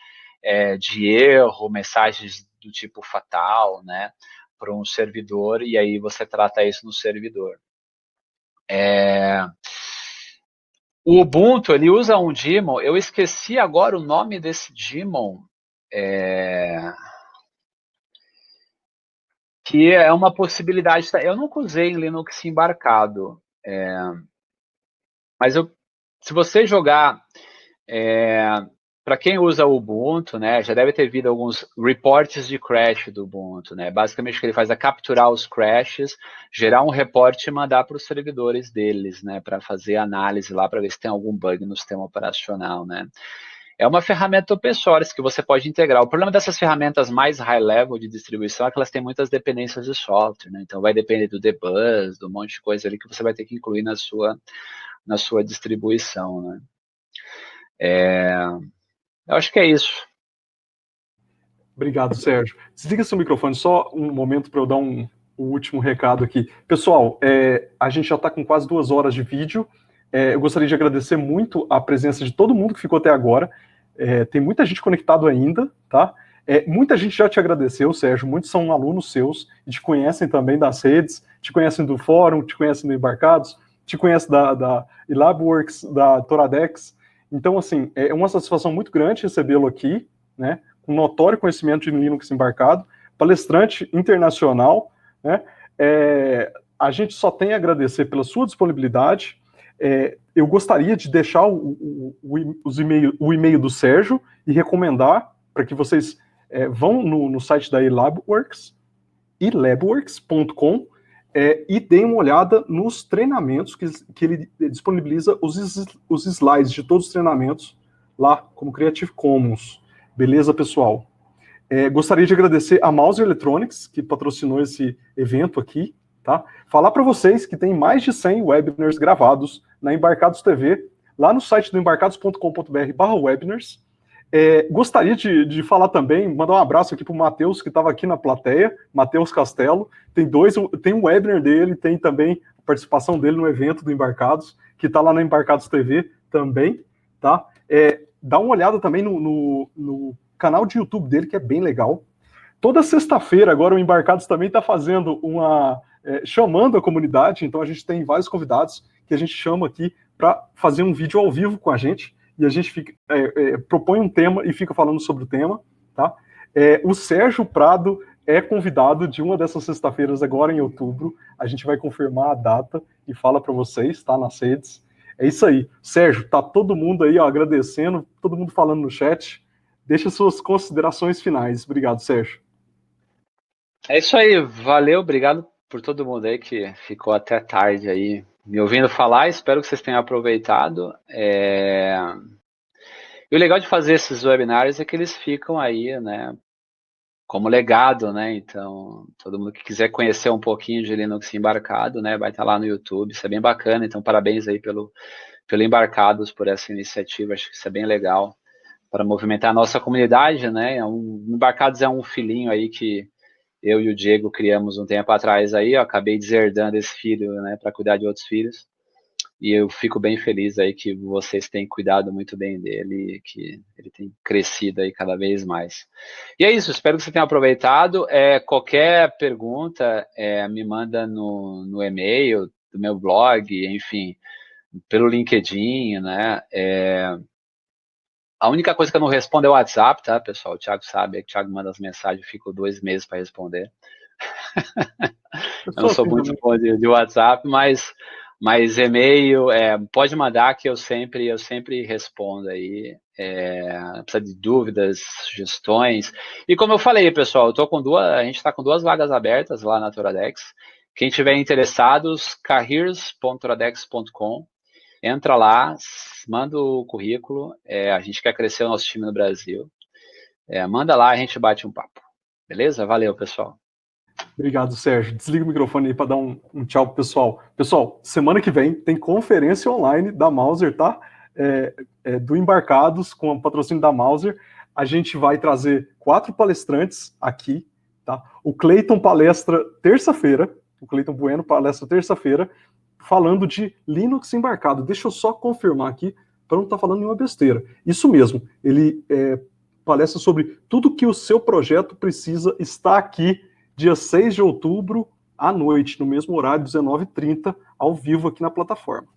de erro, mensagens do tipo fatal, né, para um servidor, e aí você trata isso no servidor. O Ubuntu, ele usa um daemon, eu esqueci agora o nome desse daemon, que é uma possibilidade. Eu nunca usei em Linux embarcado, mas se você jogar, para quem usa o Ubuntu, né, já deve ter visto alguns reportes de crash do Ubuntu, né? Basicamente o que ele faz é capturar os crashes, gerar um reporte e mandar para os servidores deles, né, para fazer análise lá para ver se tem algum bug no sistema operacional, né? É uma ferramenta open source que você pode integrar. O problema dessas ferramentas mais high level de distribuição é que elas têm muitas dependências de software, né? Então vai depender do debug, do monte de coisa ali que você vai ter que incluir na sua distribuição, né? Eu acho que é isso. Obrigado, Sérgio. Desliga seu microfone, só um momento para eu dar um último recado aqui. Pessoal, a gente já está com quase 2 horas de vídeo. Eu gostaria de agradecer muito a presença de todo mundo que ficou até agora. Tem muita gente conectado ainda, tá? Muita gente já te agradeceu, Sérgio. Muitos são alunos seus e te conhecem também das redes, te conhecem do fórum, te conhecem do Embarcados, te conhecem da Labworks, da Toradex. Então, assim, é uma satisfação muito grande recebê-lo aqui, né? Com notório conhecimento de Linux embarcado, palestrante internacional, né? a gente só tem a agradecer pela sua disponibilidade. Eu gostaria de deixar o e-mail do Sérgio e recomendar para que vocês vão no site da eLabWorks, elabworks.com, e deem uma olhada nos treinamentos que ele disponibiliza, os slides de todos os treinamentos lá, como Creative Commons. Beleza, pessoal? Gostaria de agradecer a Mouser Electronics, que patrocinou esse evento aqui, tá? Falar para vocês que tem mais de 100 webinars gravados na Embarcados TV, lá no site do embarcados.com.br/webinars. Gostaria de falar também, mandar um abraço aqui para o Matheus, que estava aqui na plateia, Matheus Castelo. Tem um webinar dele, tem também a participação dele no evento do Embarcados, que está lá na Embarcados TV também, tá? Dá uma olhada também no canal de YouTube dele, que é bem legal. Toda sexta-feira, agora o Embarcados também está fazendo chamando a comunidade, então a gente tem vários convidados que a gente chama aqui para fazer um vídeo ao vivo com a gente, e a gente propõe um tema e fica falando sobre o tema, tá? O Sérgio Prado é convidado de uma dessas sexta-feiras agora em outubro, a gente vai confirmar a data e fala para vocês, tá, nas redes. É isso aí. Sérgio, tá todo mundo aí, ó, agradecendo, todo mundo falando no chat. Deixa suas considerações finais. Obrigado, Sérgio. É isso aí, valeu, obrigado por todo mundo aí que ficou até tarde aí me ouvindo falar, espero que vocês tenham aproveitado. E o legal de fazer esses webinários é que eles ficam aí, né, como legado, né, então todo mundo que quiser conhecer um pouquinho de Linux Embarcado, né, vai estar lá no YouTube, isso é bem bacana, então parabéns aí pelo Embarcados por essa iniciativa, acho que isso é bem legal para movimentar a nossa comunidade, né, Embarcados é um filhinho aí que eu e o Diego criamos um tempo atrás aí, eu acabei deserdando esse filho, né, para cuidar de outros filhos, e eu fico bem feliz aí que vocês têm cuidado muito bem dele, que ele tem crescido aí cada vez mais. E é isso, espero que você tenha aproveitado. Qualquer pergunta, me manda no e-mail do meu blog, enfim, pelo LinkedIn, né, a única coisa que eu não respondo é o WhatsApp, tá, pessoal? O Thiago sabe, o Thiago manda as mensagens, eu fico 2 meses para responder. Eu não sou muito bom de WhatsApp, mas e-mail, pode mandar que eu sempre respondo aí. Precisa de dúvidas, sugestões. E como eu falei, pessoal, a gente está com 2 vagas abertas lá na Toradex. Quem tiver interessados, careers.toradex.com. Entra lá, manda o currículo, a gente quer crescer o nosso time no Brasil. Manda lá, a gente bate um papo. Beleza? Valeu, pessoal. Obrigado, Sérgio. Desliga o microfone aí para dar um tchau pro pessoal. Pessoal, semana que vem tem conferência online da Mouser, tá? Do Embarcados, com o patrocínio da Mouser. A gente vai trazer 4 palestrantes aqui, tá? O Cleiton palestra terça-feira, o Cleiton Bueno palestra terça-feira, falando de Linux embarcado. Deixa eu só confirmar aqui, para não estar falando nenhuma besteira. Isso mesmo, ele palestra sobre tudo que o seu projeto precisa, está aqui, dia 6 de outubro, à noite, no mesmo horário, 19h30, ao vivo aqui na plataforma.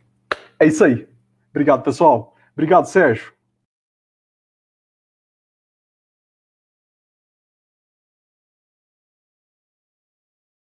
É isso aí. Obrigado, pessoal. Obrigado, Sérgio.